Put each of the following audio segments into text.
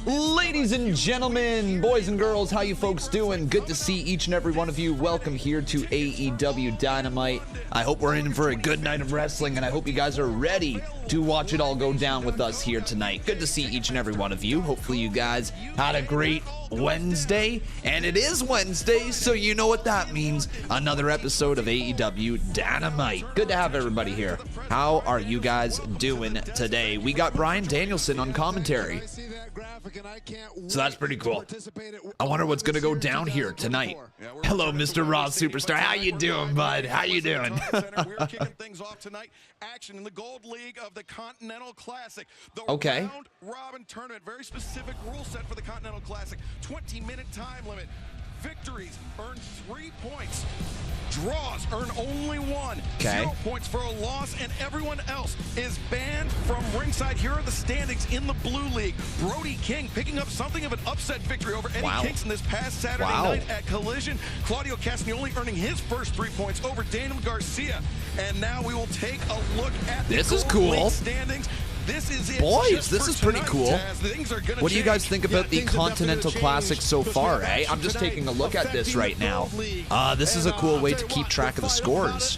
Ladies and gentlemen, boys and girls, how you folks doing? Good to see each and every one of you. Welcome here to AEW Dynamite. I hope we're in for a good night of wrestling, and I hope you guys are ready to watch it all go down with us here tonight. Good to see each and every one of you. Hopefully you guys had a great Wednesday, and it is Wednesday, so you know what that means. Another episode of AEW Dynamite. Good to have everybody here. How are you guys doing today? We got Bryan Danielson on commentary, so that's pretty cool. I wonder what's gonna go down here tonight. Hello, Mr. Raw Superstar. How you doing, bud? How you doing? We're kicking things off tonight. Action in the Gold League of the Continental Classic. The round robin tournament. Very specific rule set for the Continental Classic. 20-minute time limit. Victories earn 3 points. Draws earn only 1. 0 points for a loss, and everyone else is banned from ringside. Here are the standings in the Blue League. Brody King picking up something of an upset victory over Eddie Kingston this past Saturday night at Collision. Claudio Castagnoli earning his first 3 points over Daniel Garcia. And now we will take a look at the Gold League standings. This is it. Boys, this is pretty cool. What do you guys think about the Continental Classic so far, eh? I'm just taking a look at this right now. This is a cool way to keep track of the scores.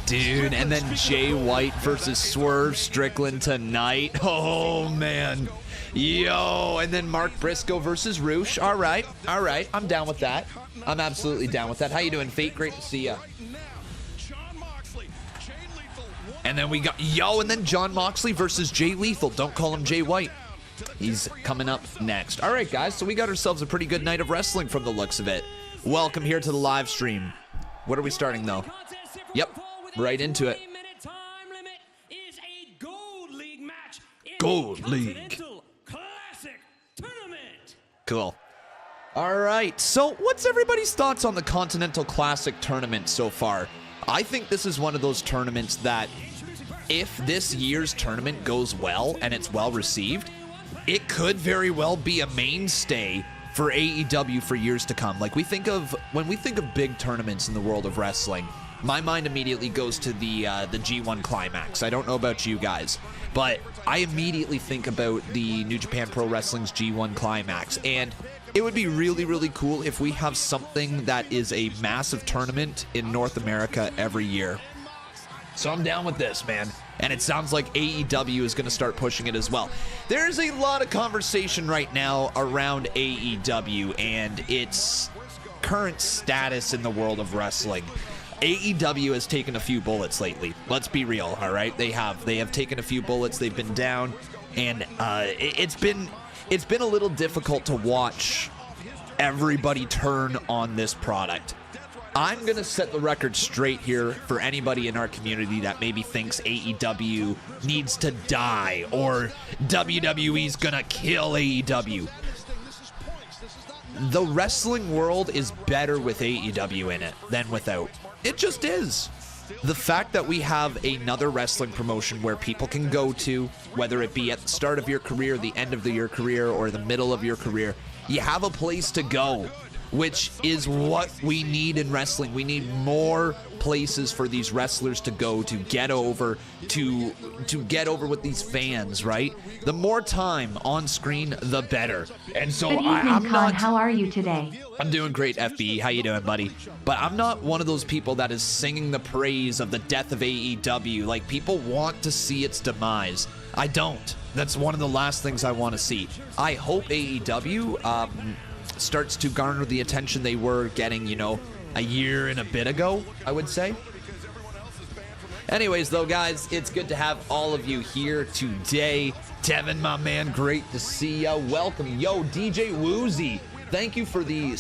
Dude, and then Jay White versus Swerve Strickland tonight. Oh, man. Yo, and then Mark Briscoe versus Roosh. All right, I'm down with that. I'm absolutely down with that. How you doing, Fate? Great to see ya. And then we got, and then John Moxley versus Jay Lethal. Don't call him Jay White. He's coming up next. All right, guys, so we got ourselves a pretty good night of wrestling from the looks of it. Welcome here to the live stream. What are we starting, though? Yep, right into it. Gold League. Cool. All right, so what's everybody's thoughts on the Continental Classic tournament so far? I think this is one of those tournaments that if this year's tournament goes well and it's well received, it could very well be a mainstay for AEW for years to come. Like when we think of big tournaments in the world of wrestling, my mind immediately goes to the G1 Climax. I don't know about you guys, but I immediately think about the New Japan Pro Wrestling's G1 Climax, and it would be really, really cool if we have something that is a massive tournament in North America every year. So I'm down with this, man. And it sounds like AEW is going to start pushing it as well. There's a lot of conversation right now around AEW and its current status in the world of wrestling. AEW has taken a few bullets lately. Let's be real, all right? They have taken a few bullets. They've been down, and it's been a little difficult to watch everybody turn on this product. I'm going to set the record straight here for anybody in our community that maybe thinks AEW needs to die or WWE's going to kill AEW. The wrestling world is better with AEW in it than without. It just is. The fact that we have another wrestling promotion where people can go to, whether it be at the start of your career, the end of your career, or the middle of your career, you have a place to go, which is what we need in wrestling. We need more places for these wrestlers to go to get over, to get over with these fans, right? The more time on screen, the better. And so I'm not... How are you today? I'm doing great, FB. How you doing, buddy? But I'm not one of those people that is singing the praise of the death of AEW. Like, people want to see its demise. I don't. That's one of the last things I want to see. I hope AEW starts to garner the attention they were getting, a year and a bit ago, I would say. Anyways, though, guys, it's good to have all of you here today. Devin, my man, great to see ya. Welcome. Yo, DJ Woozy, thank you for the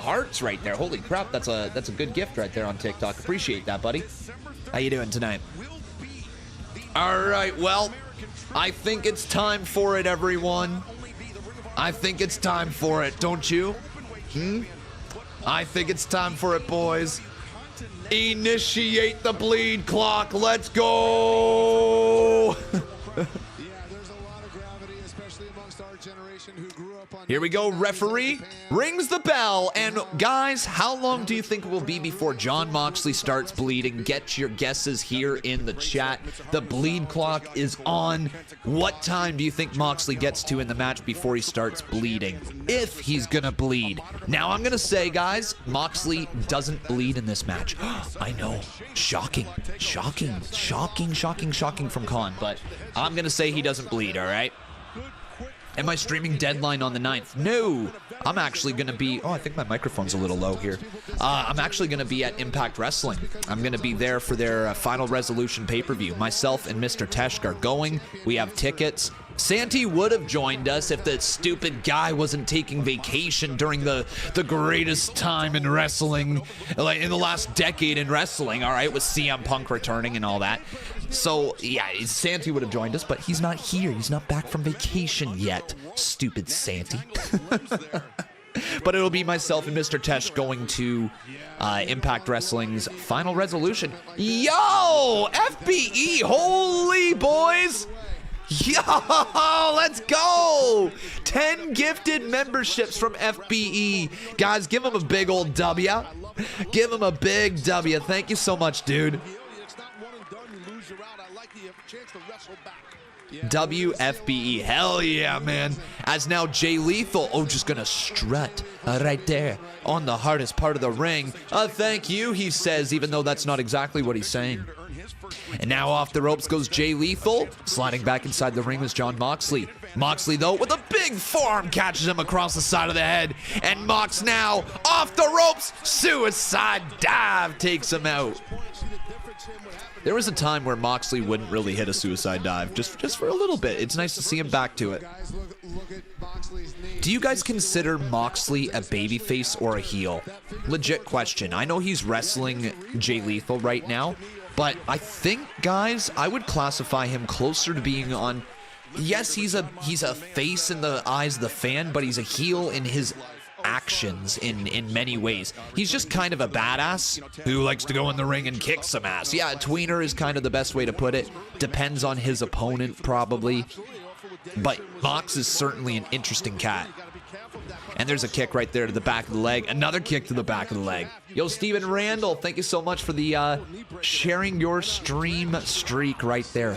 hearts right there. Holy crap, that's a good gift right there on TikTok. Appreciate that, buddy. How you doing tonight? All right, well, I think it's time for it, everyone. I think it's time for it, don't you? I think it's time for it, boys. Initiate the bleed clock. Let's go. Yeah, there's a lot of gravity, especially amongst our generation. Here we go. Referee rings the bell. And guys, how long do you think it will be before Jon Moxley starts bleeding? Get your guesses here in the chat. The bleed clock is on. What time do you think Moxley gets to in the match before he starts bleeding? If he's gonna bleed. Now I'm gonna say, guys, Moxley doesn't bleed in this match. I know. Shocking from Khan, but I'm gonna say he doesn't bleed, all right? Am I streaming Deadline on the 9th? No, I'm actually going to be, I think my microphone's a little low here. I'm actually going to be at Impact Wrestling. I'm going to be there for their Final Resolution pay-per-view. Myself and Mr. Tesh are going. We have tickets. Santi would have joined us if the stupid guy wasn't taking vacation during the greatest time in wrestling, like in the last decade in wrestling, all right, with CM Punk returning and all that. So, yeah, Santi would have joined us, but he's not here. He's not back from vacation yet. Stupid Santi. But it'll be myself and Mr. Tesh going to Impact Wrestling's Final Resolution. Yo! FBE! Holy boys! Yo, let's go! 10 gifted memberships from FBE. Guys, give him a big old W. Give him a big W. Thank you so much, dude. WFBE. Hell yeah, man. As now Jay Lethal, just gonna strut right there on the hardest part of the ring. Thank you, he says, even though that's not exactly what he's saying. And now off the ropes goes Jay Lethal. Sliding back inside the ring is Jon Moxley. Moxley, though, with a big forearm, catches him across the side of the head. And Mox now off the ropes. Suicide dive takes him out. There was a time where Moxley wouldn't really hit a suicide dive, just for a little bit. It's nice to see him back to it. Do you guys consider Moxley a babyface or a heel? Legit question. I know he's wrestling Jay Lethal right now, but I think, guys, I would classify him closer to being on... Yes, he's a face in the eyes of the fan, but he's a heel in his actions in many ways. He's just kind of a badass who likes to go in the ring and kick some ass. Yeah, a tweener is kind of the best way to put it. Depends on his opponent, probably. But Mox is certainly an interesting cat. And there's a kick right there to the back of the leg. Another kick to the back of the leg. Yo, Steven Randall, thank you so much for the sharing your stream streak right there.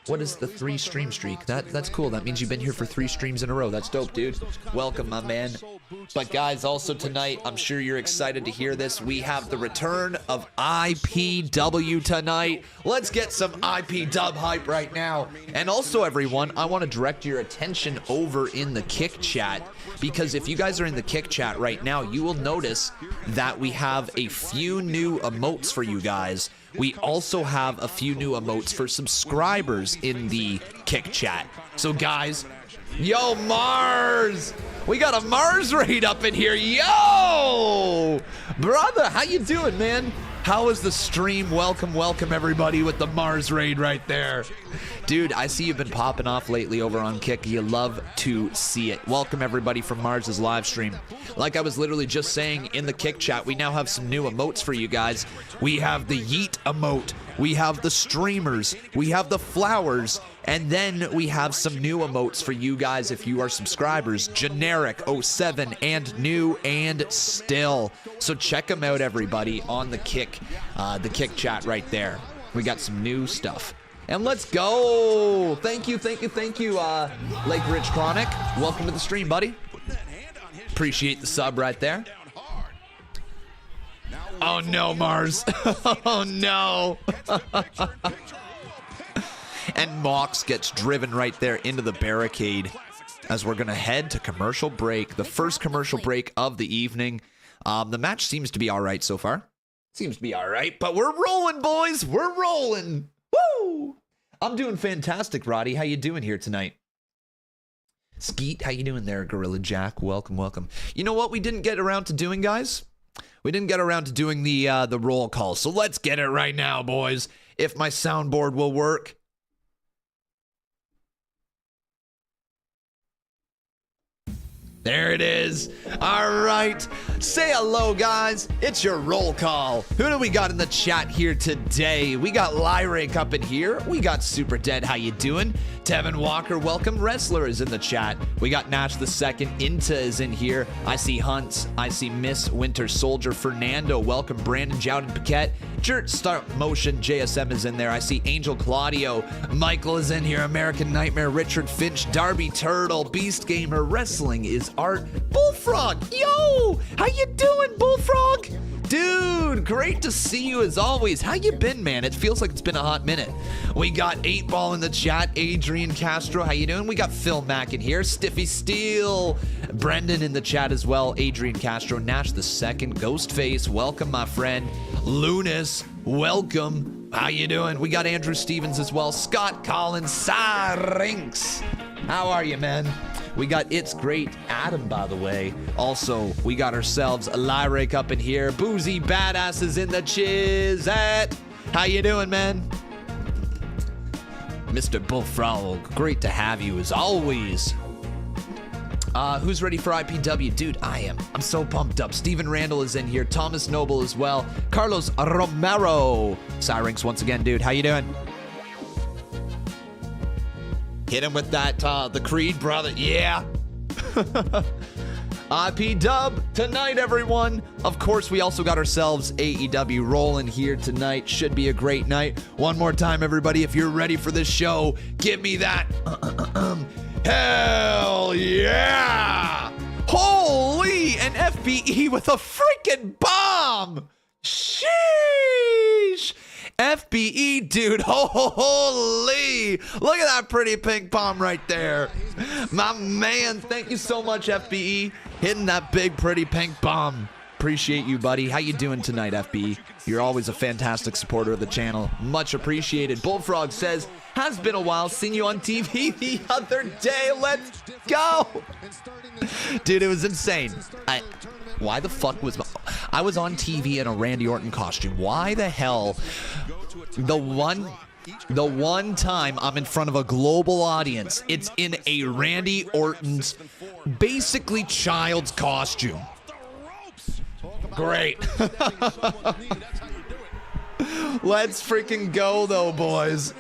What is the 3 stream streak? That's cool. That means you've been here for 3 streams in a row. That's dope, dude. Welcome, my man. But guys, also tonight, I'm sure you're excited to hear this. We have the return of IPW tonight. Let's get some IP dub hype right now. And also, everyone, I want to direct your attention over in the Kick chat, because if you guys are in the Kick chat right now, you will notice that we have a few new emotes for you guys. We also have a few new emotes for subscribers in the Kick chat. So guys, yo, Mars! We got a Mars raid up in here. Yo! Brother, how you doing, man? How is the stream? Welcome everybody with the Mars raid right there. Dude, I see you've been popping off lately over on Kick. You love to see it. Welcome everybody from Mars's live stream. Like I was literally just saying in the Kick chat, we now have some new emotes for you guys. We have the Yeet emote. We have the streamers. We have the flowers. And then we have some new emotes for you guys if you are subscribers. Generic, 07, and new, and still. So check them out, everybody, on the Kick chat right there. We got some new stuff. And let's go! Thank you, Lake Ridge Chronic. Welcome to the stream, buddy. Appreciate the sub right there. Oh no, Mars. Oh no. And Mox gets driven right there into the barricade as we're going to head to commercial break. The first commercial break of the evening. The match seems to be all right so far. Seems to be all right, but we're rolling, boys. We're rolling. Woo! I'm doing fantastic, Roddy. How you doing here tonight? Skeet, how you doing there, Gorilla Jack? Welcome. You know what we didn't get around to doing, guys? We didn't get around to doing the roll call, so let's get it right now, boys. If my soundboard will work. There it is. All right. Say hello, guys. It's your roll call. Who do we got in the chat here today? We got Lyric up in here. We got Super Dead. How you doing? Tevin Walker, welcome. Wrestler is in the chat. We got Nash the Second. Inta is in here. I see Hunt. I see Miss Winter Soldier. Fernando, welcome. Brandon Jowden Paquette. Jert Start Motion. JSM is in there. I see Angel Claudio. Michael is in here. American Nightmare. Richard Finch. Darby Turtle. Beast Gamer. Wrestling is art. Bullfrog. Yo! How you doing, Bullfrog? Dude, great to see you as always. How you been, man? It feels like it's been a hot minute. We got 8-Ball in the chat. Adrian Castro, how you doing? We got Phil Mack in here. Stiffy Steel. Brendan in the chat as well. Adrian Castro. Nash the Second. Ghostface, welcome, my friend. Lunas, welcome. How you doing? We got Andrew Stevens as well. Scott Collins. Sarinks. How are you, man? We got It's Great Adam, by the way. Also, we got ourselves a Lyric up in here. Boozy Badass is in the Chizette. How you doing, man? Mr. Bullfrog, great to have you as always. Who's ready for IPW? Dude, I am. I'm so pumped up. Steven Randall is in here. Thomas Noble as well. Carlos Romero. Syrinx once again, dude. How you doing? Hit him with that, the Creed, brother. Yeah. IP Dub tonight, everyone. Of course, we also got ourselves AEW rolling here tonight. Should be a great night. One more time, everybody. If you're ready for this show, give me that. Hell yeah. Holy, an FBE with a freaking bomb. Sheesh. FBE, dude, holy, look at that pretty pink bomb right there. My man, thank you so much, FBE, hitting that big, pretty pink bomb. Appreciate you, buddy. How you doing tonight, FBE? You're always a fantastic supporter of the channel. Much appreciated. Bullfrog says, has been a while, seen you on TV the other day. Let's go. Dude, it was insane. Why the fuck was I was on TV in a Randy Orton costume? Why the hell? The one time I'm in front of a global audience, it's in a Randy Orton's basically child's costume. Great. Let's freaking go though, boys.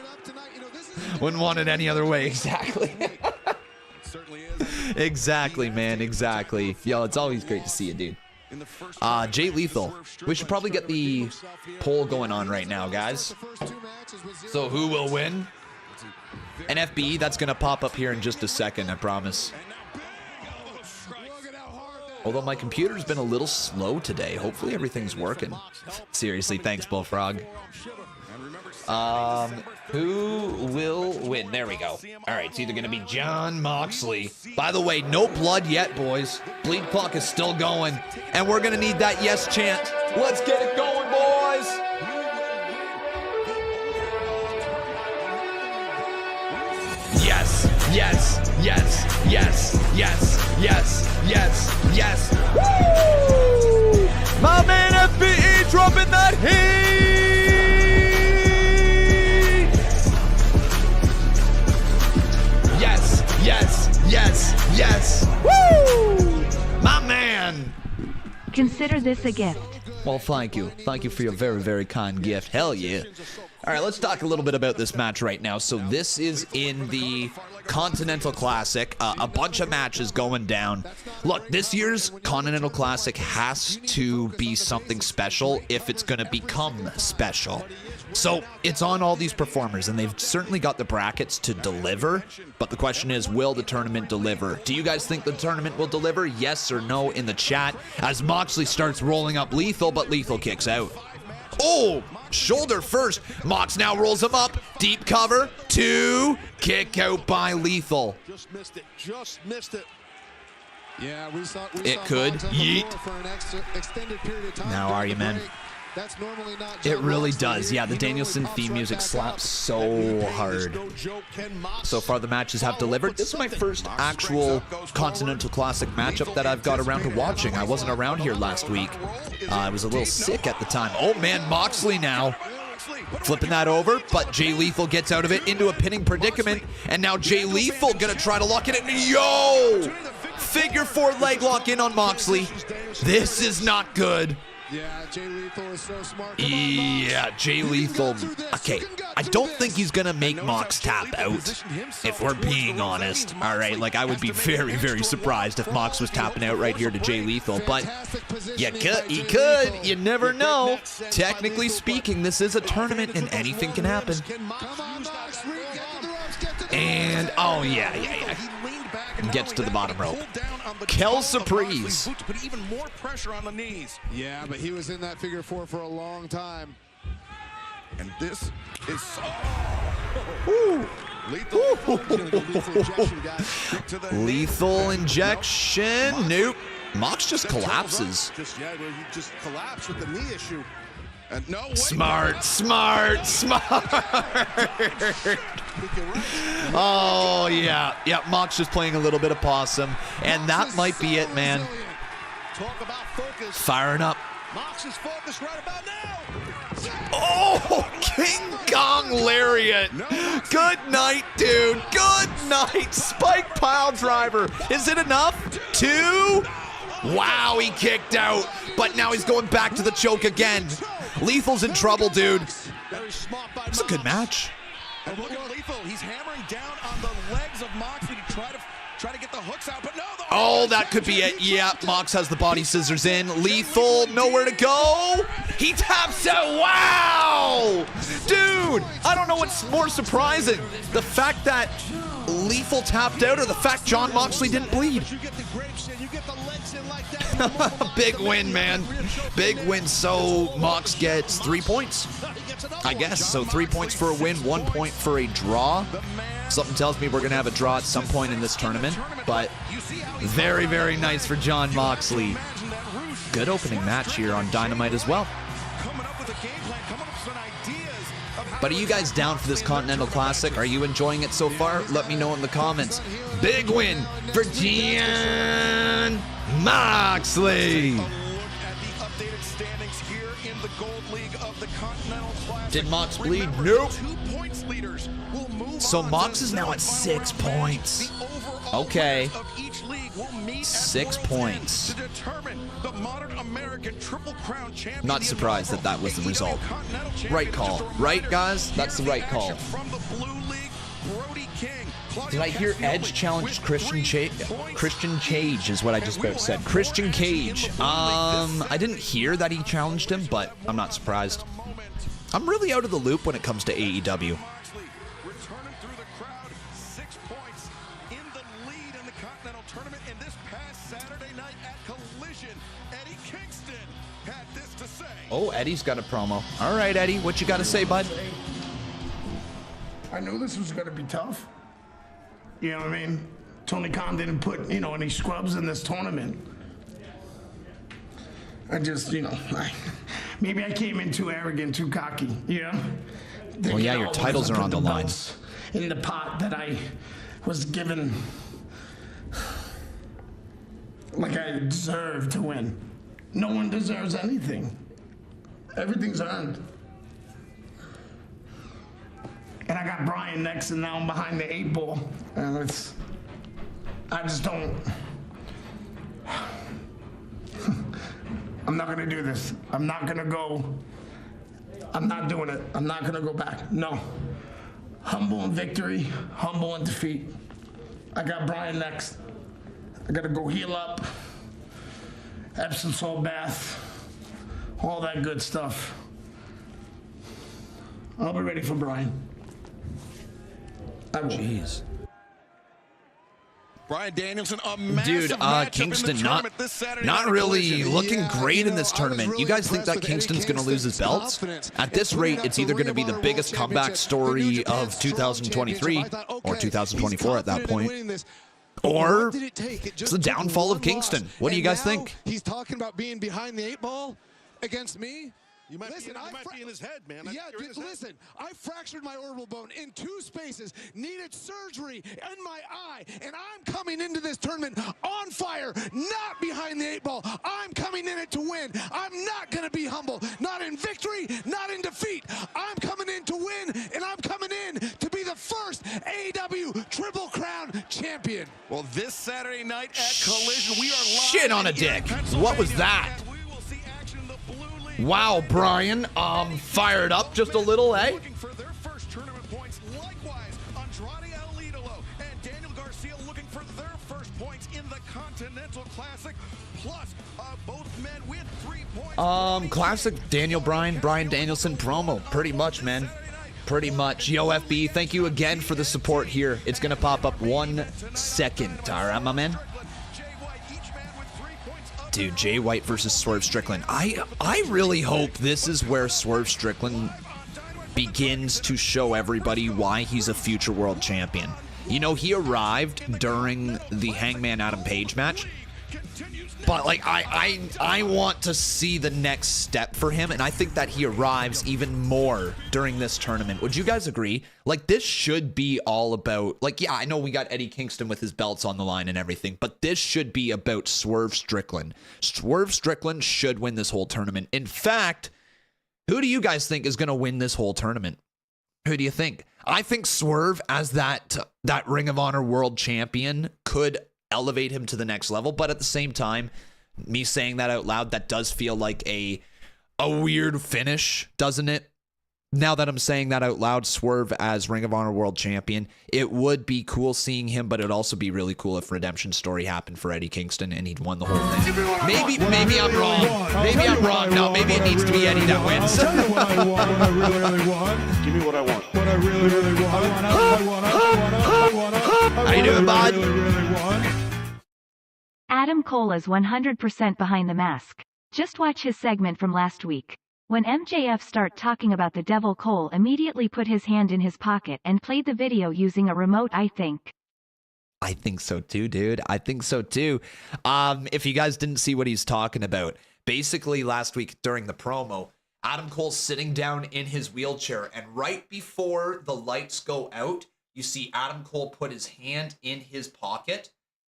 Wouldn't want it any other way. Exactly. Exactly, man. Exactly. Yo, it's always great to see you, dude. Jay Lethal. We should probably get the poll going on right now, guys. So who will win? An FBE, that's going to pop up here in just a second, I promise. Although my computer's been a little slow today. Hopefully everything's working. Seriously, thanks, Bullfrog. Who will win? There we go. All right, it's either going to be John Moxley. By the way, no blood yet, boys. Bleed clock is still going, and we're going to need that yes chant. Let's get it going, boys. Yes, yes, yes, yes, yes, yes, yes, yes. Woo! My man FBE dropping that heat. Yes, yes, yes. Woo! My man. Consider this a gift. Well, thank you. Thank you for your very, very kind gift. Hell yeah. All right, let's talk a little bit about this match right now. So this is in the Continental Classic. A bunch of matches going down. Look, this year's Continental Classic has to be something special if it's going to become special. So it's on all these performers, and they've certainly got the brackets to deliver. But the question is, will the tournament deliver? Do you guys think the tournament will deliver? Yes or no in the chat. As Moxley starts rolling up Lethal, but Lethal kicks out. Oh, shoulder first. Mox now rolls him up. Deep cover. 2. Kick out by Lethal. Just missed it. Just missed it. Yeah, we saw it could. Yeet. For an extended period of time. Now are you, man? That's normally not it really does. Yeah, the Danielson theme music slaps so hard. So far, the matches have delivered. This is my first actual Continental Classic matchup that I've got around to watching. I wasn't around here last week. I was a little sick at the time. Oh, man, Moxley now. Flipping that over, but Jay Lethal gets out of it into a pinning predicament, and now Jay Lethal gonna try to lock it in. Yo! Figure 4 leg lock in on Moxley. This is not good. Yeah, Jay Lethal is so smart. Yeah, Jay Lethal. Okay, I don't think he's gonna make Mox tap out, if we're being honest. All right, like I would be very, very surprised if Mox was tapping out right here to Jay Lethal, but he could. You never know. Technically speaking, this is a tournament and anything can happen. And oh yeah. Gets to the bottom rope. Kel Surprise. Put even more pressure on the knees. Yeah, but he was in that figure 4 for a long time. And this is Lethal injection. Nope. Mox just collapses. He just collapsed with the knee issue. And no way. Smart. Oh, yeah. Yeah, Mox just playing a little bit of possum. And that might be it, man. Talk about focus. Firing up. Mox is focused right about now. Oh, King Kong Lariat. Good night, dude. Good night. Spike pile driver. Is it enough? 2. Wow, he kicked out. But now he's going back to the choke again. Lethal's in trouble, dude. It's a good match. And look at Lethal. He's hammering down on the legs of Moxley to try to get the hooks out, but no. Oh, that could be it. Yeah, Mox has the body scissors in. Lethal, nowhere to go. He taps out. Wow! Dude, I don't know what's more surprising. The fact that Lethal tapped out or the fact Jon Moxley didn't bleed. Big win, man. Big win. So Mox gets 3 points, I guess. So 3 points for a win, 1 point for a draw. Something tells me we're going to have a draw at some point in this tournament, but very, very nice for Jon Moxley. Good opening match here on Dynamite as well. But are you guys down for this Continental Classic? Are you enjoying it so far? Let me know in the comments. Big win for Jon Moxley. Did Mox bleed? Nope. So Mox is now at 6 points. Okay. 6 points. Not surprised that that was the result. Right call. Right, guys? That's the right call. Did I hear Edge challenge Christian Cage is what I just about said. Christian Cage. I didn't hear that he challenged him, but I'm not surprised. I'm really out of the loop when it comes to AEW. Oh, Eddie's got a promo. All right, Eddie, what you got to say, bud? I knew this was going to be tough. You know what I mean? Tony Khan didn't put, any scrubs in this tournament. I just, maybe I came in too arrogant, too cocky, Well, yeah, your titles are on the line. In the pot that I was given, like I deserved to win. No one deserves anything. Everything's earned. And I got Bryan next, and now I'm behind the 8 ball. And I just don't. I'm not gonna do this. I'm not gonna go. I'm not doing it. I'm not gonna go back. No. Humble in victory, humble in defeat. I got Bryan next. I gotta go heal up. Epsom salt bath. All that good stuff. I'll be ready for Bryan. I will. Jeez. Bryan Danielson, dude, Kingston not really looking great in this tournament. You guys think that Kingston's going to lose his belts? At this rate, it's either going to be the biggest comeback story of 2023 or 2024 at that point, or it's the downfall of Kingston. What do you guys think? He's talking about being behind the 8 ball against me. You might, Listen, you might be in his head, man. Yeah, dude, listen, I fractured my orbital bone in 2 spaces, needed surgery in my eye, and I'm coming into this tournament on fire, not behind the 8 ball. I'm coming in it to win. I'm not going to be humble, not in victory, not in defeat. I'm coming in to win, and I'm coming in to be the first AEW Triple Crown champion. Well, this Saturday night at Collision, we are live. Shit on a dick. What was that? Wow, Brian, fired up just a little, eh? Looking for their first tournament points. Likewise, Andrade El Idolo and Daniel Garcia looking for their first points in the Continental Classic. Plus, both men with 3 points. Classic Daniel Bryan Danielson promo. Pretty much, man. Pretty much. Yo, FB, thank you again for the support here. It's going to pop up 1 second. All right, my man. Dude, Jay White versus Swerve Strickland. I really hope this is where Swerve Strickland begins to show everybody why he's a future world champion. You know, he arrived during the Hangman Adam Page match, but like I want to see the next step for him, and I think that he arrives even more during this tournament. Would you guys agree? Like, this should be all about, like, yeah, I know we got Eddie Kingston with his belts on the line and everything, but this should be about Swerve Strickland. Swerve Strickland should win this whole tournament. In fact, who do you guys think is going to win this whole tournament? Who do you think? I think Swerve as that Ring of Honor World Champion could elevate him to the next level, but at the same time, me saying that out loud, that does feel like a weird finish, doesn't it? Now that I'm saying that out loud, Swerve as Ring of Honor World Champion, it would be cool seeing him, but it'd also be really cool if Redemption Story happened for Eddie Kingston and he'd won the whole thing. Maybe I'm wrong. Maybe I'm wrong. No, maybe it needs to be Eddie that wins. I'll tell you what I want, what I really want. Give me what I want. What I really want. How you doing, bud? Adam Cole is 100% behind the mask. Just watch his segment from last week. When MJF start talking about the devil, Cole immediately put his hand in his pocket and played the video using a remote, I think. I think so too, dude. I think so too. If you guys didn't see what he's talking about, basically last week during the promo, Adam Cole's sitting down in his wheelchair, and right before the lights go out, you see Adam Cole put his hand in his pocket,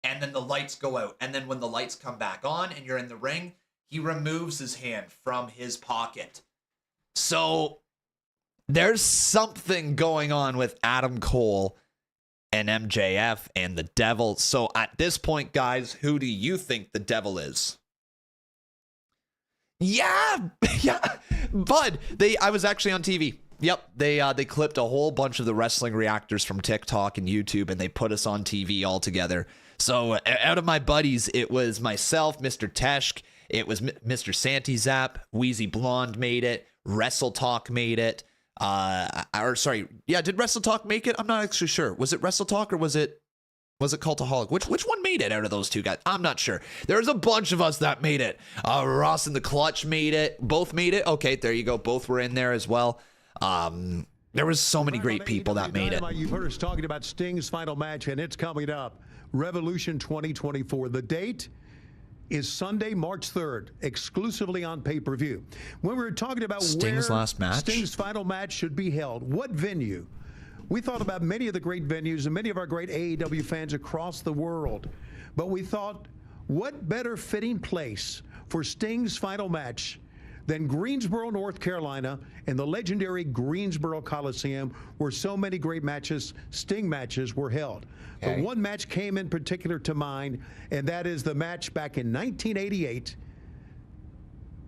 and then the lights go out. And then when the lights come back on and you're in the ring, he removes his hand from his pocket. So there's something going on with Adam Cole and MJF and the devil. So at this point, guys, who do you think the devil is? Yeah, Bud, I was actually on TV. Yep, they clipped a whole bunch of the wrestling reactors from TikTok and YouTube, and they put us on TV all together. So out of my buddies, it was myself, Mr. Tesh, it was Mr. Santi Zap, Wheezy Blonde made it, Wrestle Talk made it. Did Wrestle Talk make it? I'm not actually sure. Was it Wrestle Talk or was it Cultaholic? Which one made it out of those two guys? I'm not sure. There's a bunch of us that made it. Ross and the Clutch made it. Both made it. Okay, there you go. Both were in there as well. There was so many great people that made it. You've heard us talking about Sting's final match, and it's coming up. Revolution 2024. The date is Sunday, March 3rd, exclusively on pay-per-view. When we were talking about Sting's last match, Sting's final match should be held, what venue? We thought about many of the great venues and many of our great AEW fans across the world. But we thought, what better fitting place for Sting's final match than Greensboro, North Carolina, and the legendary Greensboro Coliseum, where so many great matches, Sting matches, were held. Okay. But one match came in particular to mind, and that is the match back in 1988.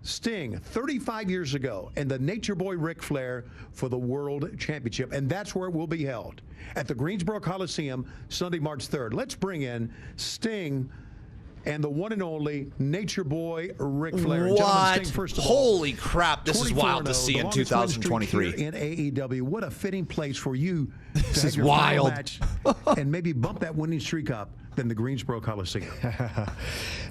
Sting, 35 years ago, and the Nature Boy Ric Flair for the World Championship. And that's where it will be held, at the Greensboro Coliseum, Sunday, March 3rd. Let's bring in Sting and the one and only Nature Boy Ric Flair. What? Sting, first of Holy crap, this is wild to see in 2023. In AEW, what a fitting place for you This to is have your final wild. match and maybe bump that winning streak up than the Greensboro Coliseum?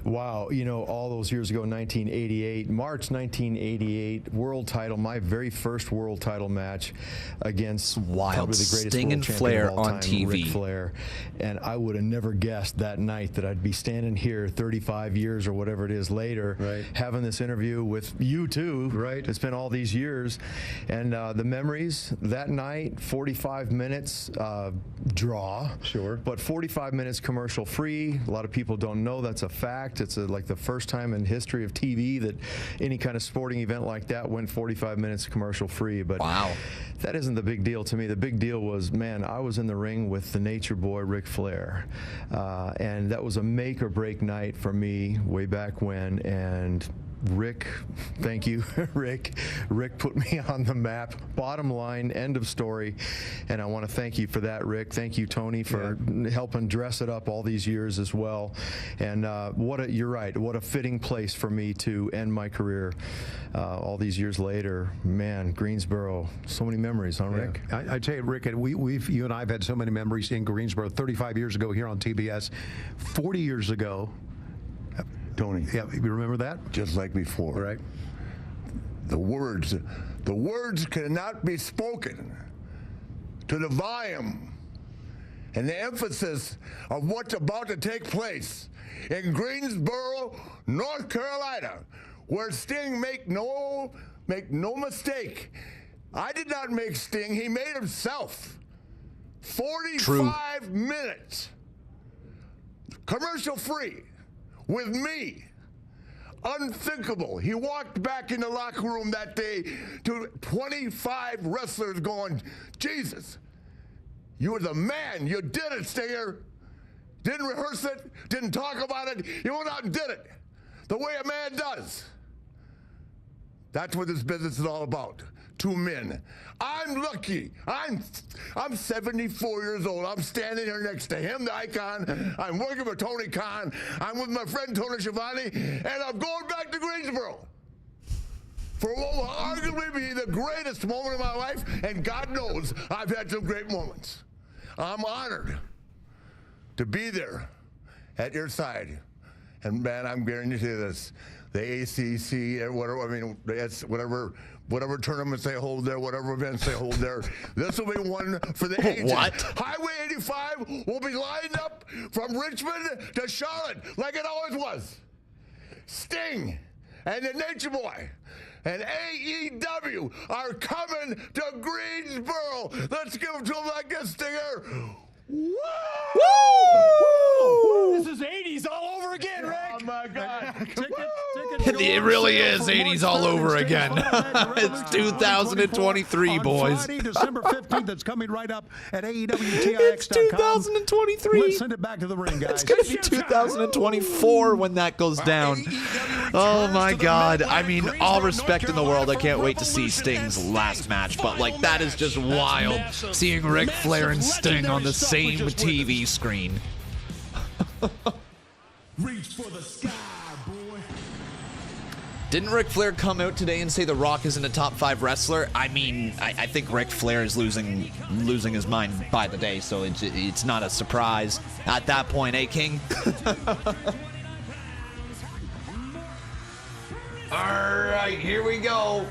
Wow, you know, all those years ago, 1988, March 1988, world title, my very first world title match against probably the greatest Sting world and champion Flair of all on time, TV. Ric Flair. And I would have never guessed that night that I'd be standing here 35 years or whatever it is later, having this interview with you too. Right. It's been all these years. And the memories that night, 45 minutes draw. Sure. But 45 minutes commercial free. A lot of people don't know that's a fact. It's like the first time in history of TV that any kind of sporting event like that went 45 minutes commercial free. But wow, that isn't the big deal to me. The big deal was, man, I was in the ring with the Nature Boy, Ric Flair. And that was a make or break night for me way back when. And Rick, thank you, Rick. Rick put me on the map. Bottom line, end of story. And I want to thank you for that, Rick. Thank you, Tony, for helping dress it up all these years as well. And you're right, what a fitting place for me to end my career all these years later. Man, Greensboro, so many memories, huh, Rick? I tell you, Rick, you and I have had so many memories in Greensboro. 35 years ago here on TBS, 40 years ago. Tony. Yeah, you remember that? Just like before. Right. The words cannot be spoken to the volume and the emphasis of what's about to take place in Greensboro, North Carolina, where Sting make no mistake. I did not make Sting, he made himself. 45 minutes. Commercial free. With me. Unthinkable. He walked back in the locker room that day to 25 wrestlers going, Jesus, you were the man. You did it, Stinger. Didn't rehearse it, didn't talk about it. You went out and did it. The way a man does. That's what this business is all about. Two men. I'm lucky. I'm 74 years old. I'm standing here next to him, the icon. I'm working with Tony Khan. I'm with my friend Tony Schiavone, and I'm going back to Greensboro for what will arguably be the greatest moment of my life, and God knows I've had some great moments. I'm honored to be there at your side. And man, I'm guaranteeing this. The ACC, whatever, I mean, it's whatever tournaments they hold there, whatever events they hold there. This will be one for the ages. What? Highway 85 will be lined up from Richmond to Charlotte like it always was. Sting and the Nature Boy and AEW are coming to Greensboro. Let's give them to them like this, Stinger. Woo! Woo! This is 80s all over again, Rick. Oh my God. It really is 80s all over again. It's 2023, boys. Friday, December 15th, it's coming right up at AEWTIX.com. It's 2023. Let's send it back to the ring, guys. It's going to be 2024 when that goes down. Oh, my God. I mean, all respect in the world. I can't wait to see Sting's last match. But, like, that is just wild, seeing Ric Flair and Sting on the same TV screen. Reach for the sky, boy. Didn't Ric Flair come out today and say The Rock isn't a top 5 wrestler? I mean, I think Ric Flair is losing his mind by the day, so it's not a surprise at that point, eh, King? All right, here we go.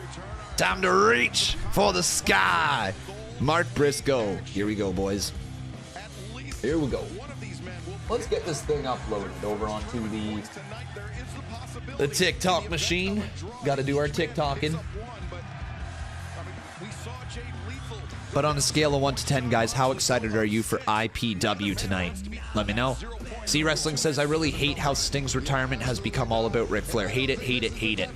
Time to reach for the sky. Mark Briscoe. Here we go, boys. Here we go. Let's get this thing uploaded over onto the TikTok machine. Got to do our TikToking. But on a scale of 1 to 10, guys, how excited are you for IPW tonight? Let me know. C Wrestling says, I really hate how Sting's retirement has become all about Ric Flair. Hate it, hate it, hate it.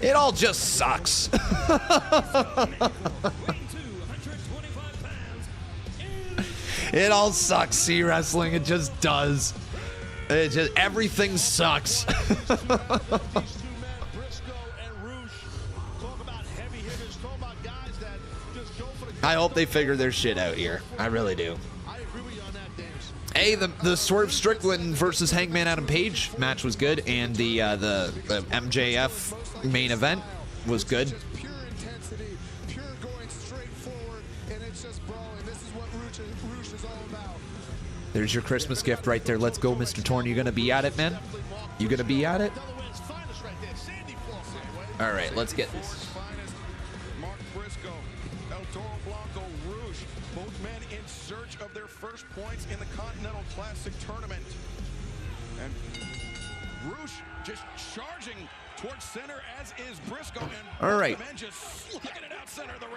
It all just sucks. It all sucks, C Wrestling. It just does. It just, everything sucks. I hope they figure their shit out here. I really do. Hey, the Swerve Strickland versus Hangman Adam Page match was good, and the MJF main event was good. it's just brawling. This is what Roosh is all about. There's your Christmas gift right there. Let's go, Mr. Torn. You gonna be at it, man? You gonna be at it? All right, let's get this. Mark Briscoe, El Toro Blanco, Rouge, both men in search of their first points in the Continental Classic Tournament. And Rouge just charging towards center, as is Briscoe. And all right. just slugging it out center of the ring.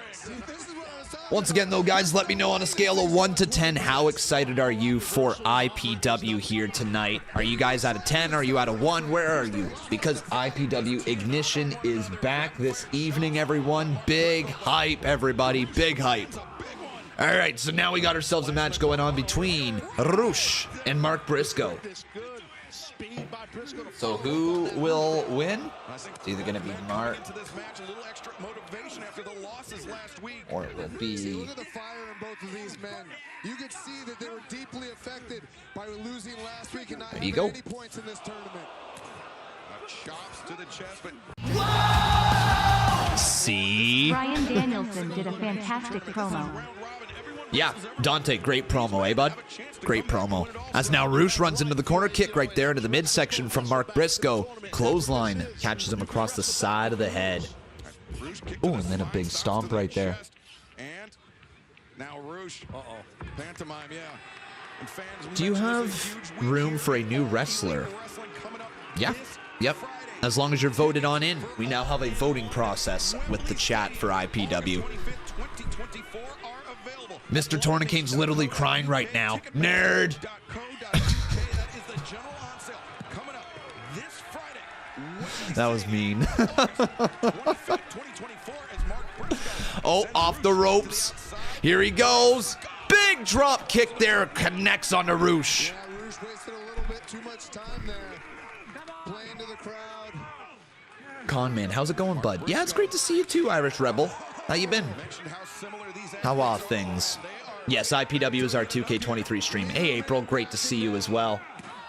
Once again, though, guys, let me know on a scale of 1 to 10, how excited are you for IPW here tonight? Are you guys out of 10? Are you out of 1? Where are you? Because IPW Ignition is back this evening, everyone. Big hype, everybody. Big hype. All right, so now we got ourselves a match going on between Rouge and Mark Briscoe. So who will win? It's either going to be Mark or it will be... Look at the fire in both of these men. You could see that they were deeply affected by losing last week and not having any points in this tournament. Chops to the chest, but... See? Bryan Danielson did a fantastic promo. Yeah, Dante, great promo, eh, bud? Great promo. As now Rouge runs into the corner, kick right there into the midsection from Mark Briscoe. Clothesline catches him across the side of the head. Oh, and then a big stomp right there. And now Rouge. Pantomime, yeah. And fans, do you have room for a new wrestler? Yeah. Yep. As long as you're voted on in. We now have a voting process with the chat for IPW. Mr. Tournicane's literally crying right now. Nerd! That was mean. Oh, off the ropes. Here he goes. Big drop kick there. Connects on the Rouge. Yeah, Rouge wasted a little bit too much time there. Playing to the crowd. Con man, how's it going, bud? Yeah, it's great to see you too, Irish Rebel. How you been? How are things? Yes, IPW is our 2K23 stream. Hey, April, great to see you as well.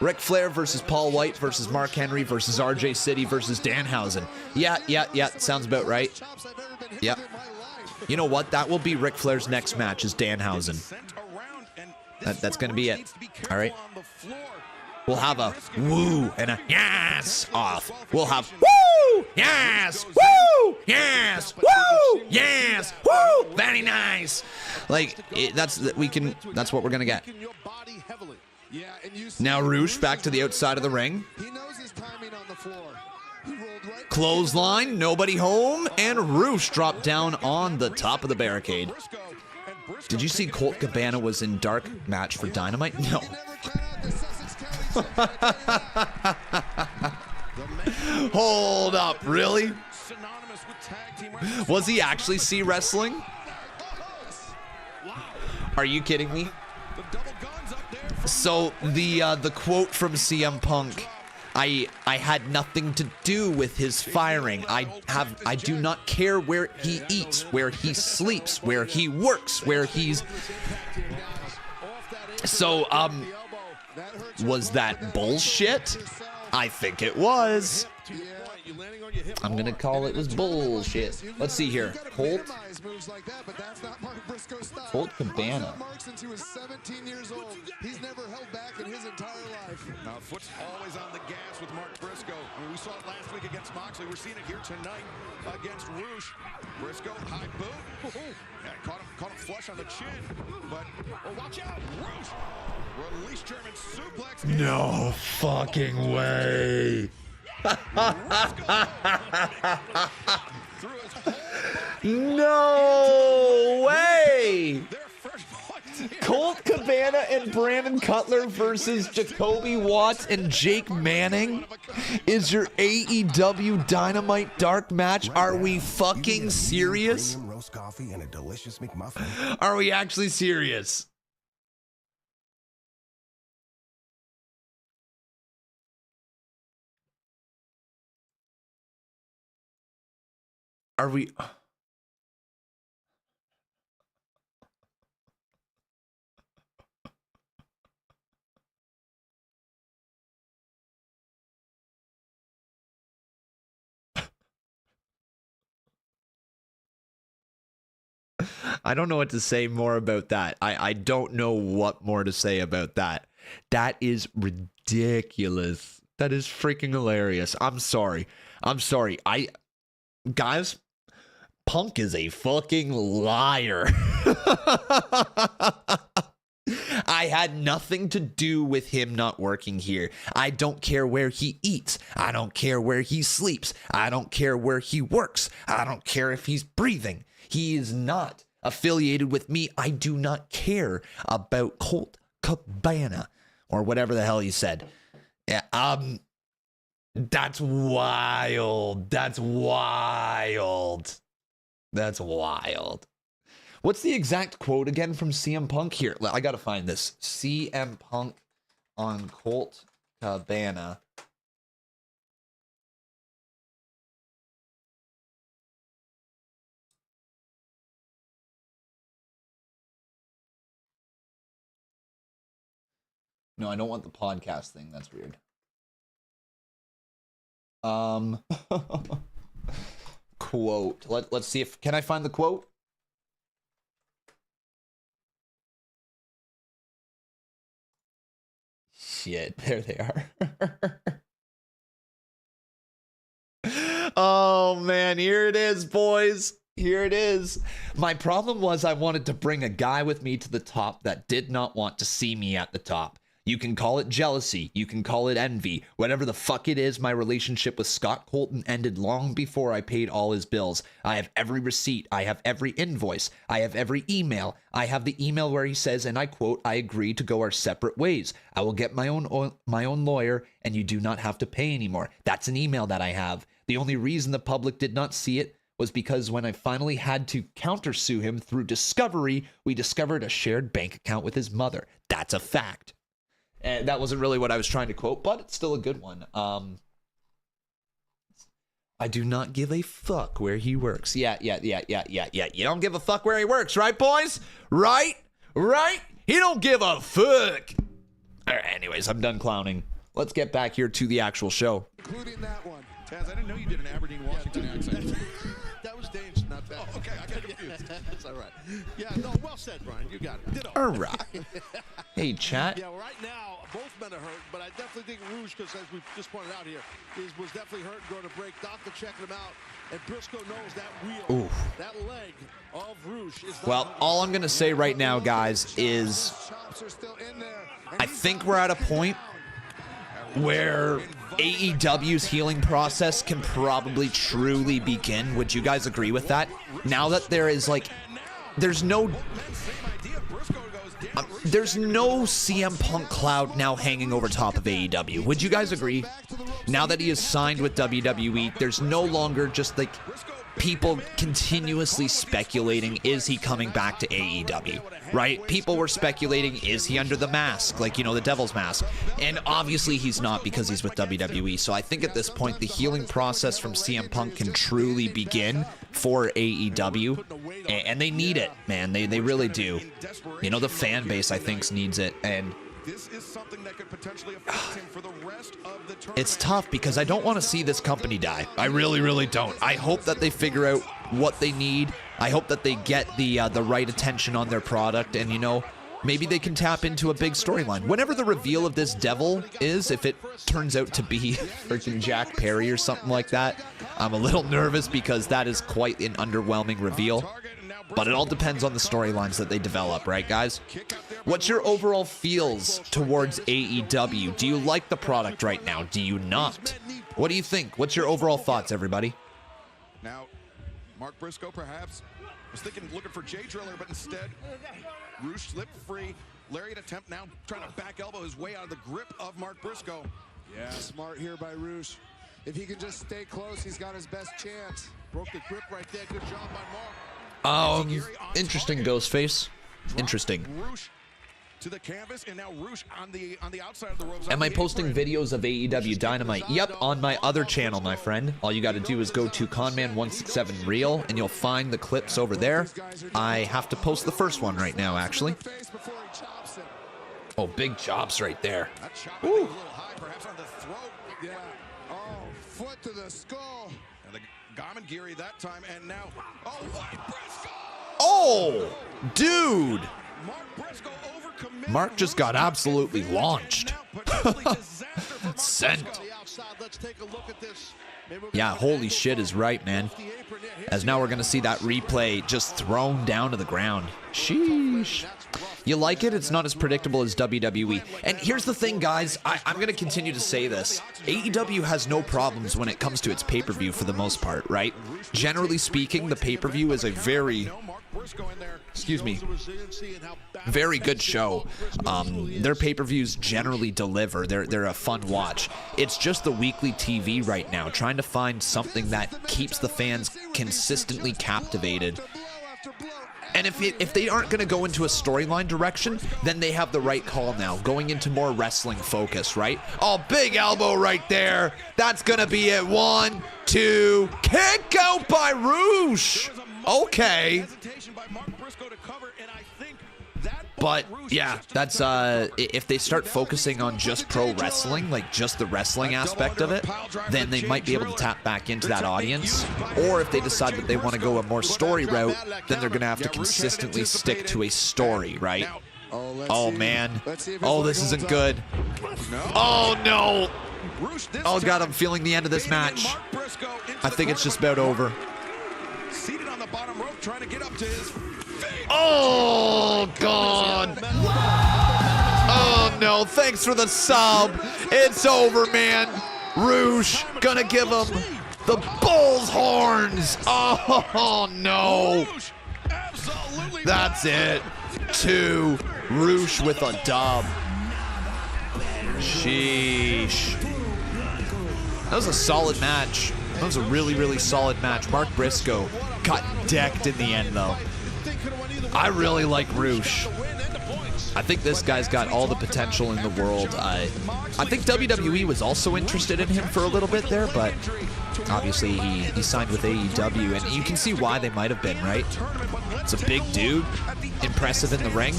Ric Flair versus Paul White versus Mark Henry versus RJ City versus Danhausen. Yeah, sounds about right. Yeah. You know what? That will be Ric Flair's next match is Danhausen. That's going to be it. All right. We'll have a woo and a yes off. We'll have woo, yes, woo, yes, woo, yes, woo. Very nice. Like that's what we're gonna get. Now Rouge back to the outside of the ring. Clothesline, nobody home, and Rouge dropped down on the top of the barricade. Did you see Colt Cabana was in dark match for Dynamite? No. Hold up, really? Was he actually see wrestling? Are you kidding me? So the quote from CM Punk, I had nothing to do with his firing. I do not care where he eats, where he sleeps, where he works, where he's... So was that bullshit? I think it was. I'm gonna call it was bullshit. Let's see here. Colt Cabana. He's never held back in his entire life. Now, foot's always on the gas with Mark Briscoe. I mean, we saw it last week against Moxley. We're seeing it here tonight against Rouge. Briscoe, high boot. Yeah, caught him flush on the chin. But, watch out, Rouge. Release German suplex. No fucking way. No way. Colt Cabana and Brandon Cutler versus Jacoby Watts and Jake Manning is your AEW Dynamite Dark match. Are we fucking serious? Are we actually serious? Are we... I don't know what to say more about that. I don't know what more to say about that. That is ridiculous. That is freaking hilarious. I'm sorry. Guys, Punk is a fucking liar. I had nothing to do with him not working here. I don't care where he eats. I don't care where he sleeps. I don't care where he works. I don't care if he's breathing. He is not affiliated with me. I do not care about Colt Cabana or whatever the hell he said. Yeah, that's wild. That's wild. That's wild. What's the exact quote again from CM Punk? Here, I gotta find this. CM Punk on Colt Cabana. No, I don't want the podcast thing. That's weird. Quote. Let's see if can I find the quote? Shit, there they are. Oh man, here it is, boys. Here it is. My problem was I wanted to bring a guy with me to the top that did not want to see me at the top. You can call it jealousy. You can call it envy. Whatever the fuck it is, my relationship with Scott Colton ended long before I paid all his bills. I have every receipt. I have every invoice. I have every email. I have the email where he says, and I quote, "I agree to go our separate ways. I will get my own lawyer, and you do not have to pay anymore." That's an email that I have. The only reason the public did not see it was because when I finally had to countersue him through discovery, we discovered a shared bank account with his mother. That's a fact. And that wasn't really what I was trying to quote, but it's still a good one. I do not give a fuck where he works. Yeah. You don't give a fuck where he works, right, boys? Right? He don't give a fuck. All right, anyways, I'm done clowning. Let's get back here to the actual show. Including that one. Taz, I didn't know you did an Aberdeen, Washington accent. That was dangerous, not bad. Oh, okay, I got confused. That's all right. Yeah, no, well said, Brian. You got it. Ditto. All right. Hey, chat. Yeah, right now, both men are hurt, but I definitely think Rouge, because as we just pointed out here, was definitely hurt and going to break. Doctor checking him out, and Briscoe knows that wheel, that leg of Rouge is. Well, all I'm going to say right now, guys, is I think we're at a point where AEW's healing process can probably truly begin. Would you guys agree with that? Now that there is there's no CM Punk cloud now hanging over top of AEW. Would you guys agree? Now that he is signed with WWE, there's no longer just people continuously speculating, is he coming back to AEW? Right? People were speculating, is he under the mask? The devil's mask. And obviously he's not, because he's with WWE. So I think at this point, the healing process from CM Punk can truly begin for AEW. And they need it, man. They really do. The fan base, I think, needs it. And this is something that could potentially affect him for the rest of the tournament. It's tough because I don't want to see this company die. I really, really don't. I hope that they figure out what they need. I hope that they get the right attention on their product, and maybe they can tap into a big storyline. Whenever the reveal of this devil is, if it turns out to be freaking Jack Perry or something like that, I'm a little nervous because that is quite an underwhelming reveal. But it all depends on the storylines that they develop, right, guys? What's your overall feels towards AEW? Do you like the product right now? Do you not? What do you think? What's your overall thoughts, everybody? Now, Mark Briscoe perhaps was looking for Jay Driller, but instead, Rouge slipped free. Lariat attempt now trying to back elbow his way out of the grip of Mark Briscoe. Yeah, smart here by Rouge. If he can just stay close, he's got his best chance. Broke the grip right there. Good job by Mark. Interesting, Ghostface. Interesting. Rouge to the canvas, and now Rouge on the outside of the ropes. Am I posting videos of AEW Dynamite? Yep, on my other channel, my friend. All you got to do is go to Conman167 Reel, and you'll find the clips over there. I have to post the first one right now, actually. Oh, big chops right there. Ooh. Yeah. Oh, foot to the skull. And the Garmin Geary that time, and now, oh, what Briscoe! Oh, dude. Mark just got absolutely launched. Sent. Yeah, holy shit is right, man. As now we're going to see that replay just thrown down to the ground. Sheesh. You like it? It's not as predictable as WWE. And here's the thing, guys. I'm going to continue to say this. AEW has no problems when it comes to its pay-per-view for the most part, right? Generally speaking, the pay-per-view is a very... excuse me, very good show. Their pay-per-views generally deliver. They're a fun watch. It's just the weekly TV right now, trying to find something that keeps the fans consistently captivated. And if they aren't going to go into a storyline direction, then they have the right call now, going into more wrestling focus, right? Oh, big elbow right there. That's going to be it. 1, 2, kick out by Roosh. Okay. But yeah, that's if they start focusing on just pro wrestling, like just the wrestling aspect of it, then they might be able to tap back into that audience. Or if they decide that they want to go a more story route, then they're gonna have to consistently stick to a story, right? Oh man. Oh, this isn't good. Oh no. Oh god, I'm feeling the end of this match. I think it's just about over. Seated on the bottom rope, trying to get up to his feet. Oh, God. Oh, no. Thanks for the sub. It's over, man. Roosh gonna give him the bull's horns. Oh, no. That's it. 2. Roosh with a dub. Sheesh. That was a solid match. That was a really, really solid match. Mark Briscoe got decked in the end, though. I really like Roosh. I think this guy's got all the potential in the world. I think WWE was also interested in him for a little bit there, but obviously he signed with AEW, and you can see why they might have been, right? It's a big dude, impressive in the ring.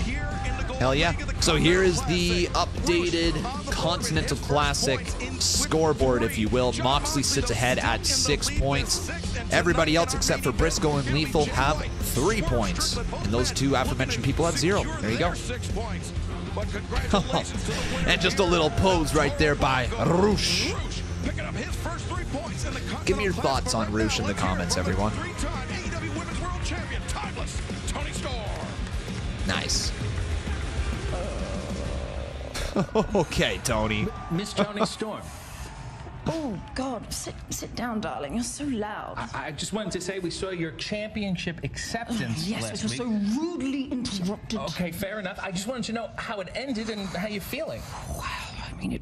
Hell yeah. So here is the updated Continental Classic scoreboard, if you will. Moxley sits ahead at 6 points. Everybody else except for Briscoe and Lethal have 3 points. And those two aforementioned people have 0. There you go. And just a little pose right there by Roosh. Give me your thoughts on Roosh in the comments, everyone. Nice. Okay, Tony. Miss Johnny Storm. Oh, God, sit down, darling. You're so loud. I just wanted to say we saw your championship acceptance yes, last it was week. so rudely interrupted. Okay, fair enough. I just wanted to know how it ended and how you're feeling. Well, I mean,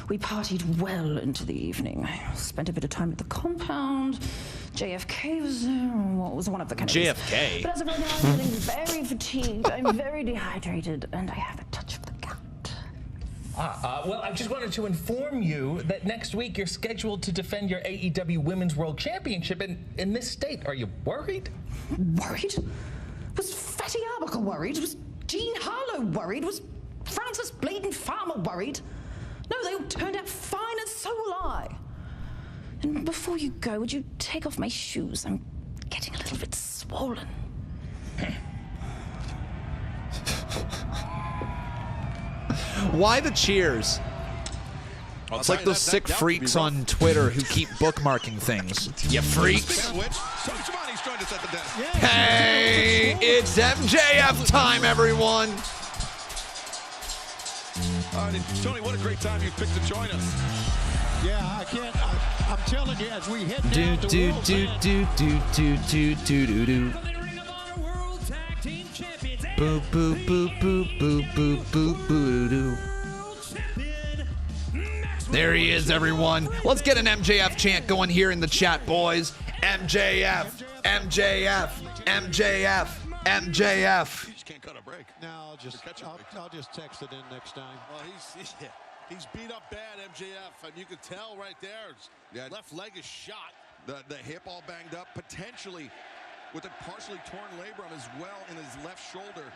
we partied well into the evening. I spent a bit of time at the compound. JFK was one of the candidates. JFK? But as of right now, I'm feeling very fatigued. I'm very dehydrated, and I have a touch of the gout. Well, I just wanted to inform you that next week you're scheduled to defend your AEW Women's World Championship in this state. Are you worried? Worried? Was Fatty Arbuckle worried? Was Jean Harlow worried? Was Francis Bladen Farmer worried? No, they all turned out fine, and so will I. And before you go, would you take off my shoes? I'm getting a little bit swollen. Why the cheers? It's like those sick freaks on Twitter who keep bookmarking things. You freaks. Hey, it's MJF time, everyone. Tony, what a great time you picked to join us. Yeah, I can't. I'm telling you, as we head do down do do do do do do do do do. Boo boo boo boo boo boo boo boo doo. There he is, everyone. Let's get an MJF chant going here in the chat, boys. MJF, MJF, MJF, MJF. You just can't cut a break. No, I'll just text it in next time. Well, he's beat up bad, MJF, and you could tell right there. His left leg is shot. The hip all banged up, potentially with a partially torn labrum as well in his left shoulder.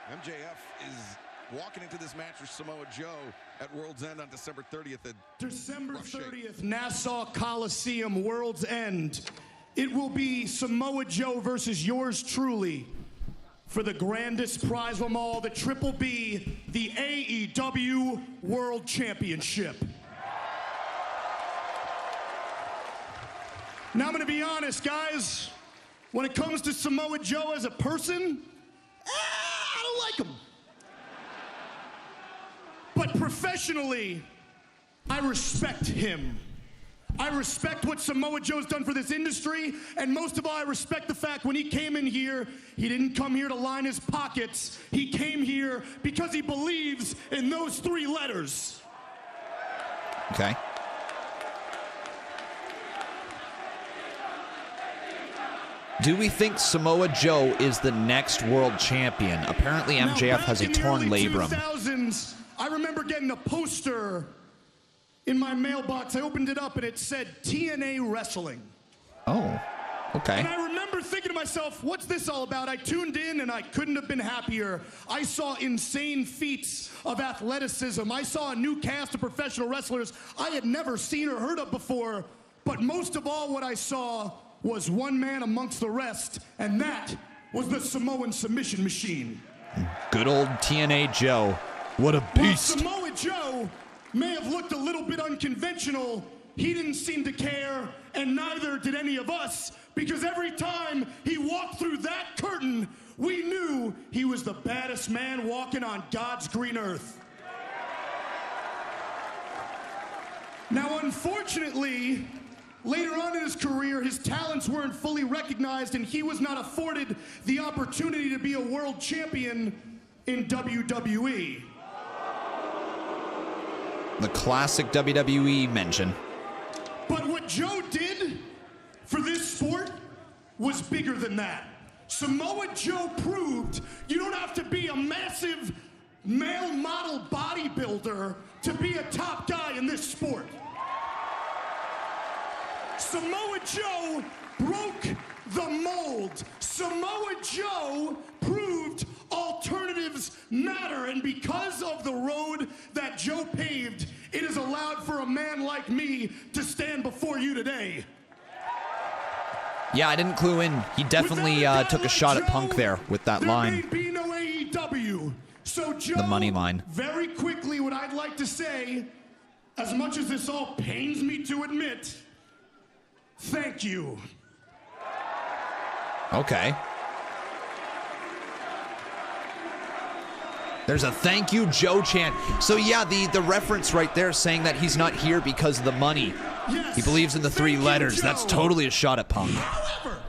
MJF is walking into this match with Samoa Joe at World's End on December 30th. December 30th, Nassau Coliseum, World's End. it will be Samoa Joe versus yours truly for the grandest prize of them all, the Triple B, the AEW World Championship. Now I'm gonna be honest, guys. When it comes to Samoa Joe as a person, I don't like him. But professionally, I respect him. I respect what Samoa Joe's done for this industry, and most of all, I respect the fact when he came in here, he didn't come here to line his pockets. He came here because he believes in those 3 letters. Okay. Do we think Samoa Joe is the next world champion? Apparently MJF has a torn labrum. 2000s, I remember getting a poster in my mailbox. I opened it up and it said TNA Wrestling. Oh, okay. And I remember thinking to myself, what's this all about? I tuned in and I couldn't have been happier. I saw insane feats of athleticism. I saw a new cast of professional wrestlers I had never seen or heard of before. But most of all, what I saw was one man amongst the rest, and that was the Samoan submission machine. Good old TNA Joe. What a beast. While Samoa Joe may have looked a little bit unconventional, he didn't seem to care, and neither did any of us, because every time he walked through that curtain, we knew he was the baddest man walking on God's green earth. Now, unfortunately, later on in his career, his talents weren't fully recognized, and he was not afforded the opportunity to be a world champion in WWE. The classic WWE mention. But what Joe did for this sport was bigger than that. Samoa Joe proved you don't have to be a massive male model bodybuilder to be a top guy in this sport. Samoa Joe broke the mold. Samoa Joe proved alternatives matter, and because of the road that Joe paved, it has allowed for a man like me to stand before you today. Yeah, I didn't clue in. He definitely took a shot at Punk there with that line. There may be no AEW. So Joe, the money line. Very quickly, what I'd like to say, as much as this all pains me to admit, thank you. Okay. There's a thank you, Joe chant. So yeah, the reference right there saying that he's not here because of the money. Yes, he believes in the 3 letters. That's totally a shot at Punk. However,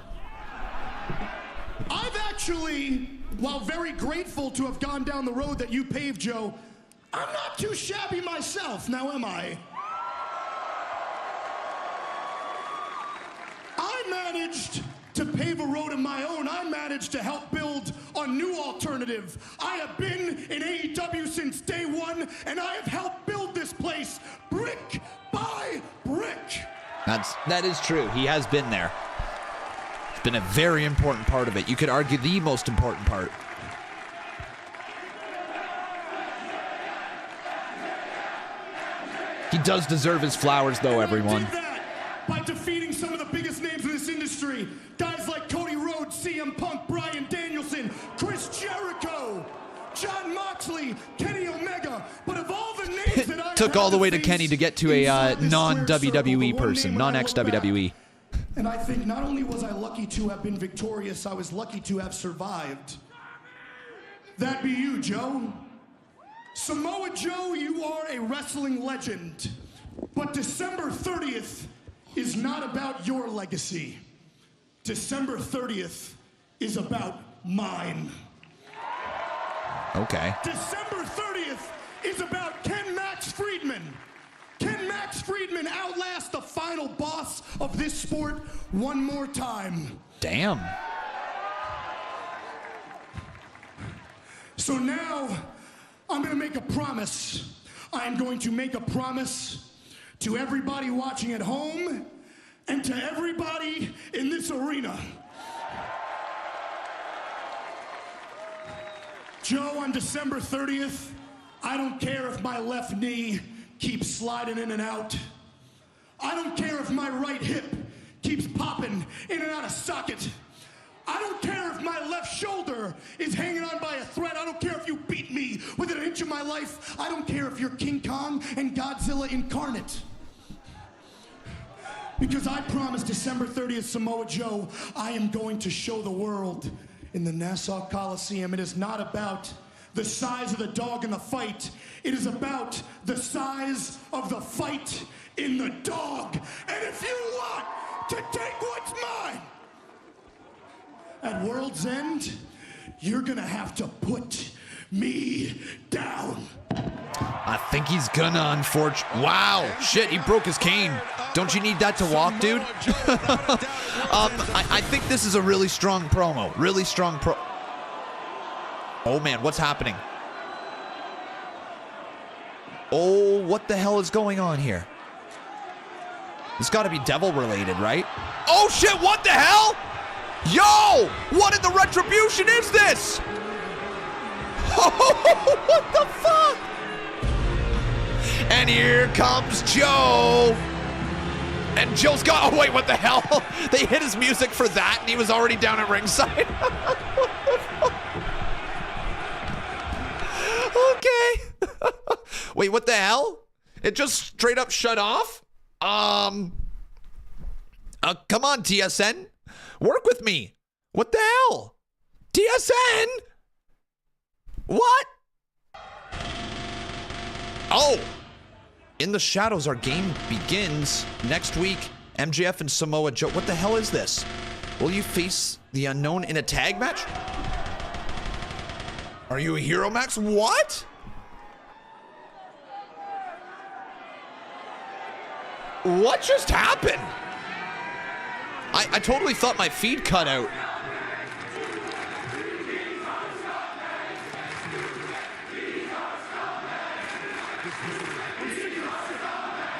I've actually, while very grateful to have gone down the road that you paved, Joe, I'm not too shabby myself, now am I? I managed to pave a road of my own. I managed to help build a new alternative. I have been in AEW since day one, and I have helped build this place brick by brick. That is true. He has been there. It's been a very important part of it. You could argue the most important part. He does deserve his flowers, though, everyone. I did that by defeating some of the biggest names in this industry. Guys like Cody Rhodes, CM Punk, Bryan Danielson, Chris Jericho, John Moxley, Kenny Omega. But of all the names that I took all the way to Kenny to get to a non-WWE person, non-ex-WWE. And I think not only was I lucky to have been victorious, I was lucky to have survived. That be you, Joe. Samoa Joe, you are a wrestling legend. But December 30th is not about your legacy. December 30th is about mine. Okay. December 30th is about Ken Max Friedman. Can Max Friedman outlast the final boss of this sport one more time? Damn. So now, I'm going to make a promise. I'm going to make a promise to everybody watching at home and to everybody in this arena. Joe, on December 30th, I don't care if my left knee keeps sliding in and out. I don't care if my right hip keeps keeps popping in and out of socket. I don't care if my left shoulder is hanging on by a thread. I don't care if you beat me within an inch of my life. I don't care if you're King Kong and Godzilla incarnate. Because I promised December 30th, Samoa Joe, I am going to show the world in the Nassau Coliseum. It is not about the size of the dog in the fight. It is about the size of the fight in the dog. And if you want to take what's mine, at World's End, you're gonna have to put me down. I think he's gonna, unfortunately. Wow, shit, he broke his cane. Don't you need that to walk, dude? I think this is a really strong promo. Really strong Oh, man, what's happening? Oh, what the hell is going on here? It's gotta be devil related, right? Oh, shit, what the hell? Yo, what in the retribution is this? Oh, what the fuck? And here comes Joe. And Joe's got, oh wait, what the hell? They hit his music for that and he was already down at ringside. Okay. Wait, what the hell? It just straight up shut off? Come on, TSN. Work with me. What the hell? TSN? What? Oh. In the Shadows, our game begins next week. MJF and Samoa Joe. What the hell is this? Will you face the Unknown in a tag match? Are you a hero, Max? What? What just happened? I totally thought my feed cut out.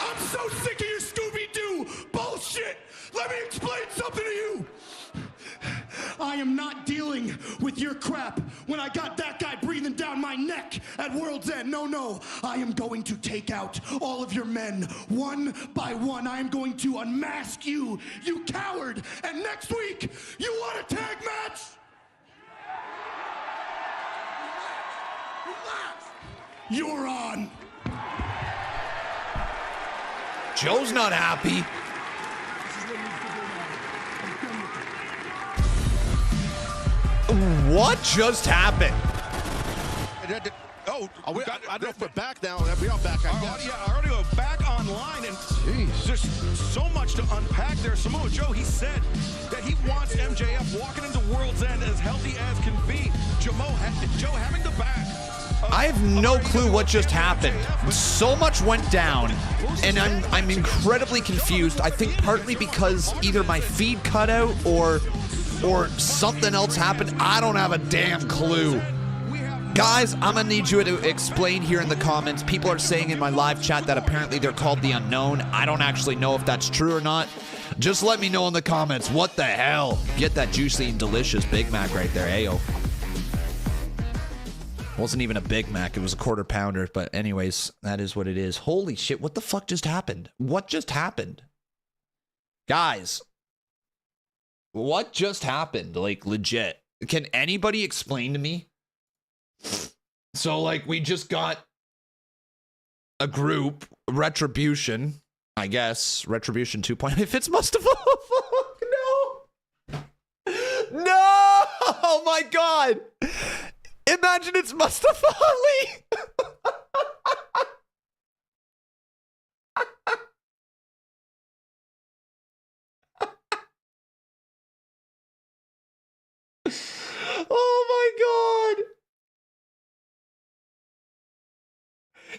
I'm so sick of your Scooby-Doo bullshit. Let me explain something to you. I am not dealing with your crap when I got that guy breathing down my neck at World's End. No. I am going to take out all of your men one by one. I am going to unmask you, you coward. And next week, you want a tag match? Relax. You're on. Joe's not happy. What just happened? Oh, I don't know if we're back now. We are back, I guess. Yeah, our audio back online, and there's so much to unpack there. Samoa Joe, he said that he wants MJF walking into World's End as healthy as can be. Joe having the back. I have no clue what just happened. So much went down, and I'm incredibly confused. I think partly because either my feed cut out or something else happened. I don't have a damn clue. Guys, I'm gonna need you to explain here in the comments. People are saying in my live chat that apparently they're called the Unknown. I don't actually know if that's true or not. Just let me know in the comments. What the hell? Get that juicy and delicious Big Mac right there, ayo. Wasn't even a Big Mac, it was a quarter pounder. But anyways, that is what it is. Holy shit, what the fuck just happened? What just happened? Guys, what just happened? Like, legit. Can anybody explain to me? So, like, we just got a group, Retribution, I guess. Retribution 2.0. If it's Mustafa, no. No! Oh my god! Imagine it's Mustafa Ali! Oh my god!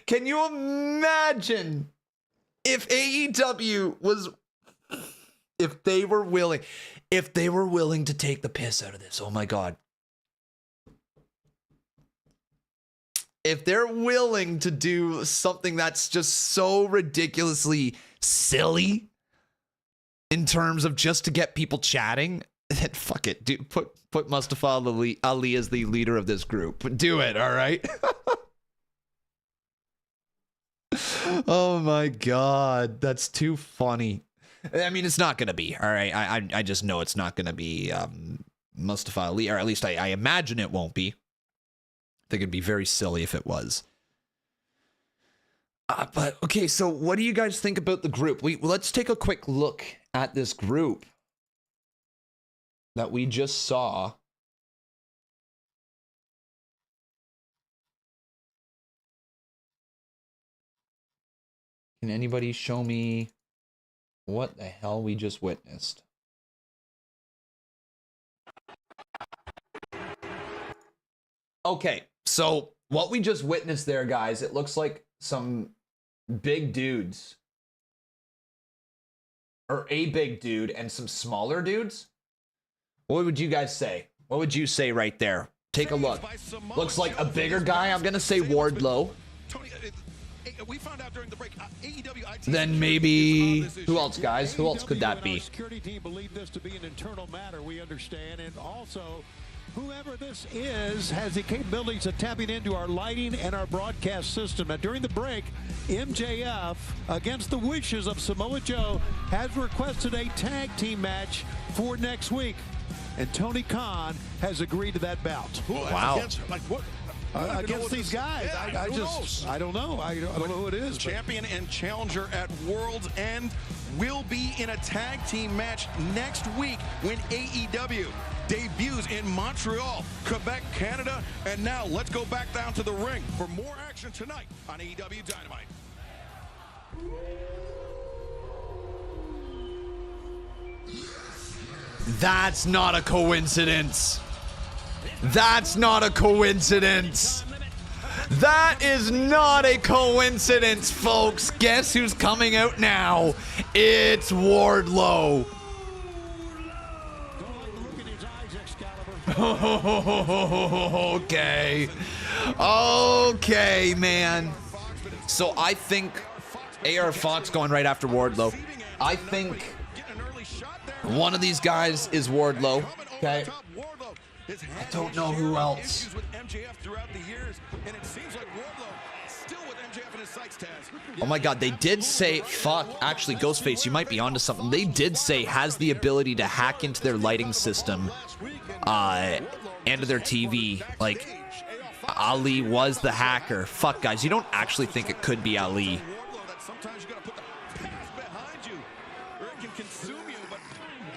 Can you imagine if AEW was, if they were willing to take the piss out of this? Oh my god. If they're willing to do something that's just so ridiculously silly in terms of just to get people chatting, then fuck it, dude. Put Mustafa Ali as the leader of this group. Do it, all right? Oh my god, that's too funny. I mean, it's not going to be. All right. I just know it's not going to be Mustafa Ali, or at least I imagine it won't be. I think it'd be very silly if it was. But okay, so what do you guys think about the group? Let's take a quick look at this group that we just saw. Can anybody show me what the hell we just witnessed? Okay, so what we just witnessed there, guys, it looks like some big dudes. Or a big dude and some smaller dudes. What would you guys say? What would you say right there? Take a look. Looks like a bigger guy. I'm going to say Wardlow. We found out during the break, Then maybe who else, guys? Who else could that be? Security team believe this to be an internal matter, we understand, and also whoever this is has the capabilities of tapping into our lighting and our broadcast system. Now, during the break, MJF, against the wishes of Samoa Joe, has requested a tag team match for next week, and Tony Khan has agreed to that bout. Wow. Against these guys, yeah, I don't know. I don't know who it is. Champion and challenger at World's End will be in a tag team match next week when AEW debuts in Montreal, Quebec, Canada. And now let's go back down to the ring for more action tonight on AEW Dynamite. That's not a coincidence. That's not a coincidence. That is not a coincidence, folks. Guess who's coming out now? It's Wardlow. Okay. Okay, man. So I think AR Fox going right after Wardlow. I think one of these guys is Wardlow. Okay. I don't know who else. Oh my God, they did say, fuck, actually, Ghostface, you might be onto something. They did say has the ability to hack into their lighting system and to their TV. Like, Ali was the hacker. Fuck, guys, you don't actually think it could be Ali. Sometimes you gotta put the past behind you, or it can consume you, but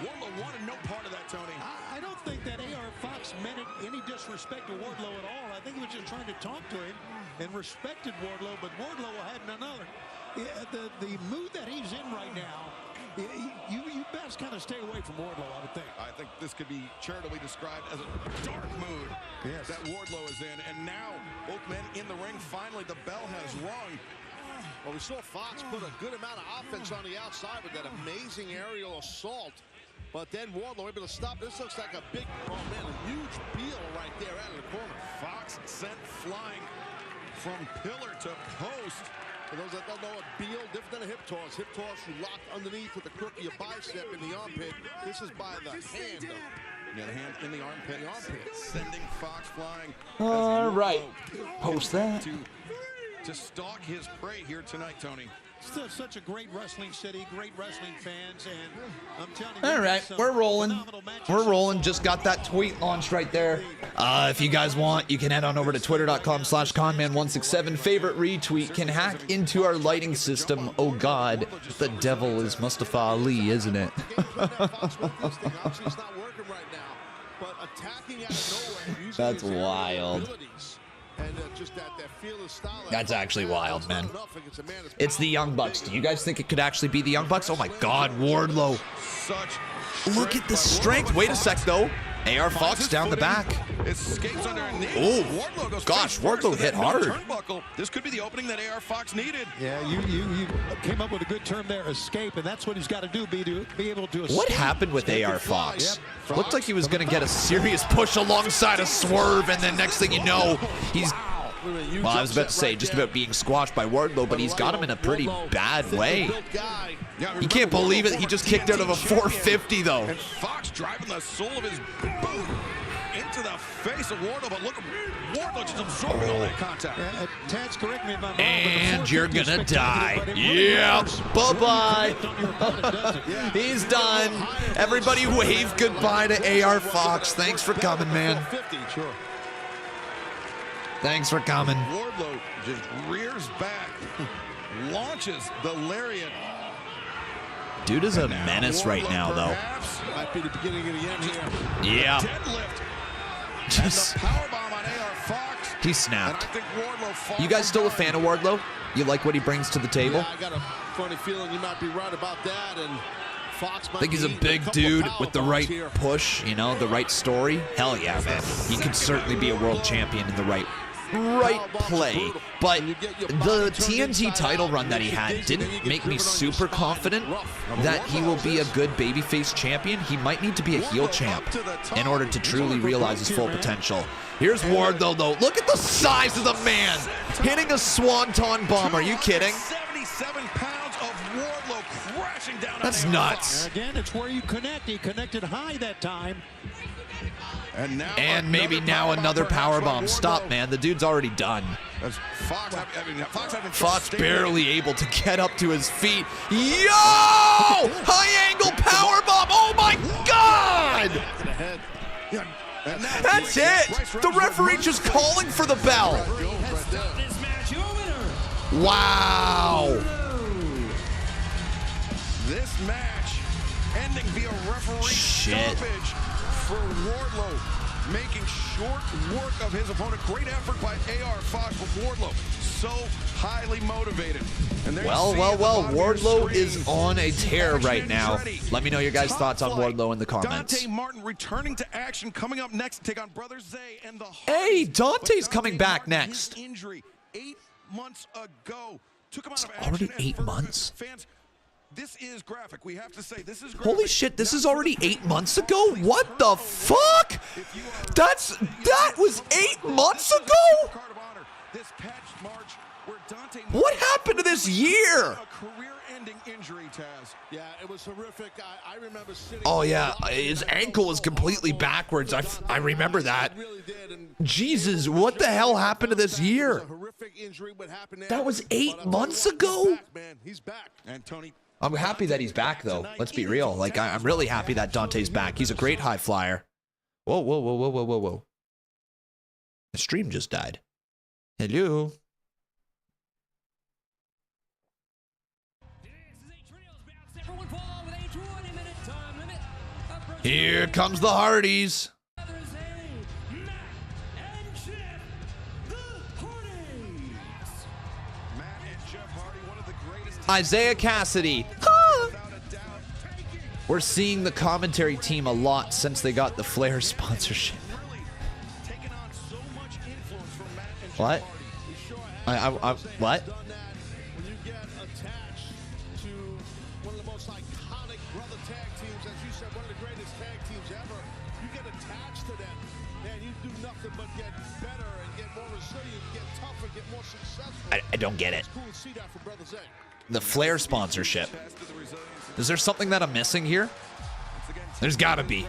Wardlow wanted no part of that, Tony. I don't think that AR Fox meant any disrespect to Wardlow at all. I think he was just trying to talk to him and respected Wardlow, but Wardlow had none other. The mood that he's in right now, you best kind of stay away from Wardlow, I would think. I think this could be charitably described as a dark mood that Wardlow is in. And now, both men in the ring, finally the bell has rung. Well, we saw Fox put a good amount of offense on the outside with that amazing aerial assault. But then Wardlow able to stop. This looks like a big, oh man, a huge peel right there out of the corner. Fox sent flying from pillar to post. For those that don't know, a peel different than a hip toss. Hip toss, you lock underneath with the crook of your bicep in the armpit. This is by the hand. Yeah, the hand in the armpit. Sending Fox flying. All right. Post that. To stalk his prey here tonight, Tony. Still such a great wrestling city, great wrestling fans, and I'm telling you. All right, we're rolling. We're rolling. Just got that tweet launched right there. If you guys want, you can head on over to twitter.com/conman167. Favorite retweet can hack into our lighting system. Oh God, the devil is Mustafa Ali, isn't it? That's wild. That's actually wild, man. It's the Young Bucks. Do you guys think it could actually be the Young Bucks? Oh my God, Wardlow. Look at the strength. Wait a sec, though. AR Fox down the back. Oh, gosh, Wardlow hit hard. This could be the opening that AR Fox needed. Yeah, you came up with a good term there, escape, and that's what he's got to do, be able to escape. What happened with AR Fox? Looked like he was going to get a serious push alongside a swerve, and then next thing you know, he's... Well, I was about to say just about being squashed by Wardlow, but he's got him in a pretty bad way. You can't believe it. He just kicked out of a 450, though. And Fox driving the sole of his boot into the face of Wardlow, but look at Wardlow just absorbing all that contact. Taz, correct me if I'm wrong, And you're gonna die. Yep. Bye-bye. He's done. Everybody wave goodbye to AR Fox. Thanks for coming, man. Thanks for coming. Wardlow just rears back, launches the lariat. Dude is a menace right now, though. Might be the beginning of the end here. Yeah. Deadlift. Just. Powerbomb on AR Fox. He snapped. And I think Wardlow falls. You guys still a fan of Wardlow? You like what he brings to the table? Yeah, I got a funny feeling you might be right about that. And Fox might I think he's a big dude with the right push, you know, the right story. Hell yeah, man. He could certainly be a world champion in the right play. But the TNT title run that he had didn't make me super confident that he will be a good babyface champion. He might need to be a heel champ in order to truly realize his full potential. Here's Wardlow, though. Look at the size of the man. Hitting a swanton bomb. Are you kidding? 77 pounds of Wardlow crashing down. That's nuts. And again, it's where you connect. He connected high that time. And maybe now another powerbomb. Stop, man. The dude's already done. Fox barely able to get up to his feet. Yo! High angle powerbomb. Oh my God! That's it. The referee just calling for the bell. Wow. This match ending via referee stoppage for Wardlow, making short work of his opponent. Great effort by AR Fox with Wardlow. So highly motivated. And well. Wardlow is on a tear right now. Let me know your guys' thoughts on Wardlow in the comments. Dante Martin returning to action, coming up next to take on Brother Zay and the Hey, Dante's coming back next. Injury 8 months ago. Took him out of already action 8 months. Fans, this is graphic. We have to say this is graphic. Holy shit, this is already 8 months ago? What the fuck? That was 8 months ago? This patched March where Dante What happened to this year? A career-ending injury, Taz. Yeah, it was horrific. I remember sitting. Oh yeah, his ankle was completely backwards. I remember that. Jesus, what the hell happened to this year? That was 8 months ago? He's back. And Tony, I'm happy that he's back, though. Let's be real. Like, I'm really happy that Dante's back. He's a great high flyer. Whoa. The stream just died. Hello? Here comes the Hardys. Isaiah Cassidy. We're seeing the commentary team a lot since they got the Flair sponsorship. What? What? When you get attached to one of the most iconic brother tag teams, as you said, one of the greatest tag teams ever, you get attached to them, and you do nothing but get better and get more resilient, get tougher, get more successful. I don't get it. It's cool to see that from Brother Zay. The Flair sponsorship. Is there something that I'm missing here? There's gotta be.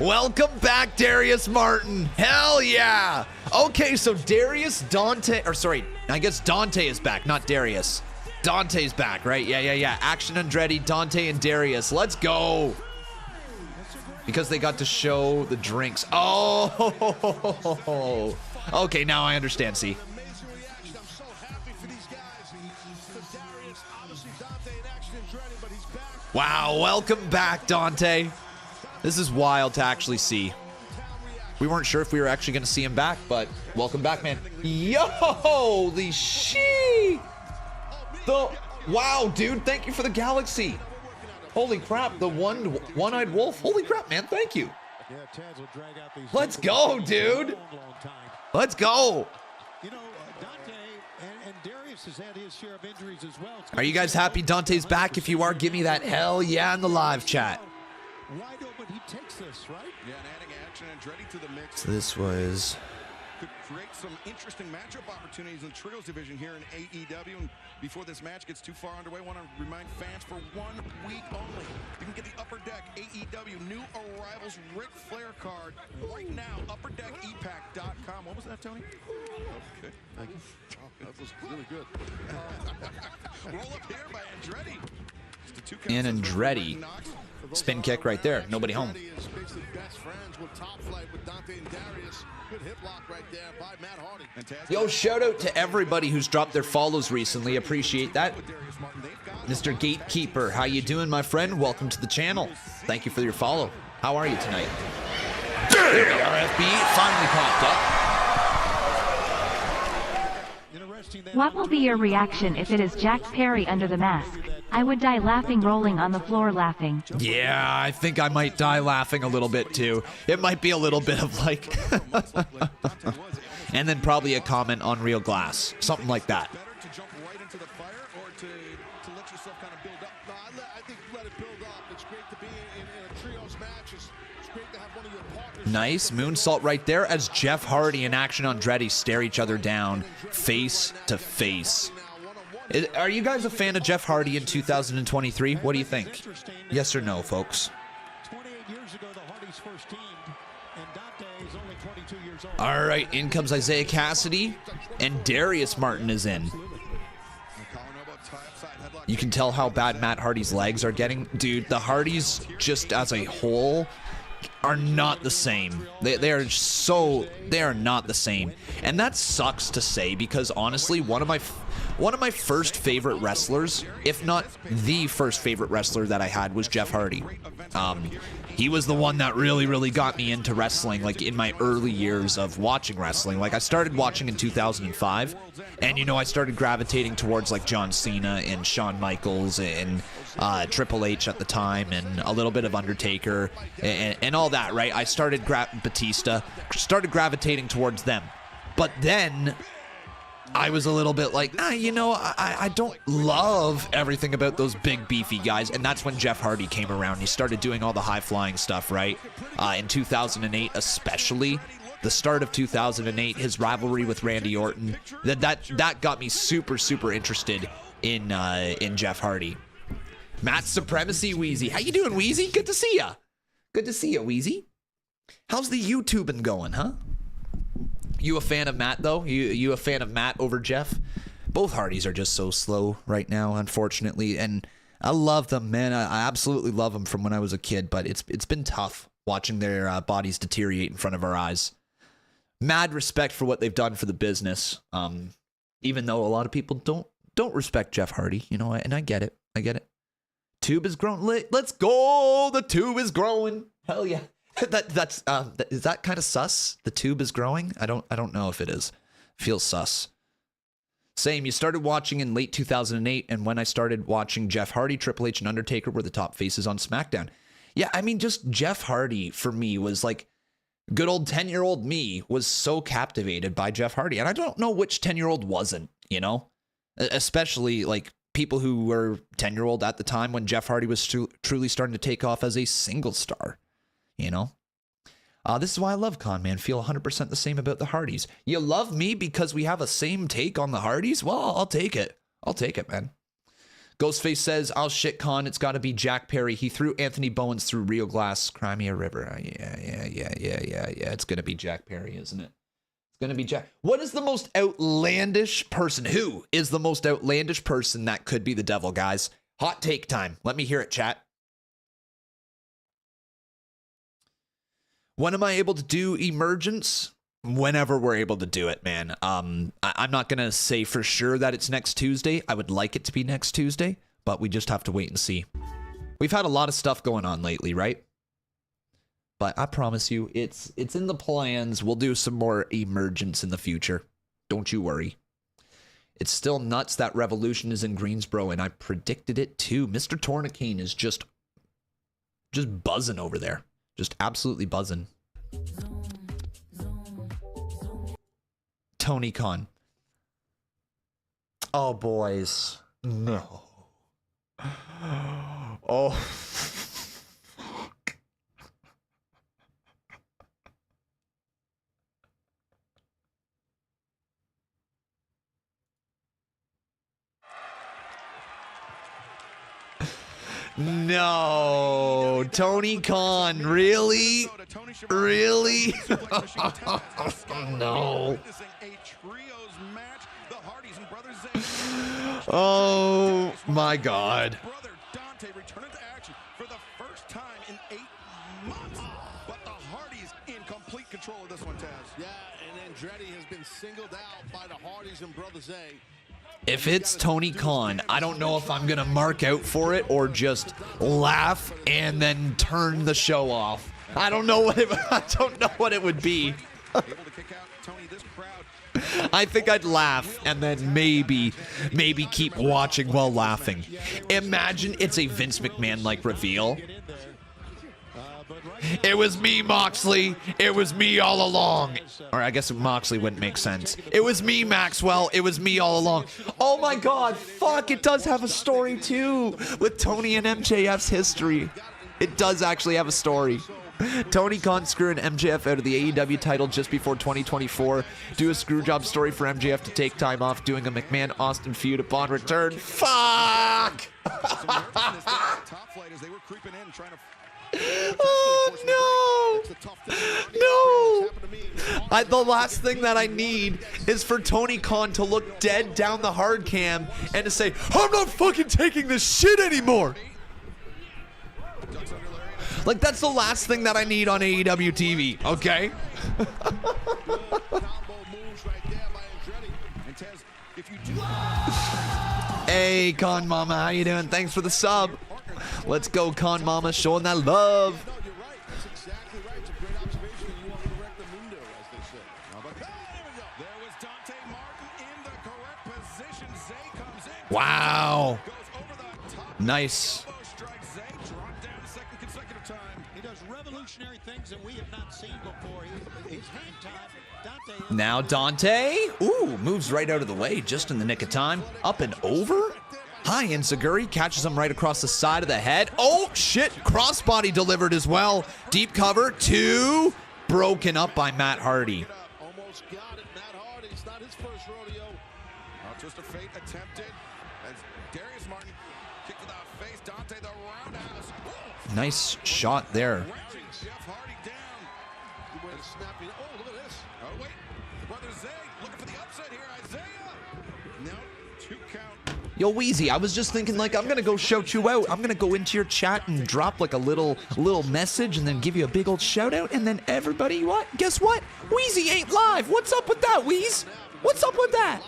Welcome back, Darius Martin. Hell yeah. Okay, so Dante is back, not Darius. Dante's back, right? Yeah. Action Andretti, Dante, and Darius. Let's go. Because they got to show the drinks. Oh. Okay, now I understand, see. Wow, welcome back, Dante. This is wild to actually see. We weren't sure if we were actually going to see him back, but welcome back, man. Yo, holy shit. Wow, dude, thank you for the galaxy. Holy crap, the one-eyed wolf. Holy crap, man, thank you. Let's go, dude. Let's go. You know, Dante and Darius has had his share of injuries as well. Are you guys happy Dante's back? If you are, give me that hell yeah in the live chat. Wide open, he takes this, right? Yeah, and adding action and Andretti to the mix. So this was could create some interesting matchup opportunities in the trios division here in AEW. And before this match gets too far underway, I want to remind fans for 1 week only, you can get the Upper Deck AEW New Arrivals Ric Flair card right now. UpperDeckEpack.com. What was that, Tony? Okay, thank you. Oh, that was really good. Roll up here by Andretti. And Andretti. Spin kick right there. Nobody home. Yo, shout out to everybody who's dropped their follows recently. Appreciate that. Mr. Gatekeeper, how you doing, my friend? Welcome to the channel. Thank you for your follow. How are you tonight? There we are, FB. Finally popped up. What will be your reaction if it is Jack Perry under the mask? I would die laughing, rolling on the floor laughing. Yeah, I think I might die laughing a little bit too. It might be a little bit of like... and then probably a comment on Real Glass. Something like that. Nice moonsault right there as Jeff Hardy and Action Andretti stare each other down face to face. Are you guys a fan of Jeff Hardy in 2023? What do you think? Yes or no, folks? 28 years ago, the Hardys first teamed, and Dante is only 22 years old. All right, in comes Isaiah Cassidy, and Darius Martin is in. You can tell how bad Matt Hardy's legs are getting. Dude, the Hardys, just as a whole, are not the same. They are not the same. And that sucks to say because honestly, one of my first favorite wrestlers, if not the first favorite wrestler that I had, was Jeff Hardy. He was the one that really got me into wrestling, like in my early years of watching wrestling. Like I started watching in 2005, and you know, I started gravitating towards like John Cena and Shawn Michaels and Triple H at the time, and a little bit of Undertaker and all that, right? I started Batista, started gravitating towards them. But then I was a little bit like, you know, I don't love everything about those big beefy guys. And that's when Jeff Hardy came around. He started doing all the high flying stuff, right? In 2008, especially the start of 2008, his rivalry with Randy Orton, that got me super interested in Jeff Hardy. Matt Supremacy, Wheezy. How you doing, Wheezy? Good to see ya. Good to see ya, Wheezy. How's the YouTubing going, huh? You a fan of Matt, though? You a fan of Matt over Jeff? Both Hardys are just so slow right now, unfortunately. And I love them, man. I absolutely love them from when I was a kid. But it's been tough watching their bodies deteriorate in front of our eyes. Mad respect for what they've done for the business. Even though a lot of people don't respect Jeff Hardy, you know, and I get it. I get it. Tube is growing. Let's go. The tube is growing. Hell yeah. Is that kind of sus? The tube is growing? I don't know if it is. Feels sus. Same. You started watching in late 2008, and when I started watching Jeff Hardy, Triple H, and Undertaker were the top faces on SmackDown. Yeah, I mean, just Jeff Hardy for me was like, good old 10-year-old me was so captivated by Jeff Hardy, and I don't know which 10-year-old wasn't, you know? Especially like people who were 10-year-old at the time when Jeff Hardy was truly starting to take off as a single star. You know, this is why I love Con Man. Feel 100% the same about the Hardys. You love me because we have a same take on the Hardys? Well, I'll take it. I'll take it, man. Ghostface says, I'll shit Con. It's got to be Jack Perry. He threw Anthony Bowens through Rio Glass, Crimea River. Yeah. It's going to be Jack Perry, isn't it? It's going to be Jack. What is the most outlandish person? Who is the most outlandish person that could be the devil, guys? Hot take time. Let me hear it, chat. When am I able to do Emergence? Whenever we're able to do it, man. I'm not going to say for sure that it's next Tuesday. I would like it to be next Tuesday, but we just have to wait and see. We've had a lot of stuff going on lately, right? But I promise you, it's in the plans. We'll do some more Emergence in the future. Don't you worry. It's still nuts that Revolution is in Greensboro, and I predicted it too. Mr. Tourniquet is just buzzing over there. Just absolutely buzzing. Tony Khan. Oh, boys. No. Oh. No, Tony Khan, really? Really? No. Oh my God. Dante returning to action for the first time in 8 months. But the Hardys in complete control of this one, Taz. Yeah, and Andretti has been singled out by the Hardys and Brother Zay. If it's Tony Khan, I don't know if I'm gonna mark out for it or just laugh and then turn the show off. I don't know what it would be. I think I'd laugh and then maybe keep watching while laughing. Imagine it's a Vince McMahon-like reveal. It was me, Moxley. It was me all along. Or I guess Moxley wouldn't make sense. It was me, Maxwell. It was me all along. Oh my God, fuck, it does have a story too with Tony and MJF's history. It does actually have a story. Tony Khan screwing MJF out of the AEW title just before 2024. Do a screwjob story for MJF to take time off doing a McMahon-Austin feud upon return. Fuck! Oh, no! No! The last thing that I need is for Tony Khan to look dead down the hard cam and to say, I'm not fucking taking this shit anymore! Like, that's the last thing that I need on AEW TV, okay? Hey, Con Mama, how you doing? Thanks for the sub. Let's go, Con Mama, showing that love. Wow. Nice. Now Dante, ooh, moves right out of the way just in the nick of time. Up and over. Hi, Insaguri catches him right across the side of the head. Oh, shit, crossbody delivered as well. Deep cover, 2. Broken up by Matt Hardy. Almost got it, Matt Hardy. It's not his first rodeo. Twist of fate attempted. As Darius Martin kicked to the face. Dante the roundhouse. Whoa. Nice shot there. Jeff Hardy down. Snapping. Oh, look at this. Oh, wait. Brother Zay looking for the upset here. Isaiah. No, 2 count. Yo, Wheezy, I was just thinking, like, I'm gonna go shout you out. I'm gonna go into your chat and drop like a little message and then give you a big old shout out, and then everybody, what? Guess what? Wheezy ain't live. What's up with that, Wheeze? What's up with that?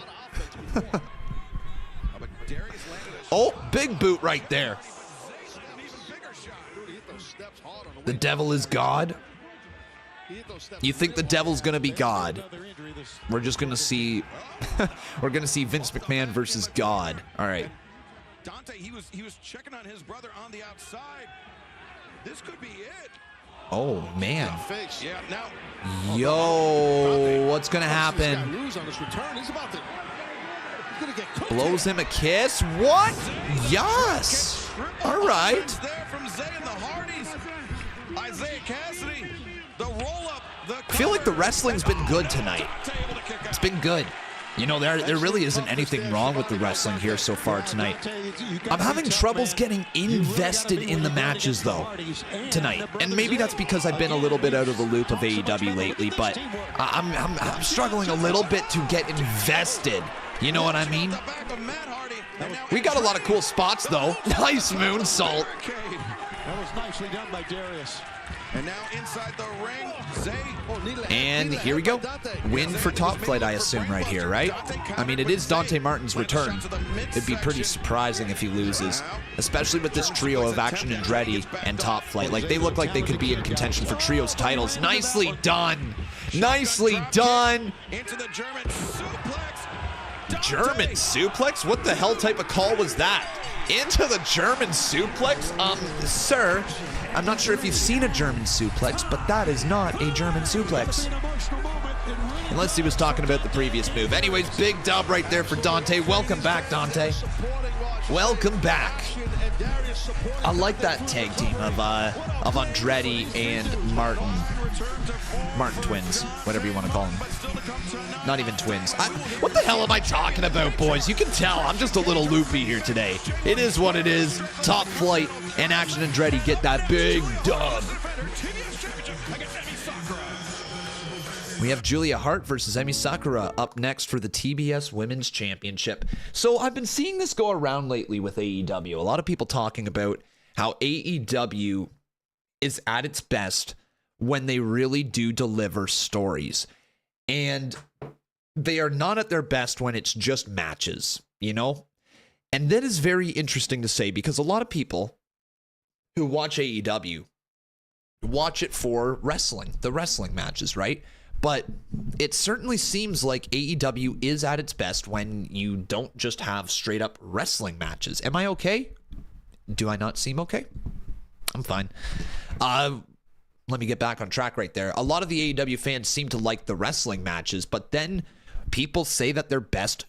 Oh, big boot right there. The devil is God. You think the devil's gonna be God? We're just gonna see we're gonna see Vince McMahon versus God. All right. Dante, he was checking on his brother on the outside. This could be it. Oh man. Yeah, now. Yo, what's gonna happen? Blows him a kiss. What? Yes. All right. There from Zay and the Hardys. Isaiah Cassidy, the roll-up. I feel like the wrestling's been good tonight. It's been good. You know, there really isn't anything wrong with the wrestling here so far tonight. I'm having troubles getting invested in the matches, though, tonight. And maybe that's because I've been a little bit out of the loop of AEW lately, but I'm struggling a little bit to get invested. You know what I mean? We got a lot of cool spots, though. Nice moonsault. That was nicely done by Darius. And now inside the ring, Zay. And here we go. Win for Top Flight, I assume, right here, right? I mean, it is Dante Martin's return. It'd be pretty surprising if he loses, especially with this trio of Action Andretti and Top Flight. Like, they look like they could be in contention for trios titles. Nicely done. Nicely done. Into the German suplex. German suplex? What the hell type of call was that? Into the German suplex? Sir, I'm not sure if you've seen a German suplex, but that is not a German suplex. Unless he was talking about the previous move. Anyways, big dub right there for Dante. Welcome back, Dante. Welcome back. I like that tag team of Andretti and Martin. Martin twins, whatever you want to call them. Not even twins. What the hell am I talking about, boys? You can tell I'm just a little loopy here today. It is what it is. Top Flight and Action Andretti get that big dub. We have Julia Hart versus Emi Sakura up next for the TBS Women's Championship. So I've been seeing this go around lately with AEW. A lot of people talking about how AEW is at its best when they really do deliver stories. And they are not at their best when it's just matches, you know? And that is very interesting to say because a lot of people who watch AEW watch it for wrestling, the wrestling matches, right? But it certainly seems like AEW is at its best when you don't just have straight up wrestling matches. Am I okay? Do I not seem okay? I'm fine. Let me get back on track right there. A lot of the AEW fans seem to like the wrestling matches, but then people say that their best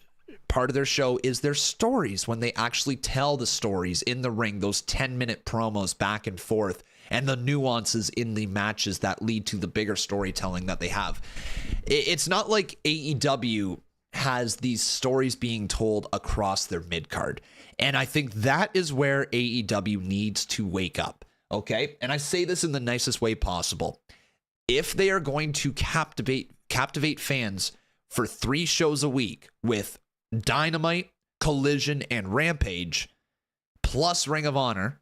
part of their show is their stories when they actually tell the stories in the ring, those 10-minute promos back and forth, and the nuances in the matches that lead to the bigger storytelling that they have. It's not like AEW has these stories being told across their mid-card. And I think that is where AEW needs to wake up. Okay, and I say this in the nicest way possible. If they are going to captivate fans for 3 shows a week with Dynamite, Collision, and Rampage, plus Ring of Honor,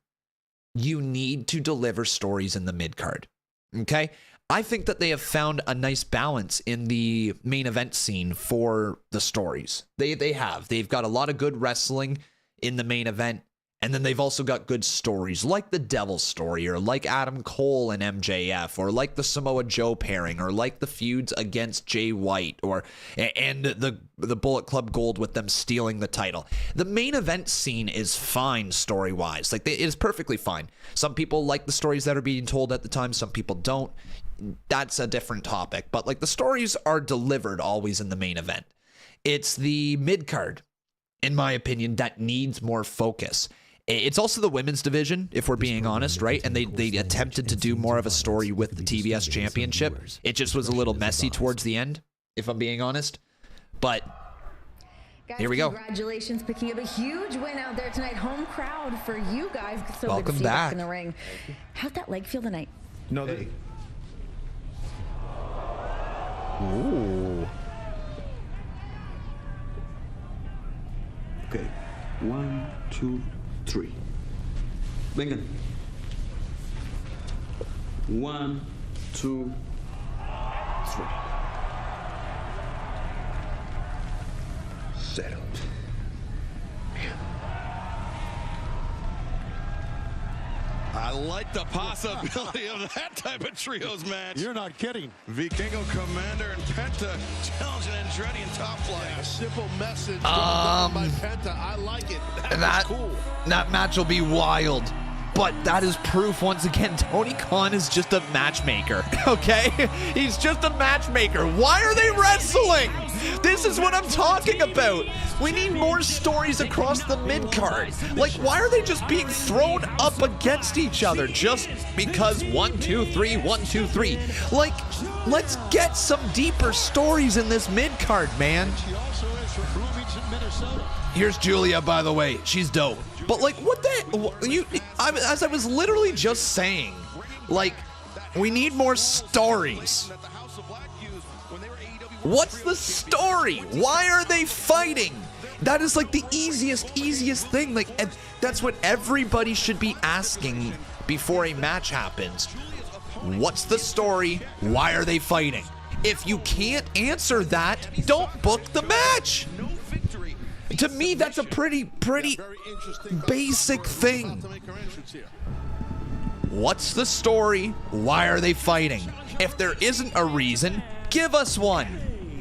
you need to deliver stories in the mid-card. Okay, I think that they have found a nice balance in the main event scene for the stories. They've got a lot of good wrestling in the main event. And then they've also got good stories like the Devil story or like Adam Cole and MJF or like the Samoa Joe pairing or like the feuds against Jay White and the Bullet Club Gold with them stealing the title. The main event scene is fine story-wise. Like it is perfectly fine. Some people like the stories that are being told at the time. Some people don't. That's a different topic. But like the stories are delivered always in the main event. It's the mid-card, in my opinion, that needs more focus. It's also the women's division, if we're being honest, right? And they attempted to do more of a story with the TBS Championship. It just was a little messy towards the end, if I'm being honest. But guys, here we go. Congratulations, picking up a huge win out there tonight. Home crowd for you guys. So welcome good to see back you in the ring. How'd that leg feel tonight? No, hey. Ooh. Okay. 1, 2, 3. Vengan. 1, 2, 3. Settled. I like the possibility of that type of trios match. You're not kidding. Vikingo Commander and Penta challenging Andretti and Top Flight. Yeah, a simple message by Penta. I like it. That's cool. That match will be wild. But that is proof, once again, Tony Khan is just a matchmaker, okay? He's just a matchmaker. Why are they wrestling? This is what I'm talking about. We need more stories across the mid-card. Like, why are they just being thrown up against each other just because 1, 2, 3, 1, 2, 3? Like, let's get some deeper stories in this mid-card, man. Here's Julia, by the way. She's dope. But like, what the? As I was literally just saying, like, we need more stories. What's the story? Why are they fighting? That is like the easiest thing. Like, and that's what everybody should be asking before a match happens. What's the story? Why are they fighting? If you can't answer that, don't book the match. To me, that's a pretty basic thing. What's the story? Why are they fighting? If there isn't a reason, give us one.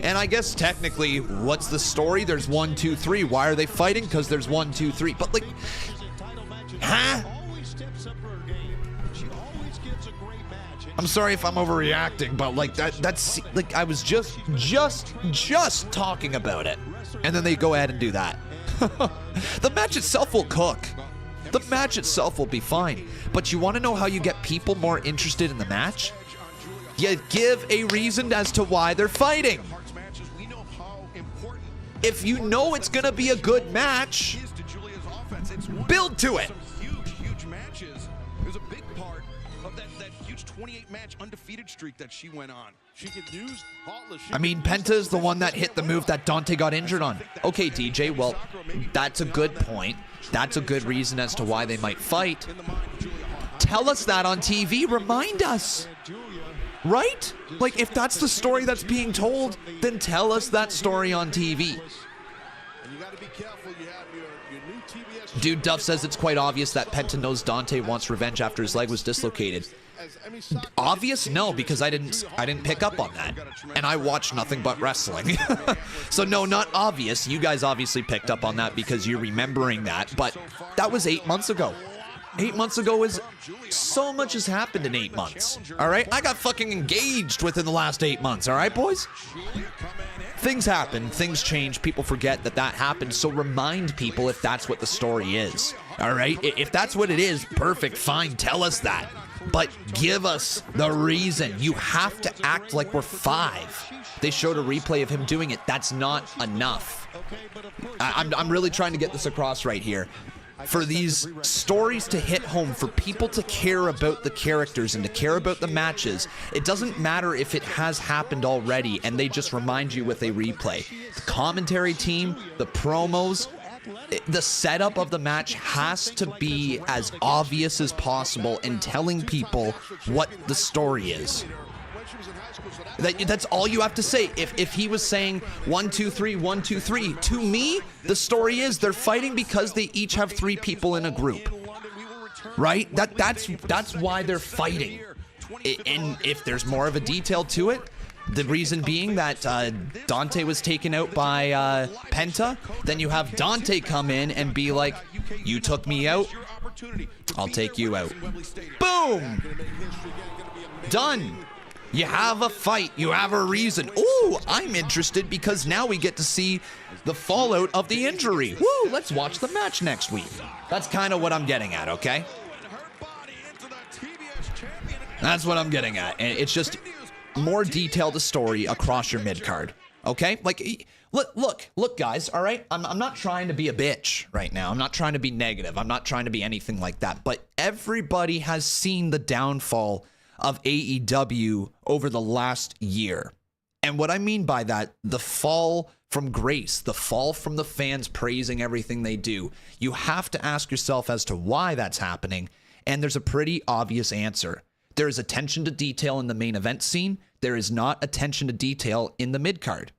And I guess technically, what's the story? There's 1, 2, 3. Why are they fighting? Because there's 1, 2, 3. But like, huh? I'm sorry if I'm overreacting, but like that's like I was just talking about it. And then they go ahead and do that. The match itself will cook. The match itself will be fine. But you want to know how you get people more interested in the match? You give a reason as to why they're fighting. If you know it's going to be a good match, build to it. Huge matches. It was a big part of that huge 28-match undefeated streak that she went on. She could use Heartless. I mean, Penta is the one that hit the move that Dante got injured on. Okay, DJ, well, that's a good point. That's a good reason as to why they might fight. Tell us that on TV. Remind us. Right? Like, if that's the story that's being told, then tell us that story on TV. Dude Duff says it's quite obvious that Penta knows Dante wants revenge after his leg was dislocated. Obvious? No, because I didn't pick up on that. And I watch nothing but wrestling. So no, not obvious. You guys obviously picked up on that because you're remembering that. But that was 8 months ago. 8 months ago is so much has happened in 8 months. All right? I got fucking engaged within the last 8 months. All right, boys? Things happen. Things change. People forget that that happened. So remind people if that's what the story is. All right? If that's what it is, perfect. Fine. Tell us that. But give us the reason. You have to act like we're 5. They showed a replay of him doing it. That's not enough. I'm really trying to get this across right here. For these stories to hit home, for people to care about the characters and to care about the matches, it doesn't matter if it has happened already and they just remind you with a replay. The commentary team, the promos, the setup of the match has to be as obvious as possible in telling people what the story is. That's all you have to say. If he was saying 1, 2, 3, 1, 2, 3, to me, the story is they're fighting because they each have 3 people in a group. Right? That's why they're fighting. And if there's more of a detail to it, the reason being that Dante was taken out by Penta, then you have Dante come in and be like, you took me out, I'll take you out. Boom! Done. You have a fight. You have a reason. Ooh, I'm interested because now we get to see the fallout of the injury. Woo, let's watch the match next week. That's kind of what I'm getting at, okay? That's what I'm getting at. And it's just more detailed story across your mid-card, okay? Like, look, guys, all right? I'm not trying to be a bitch right now. I'm not trying to be negative. I'm not trying to be anything like that. But everybody has seen the downfall of AEW over the last year. And what I mean by that, the fall from grace, the fall from the fans praising everything they do, you have to ask yourself as to why that's happening. And there's a pretty obvious answer. There is attention to detail in the main event scene. There is not attention to detail in the mid-card.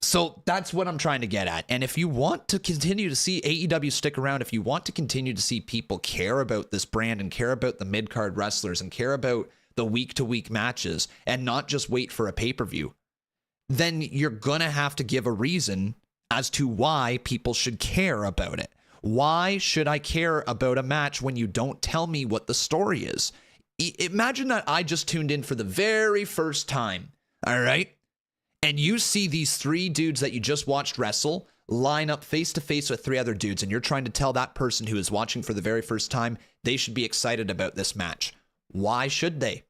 So that's what I'm trying to get at. And if you want to continue to see AEW stick around, if you want to continue to see people care about this brand and care about the mid-card wrestlers and care about the week-to-week matches and not just wait for a pay-per-view, then you're going to have to give a reason as to why people should care about it. Why should I care about a match when you don't tell me what the story is? Imagine that I just tuned in for the very first time, all right? And you see these 3 dudes that you just watched wrestle line up face to face with 3 other dudes, and you're trying to tell that person who is watching for the very first time they should be excited about this match. Why should they?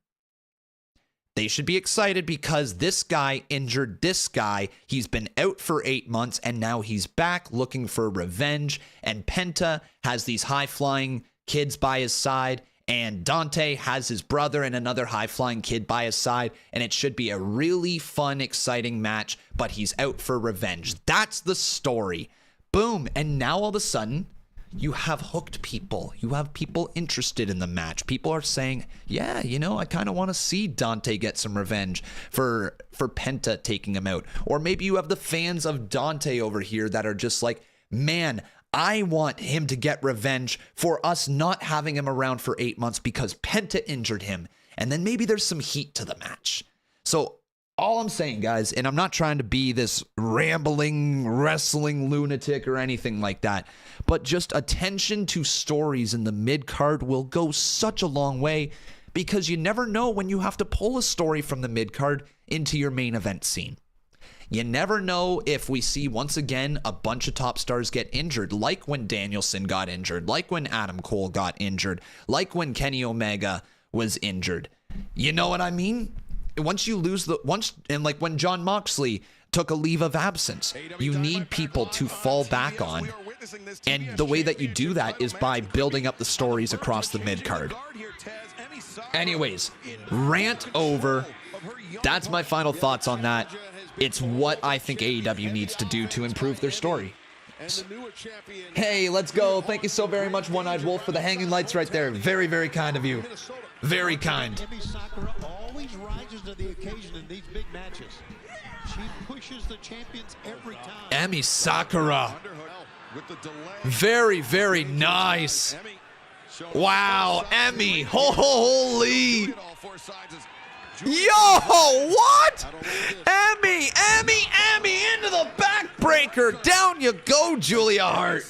They should be excited because this guy injured this guy. He's been out for 8 months, and now he's back looking for revenge. And Penta has these high-flying kids by his side, and Dante has his brother and another high-flying kid by his side, and it should be a really fun, exciting match, but he's out for revenge. That's the story. Boom. And now all of a sudden, you have hooked people. You have people interested in the match. People are saying, yeah, you know, I kind of want to see Dante get some revenge for Penta taking him out. Or maybe you have the fans of Dante over here that are just like, man, I want him to get revenge for us not having him around for 8 months because Penta injured him. And then maybe there's some heat to the match. So all I'm saying, guys, and I'm not trying to be this rambling wrestling lunatic or anything like that, but just attention to stories in the mid-card will go such a long way because you never know when you have to pull a story from the mid-card into your main event scene. You never know if we see, once again, a bunch of top stars get injured, like when Danielson got injured, like when Adam Cole got injured, like when Kenny Omega was injured. You know what I mean? Once you lose and like when Jon Moxley took a leave of absence, you need people to fall back on. And the way that you do that is by building up the stories across the mid-card. Anyways, rant over. That's my final thoughts on that. It's what I think AEW needs to do to improve their story. Hey, let's go. Thank you so very much, One-Eyed Wolf, for the hanging lights right there. Very, very kind of you. Very kind. Emi Sakura always rises to the occasion in these big matches. She pushes the champions every time. Emi Sakura. Very, very nice. Wow, Emi. Holy. Yo, what? Emmy into the backbreaker. Down you go, Julia Hart.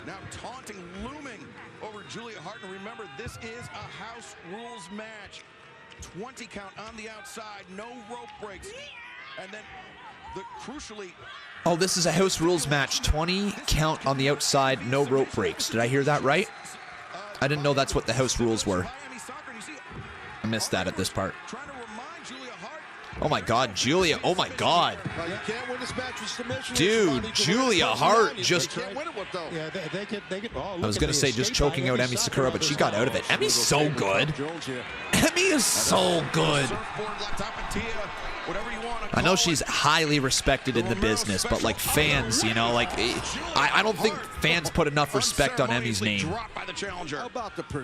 Now taunting, looming over Julia Hart. And remember, this is a house rules match. 20 count on the outside, no rope breaks. And then crucially... Oh, this is a house rules match. 20 count on the outside, no rope breaks. Did I hear that right? I didn't know that's what the house rules were. I missed that at this part. Oh my God, Julia. Oh my God. Dude, Julia Hart just... I was going to say just choking out Emi Sakura, but she got out of it. Emi's so good. Emi is so good. I know she's highly respected in the business, but like fans, you know, like I don't think fans put enough respect on Emi's name.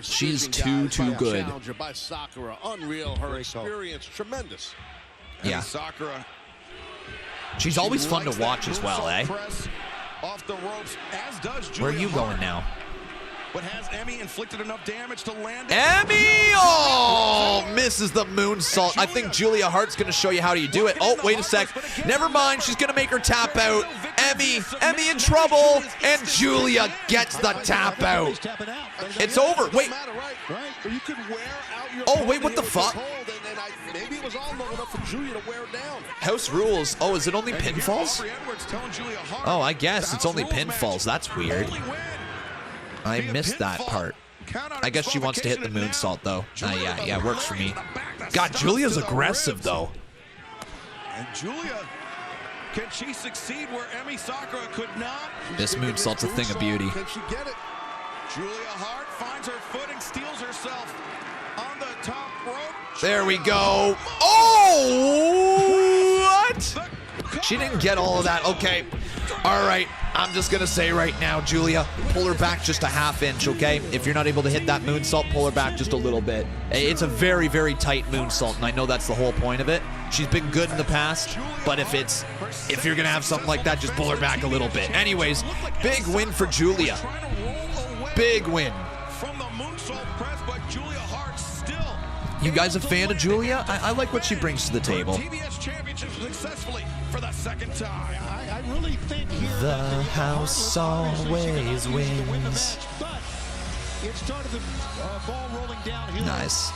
She's too good. Unreal, her experience, tremendous. Yeah. She's always fun to watch as well, eh? Where are you going now? But has Emi inflicted enough damage to land? Emi! Oh, misses the moonsault. I think Julia Hart's going to show you how do you do it. Oh, wait a sec. Never mind. She's going to make her tap out. Emi in trouble. And Julia gets the tap out. It's over. Wait. Oh, wait, what the fuck? Maybe it was all long enough for Julia to wear down. House rules. Oh, is it only pinfalls? Oh, I guess it's only pinfalls. That's weird. I missed that part. I guess she wants to hit the moonsault, though. Yeah, works for me. God, Julia's aggressive, though. And Julia, can she succeed where Emi Sakura could not? This moonsault's a thing of beauty. Can she get it? Julia Hart finds her footing, steals herself on the top rope. There we go. Oh, what? She didn't get all of that. Okay. All right. I'm just going to say right now, Julia, pull her back just a ½ inch, okay? If you're not able to hit that moonsault, pull her back just a little bit. It's a very, very tight moonsault, and I know that's the whole point of it. She's been good in the past, but if you're going to have something like that, just pull her back a little bit. Anyways, big win for Julia. Big win. You guys a fan of Julia? I like what she brings to the table. TBS Championship successfully for the second time. I really think the house always wins. But it started the ball rolling downhill. Nice.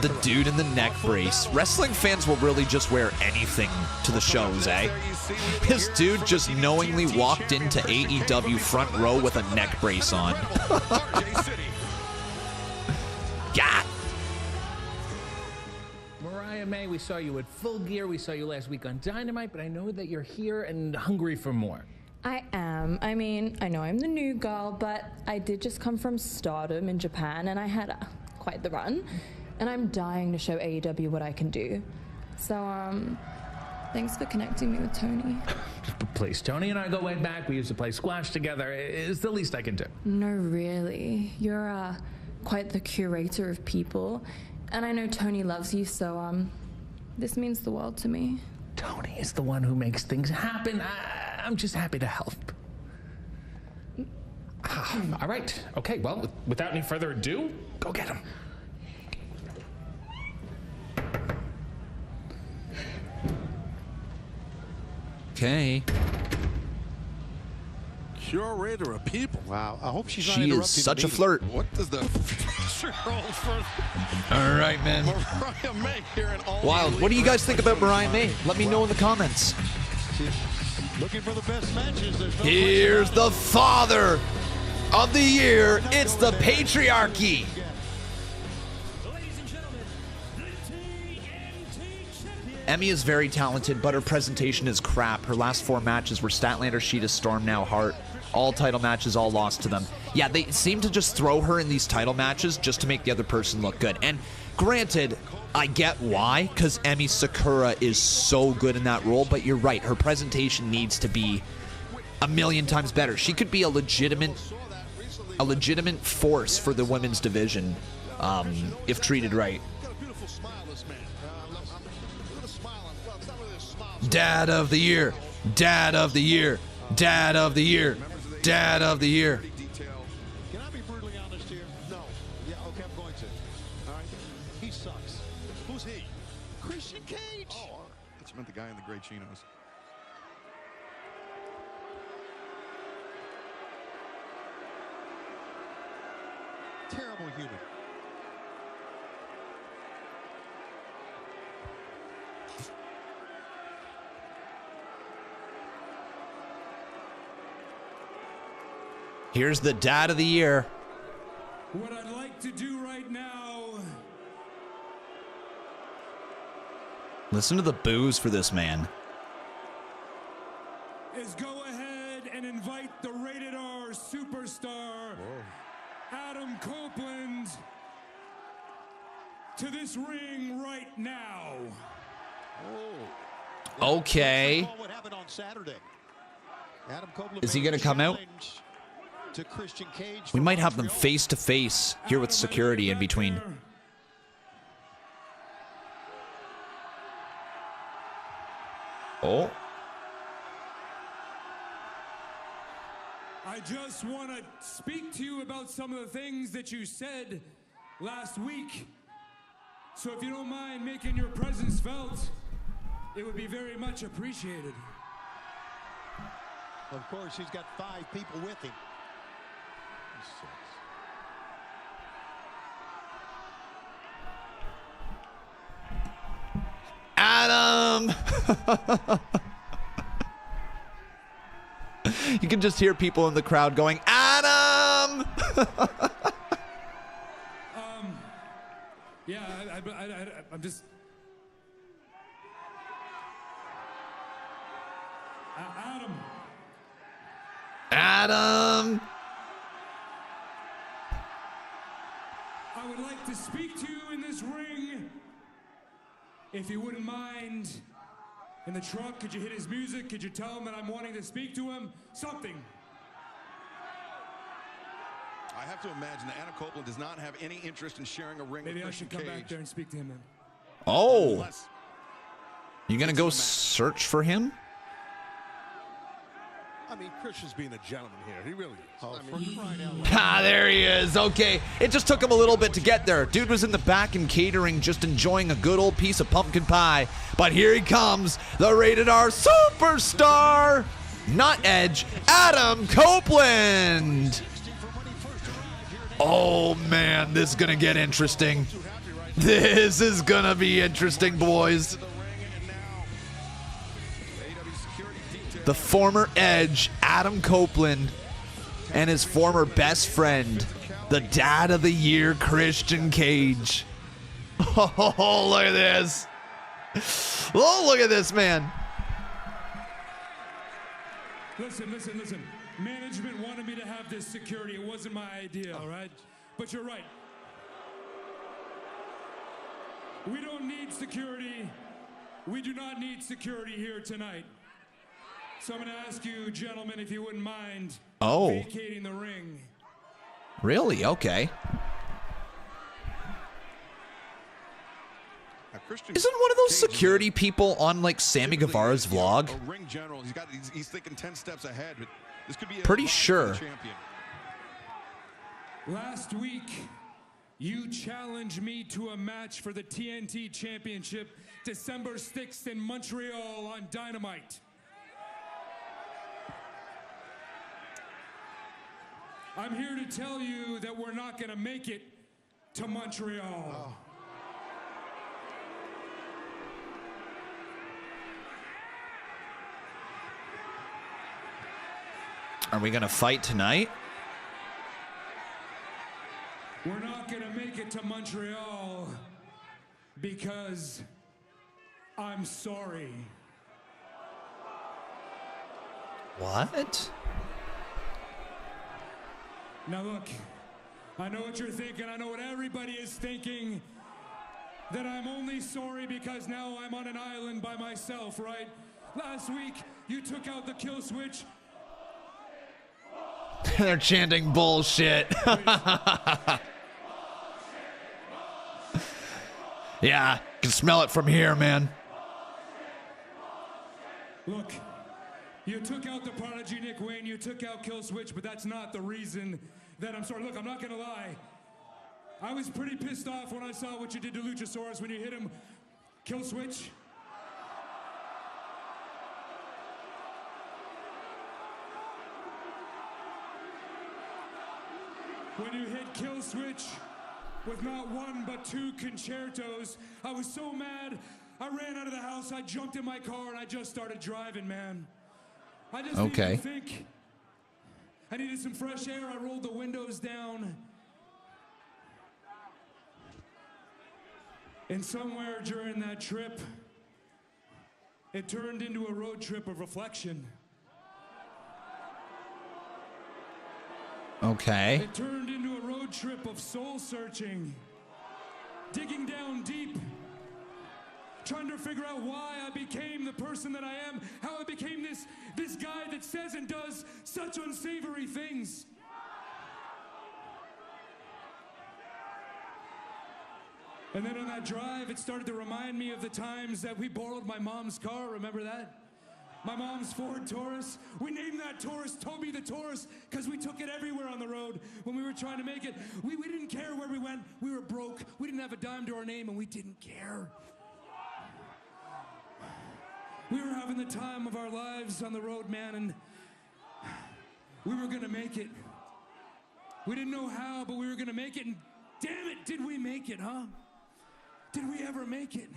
The dude in the neck brace. Wrestling fans will really just wear anything to the shows, eh? This dude just knowingly walked into AEW front row with a neck brace on. God. May, we saw you at Full Gear. We saw you last week on Dynamite, but I know that you're here and hungry for more. I am. I mean, I know I'm the new girl, but I did just come from Stardom in Japan, and I had quite the run. And I'm dying to show AEW what I can do. So, thanks for connecting me with Tony. Please, Tony and I go way back. We used to play squash together. It's the least I can do. No, really. You're quite the curator of people. And I know Tony loves you, so this means the world to me. Tony is the one who makes things happen. I'm just happy to help. All right. Okay, well, without any further ado, go get him. Okay. Curator of people. Wow. I hope she's not She interrupting is such the a flirt. What does the future hold for All right, man. Mariah May here in all Wild. What do you guys think about Bryan May? Let me know in the comments. Looking for the best matches. Here's the father of the year. It's the Patriarchy. Emmy is very talented, but her presentation is crap. Her last 4 matches were Statlander, Sheeta, Storm, now Hart. All title matches, all lost to them. Yeah, they seem to just throw her in these title matches just to make the other person look good. And granted, I get why, because Emi Sakura is so good in that role, but you're right, her presentation needs to be a million times better. She could be a legitimate force for the women's division if treated right. Dad of the year, dad of the year, dad of the year, dad of the year. Can I be brutally honest here? No. Yeah, okay, I'm going to. All right. He sucks. Who's he? Christian Cage. Oh, that's meant the guy in the gray chinos. Terrible human. Here's the dad of the year. What I'd like to do right now. Listen to the boos for this man. Is go ahead and invite the Rated R superstar, Adam Copeland, to this ring right now. Okay. What happened on Saturday? Adam Copeland Is he going to come out? To Christian Cage. We might have them face to face here with security in between. Oh. I just want to speak to you about some of the things that you said last week. So if you don't mind making your presence felt, it would be very much appreciated. Of course, he's got 5 people with him. Adam! You can just hear people in the crowd going, Adam! Yeah, I'm just... Adam. Adam! I would like to speak to you in this ring. If you wouldn't mind, in the truck, could you hit his music? Could you tell him that I'm wanting to speak to him? Something. I have to imagine that Anna Copeland does not have any interest in sharing a ring Maybe with I Christian should come Cage. back there and speak to him then. Oh. You gonna go search for him? I mean, Christian's being a gentleman here. He really is. Oh, I mean, Ah, there he is. Okay. It just took him a little bit to get there. Dude was in the back and catering, just enjoying a good old piece of pumpkin pie. But here he comes, the Rated R superstar. Not Edge, Adam Copeland. Oh, man, this is going to get interesting. This is going to be interesting, boys. The former Edge, Adam Copeland, and his former best friend, the dad of the year, Christian Cage. Oh, look at this. Oh, look at this, man. Listen. Management wanted me to have this security. It wasn't my idea, all right? But you're right. We don't need security. We do not need security here tonight. So I'm going to ask you, gentlemen, if you wouldn't mind vacating the ring. Really? Okay. Isn't one of those security people on like Sammy Guevara's vlog? A ring general. He's thinking 10 steps ahead, but this could be a Pretty sure. champion. Last week, you challenged me to a match for the TNT Championship December 6th in Montreal on Dynamite. I'm here to tell you that we're not going to make it to Montreal. Are we going to fight tonight? We're not going to make it to Montreal because I'm sorry. What? Now look, I know what you're thinking. I know what everybody is thinking. That I'm only sorry because now I'm on an island by myself, right? Last week, you took out the kill switch. They're chanting bullshit. Yeah, can smell it from here, man. Look, you took out the Prodigy Nick Wayne, you took out kill switch, but that's not the reason that I'm sorry. Look, I'm not gonna lie. I was pretty pissed off when I saw what you did to Luchasaurus when you hit him. Kill switch. When you hit kill switch with not one but two concertos, I was so mad. I ran out of the house, I jumped in my car, and I just started driving, man. I just needed to think. I needed some fresh air. I rolled the windows down. And somewhere during that trip, it turned into a road trip of reflection. Okay. It turned into a road trip of soul searching, digging down deep, trying to figure out why I became the person that I am, how I became this guy that says and does such unsavory things. And then on that drive, it started to remind me of the times that we borrowed my mom's car. Remember that? My mom's Ford Taurus. We named that Taurus Toby the Taurus because we took it everywhere on the road when we were trying to make it. We didn't care where we went. We were broke. We didn't have a dime to our name, and we didn't care. We were having the time of our lives on the road, man, and we were going to make it. We didn't know how, but we were going to make it, and damn it, did we make it, huh? Did we ever make it?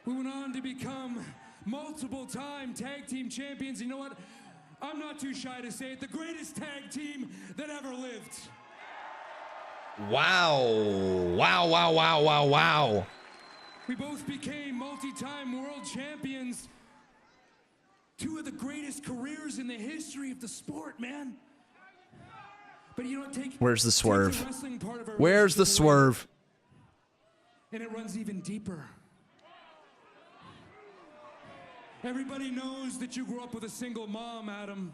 We went on to become multiple-time tag team champions. You know what? I'm not too shy to say it. The greatest tag team that ever lived. Wow. Wow, wow, wow, wow, wow. We both became multi-time world champions. Two of the greatest careers in the history of the sport, man. But you don't take. Where's the swerve? The wrestling part of our Where's the swerve? And it runs even deeper. Everybody knows that you grew up with a single mom, Adam.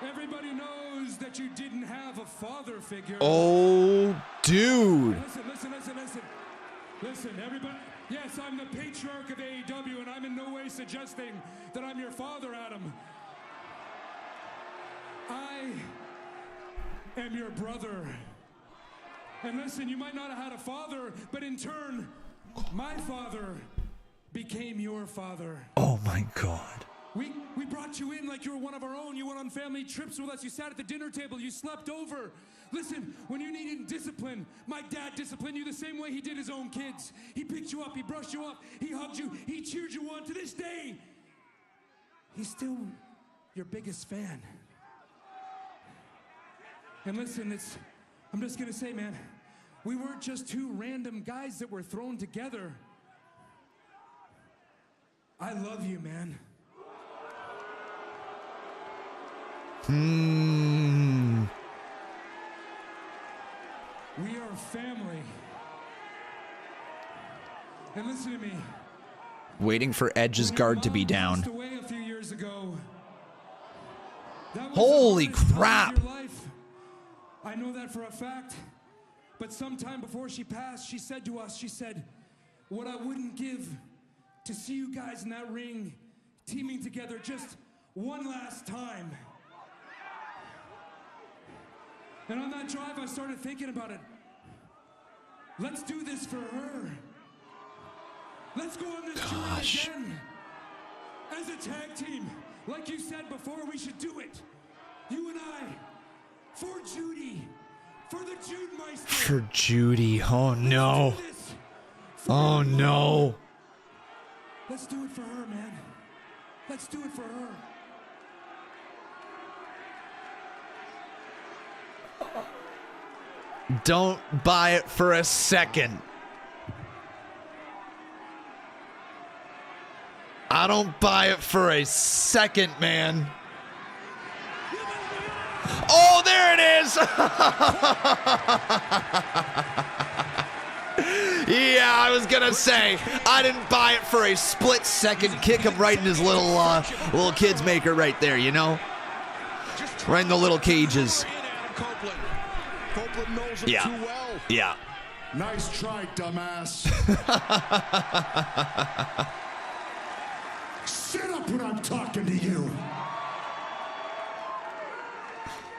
Everybody knows that you didn't have a father figure. Oh, dude. Listen, everybody. Yes, I'm the patriarch of AEW, and I'm in no way suggesting that I'm your father, Adam. I am your brother. And listen, you might not have had a father, but in turn, my father became your father. Oh my God. We brought you in like you were one of our own. You went on family trips with us. You sat at the dinner table. You slept over. Listen, when you needed discipline, my dad disciplined you the same way he did his own kids. He picked you up. He brushed you up. He hugged you. He cheered you on. To this day, he's still your biggest fan. And listen, I'm just going to say, man, we weren't just two random guys that were thrown together. I love you, man. We are family. And listen to me. Waiting for Edge's guard to be down. Passed away a few years ago. That was Holy the hardest time crap. of your life. I know that for a fact. But sometime before she passed, she said to us, she said, what I wouldn't give to see you guys in that ring teaming together just one last time. And on that drive, I started thinking about it. Let's do this for her. Let's go on this journey again. As a tag team, like you said before, we should do it. You and I, for Judy, for the Jude Meister. For Judy. Oh no. Oh no. Let's do it for her, man. Let's do it for her. Don't buy it for a second. I don't buy it for a second, man. Oh, there it is. Yeah, I was gonna say, I didn't buy it for a split second. Kick him right in his little kids maker right there, you know? Right in the little cages. Copeland knows him Yeah. too well. Yeah. Nice try, dumbass. Sit up when I'm talking to you.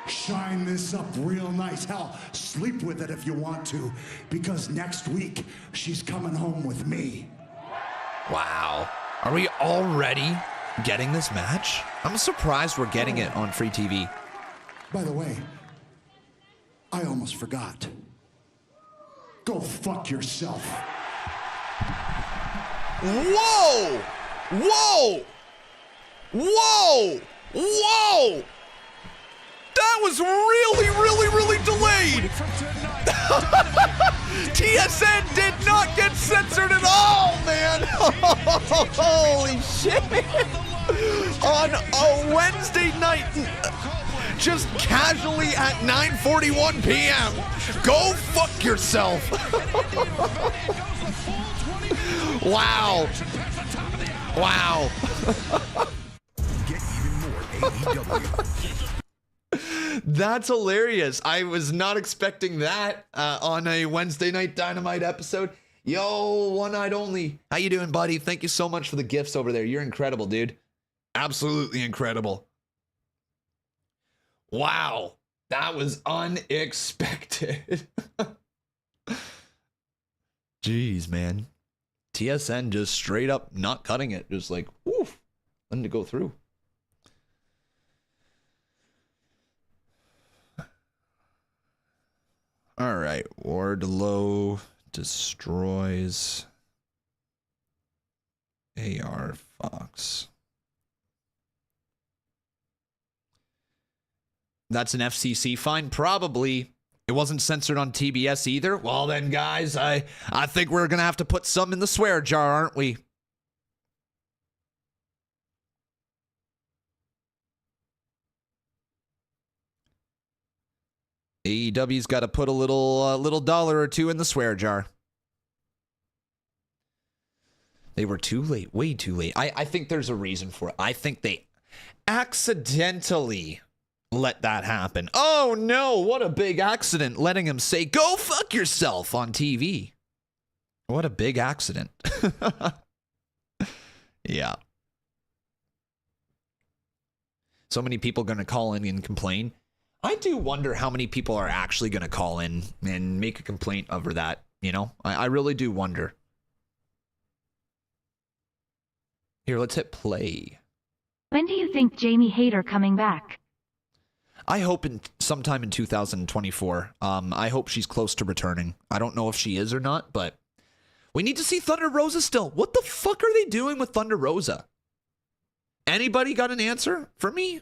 Shine this up real nice. Hell, sleep with it if you want to, because next week she's coming home with me. Wow. Are we already getting this match? I'm surprised we're getting it on free TV. By the way, I almost forgot. Go fuck yourself. Whoa! Whoa! Whoa! Whoa! That was really delayed. TSN did not get censored at all, man. Holy shit. On a Wednesday night, just casually at 9:41 p.m. Go fuck yourself. Wow. Wow. Get even more AEW. That's hilarious. I was not expecting that on a Wednesday night Dynamite episode. Yo, one-eyed only. How you doing, buddy? Thank you so much for the gifts over there. You're incredible, dude. Absolutely incredible. Wow. That was unexpected. Jeez, man. TSN just straight up not cutting it. Just like, woof. Letting it go through. All right, Wardlow destroys AR Fox. That's an FCC fine? Probably. It wasn't censored on TBS either? Well then, guys, I think we're going to have to put some in the swear jar, aren't we? AEW's got to put a little dollar or two in the swear jar. They were too late, way too late. I think there's a reason for it. I think they accidentally let that happen. Oh no, what a big accident letting him say, "Go fuck yourself" on TV. What a big accident. Yeah. So many people going to call in and complain. I do wonder how many people are actually going to call in and make a complaint over that. You know, I really do wonder. Here, let's hit play. When do you think Jamie Hayter coming back? I hope sometime in 2024. I hope she's close to returning. I don't know if she is or not, but we need to see Thunder Rosa still. What the fuck are they doing with Thunder Rosa? Anybody got an answer for me?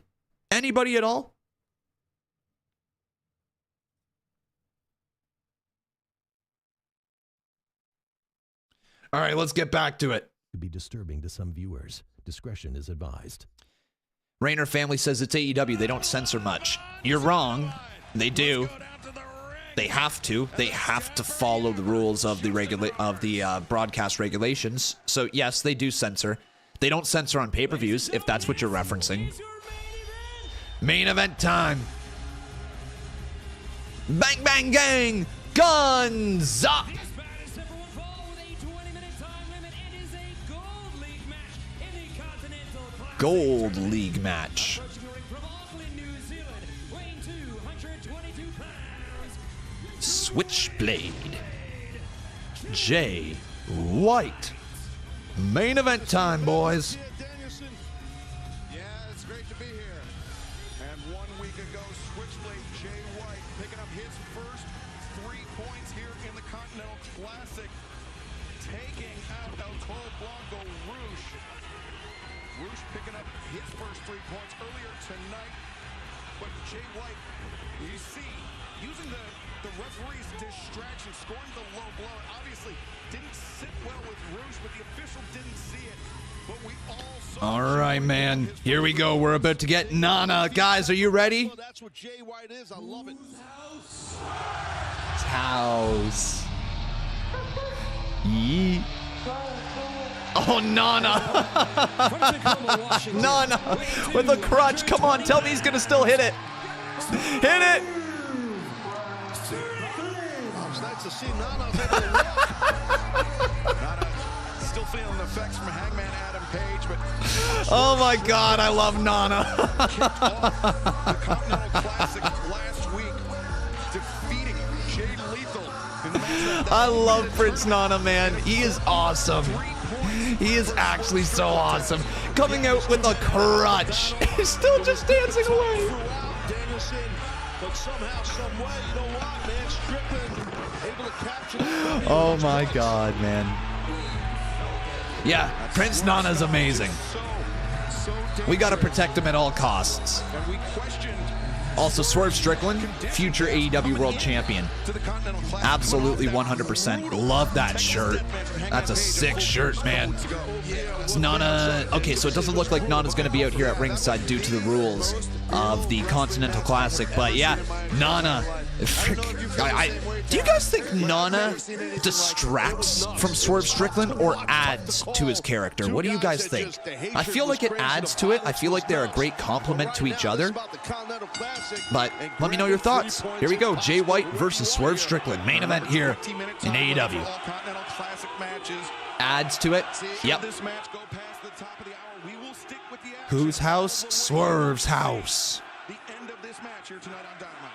Anybody at all? All right, let's get back to it. Could be disturbing to some viewers. Discretion is advised. Rainer family says it's AEW. They don't censor much. You're wrong. They do. They have to. They have to follow the rules of the broadcast regulations. So yes, they do censor. They don't censor on pay-per-views, if that's what you're referencing. Main event time. Bang, bang, gang. Guns up. Gold League match. Switchblade. Jay White. Main event time, boys. Yeah, it's great to be here. And 1 week ago, Switchblade Jay White picking up his first 3 points here in the Continental Classic, taking out El Toro Blanco Roosh. Roosh picking up his first 3 points earlier tonight. But Jay White, you see, using the referee's distraction, scoring the low blow, obviously didn't sit well with Rouge, but the official didn't see it. But we all saw. All right, man. Here we go. We're about to get Nana. Guys, are you ready? Well, that's what Jay White is. I love it. House. Yee. Oh, Nana. Nana with a crutch. Come on, tell me he's going to still hit it. Hit it. It's nice to see Nana. Still feeling the effects from Hangman Adam Page, but oh my God, I love Nana. the Continental Classic last week, defeating Jay Lethal in the match. I love Prince Nana, man. He is awesome. He is actually so awesome. Coming out with a crutch. He's still just dancing away. Danielson, but somehow, some way, you know what, man? Strickland able to capture the Oh my God, man. Yeah, Prince Nana's amazing. We got to protect him at all costs. Also, Swerve Strickland, future AEW World Champion. Absolutely 100%. Love that shirt. That's a sick shirt, man. It's Nana. Okay, so it doesn't look like Nana's going to be out here at ringside due to the rules of the Continental Classic. But yeah, Nana. Do you guys think Nana distracts from Swerve Strickland or adds to his character? What do you guys think? I feel like it adds to it. I feel like they're a great complement to each other. But let me know your thoughts. Here we go. Jay White versus Swerve Strickland. Main event here in AEW. Adds to it. Yep. Whose house? Swerve's house. The end of this match here tonight on Dynamite.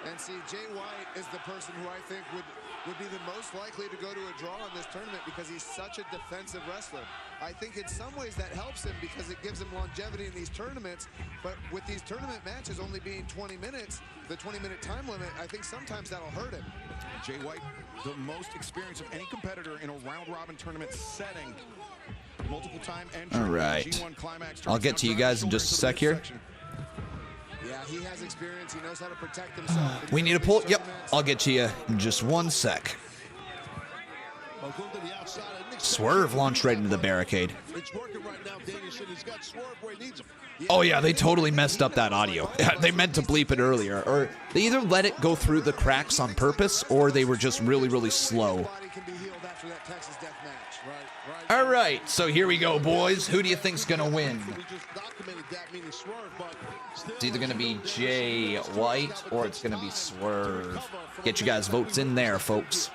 And see, Jay White is the person who I think would be the most likely to go to a draw in this tournament because he's such a defensive wrestler. I think in some ways that helps him because it gives him longevity in these tournaments. But with these tournament matches only being 20 minutes, the 20-minute time limit, I think sometimes that'll hurt him. Jay White, the most experience of any competitor in a round-robin tournament setting. Multiple-time entry. All right. G1 Climax. I'll get to you guys in just a sec here. Yeah, he has experience. He knows how to protect himself. We need a pull. Yep, I'll get to you in just 1 sec. Swerve launched right into the barricade. Oh yeah, they totally messed up that audio. They meant to bleep it earlier, or they either let it go through the cracks on purpose, or they were just really, really slow. All right, so here we go, boys. Who do you think's gonna win? It's either gonna be Jay White or it's gonna be Swerve. Get you guys votes in there, folks.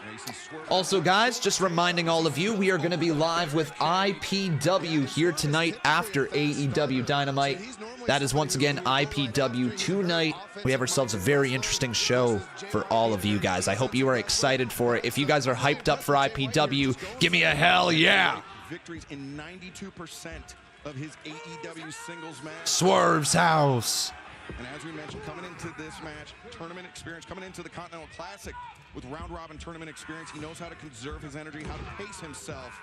Also, guys, just reminding all of you, we are gonna be live with IPW here tonight after AEW Dynamite. That is once again IPW tonight. We have ourselves a very interesting show for all of you guys. I hope you are excited for it. If you guys are hyped up for IPW, give me a hell yeah. Victories in 92% of his AEW singles match. Swerve's house. And as we mentioned, coming into this match, tournament experience, coming into the Continental Classic with round-robin tournament experience, he knows how to conserve his energy, how to pace himself.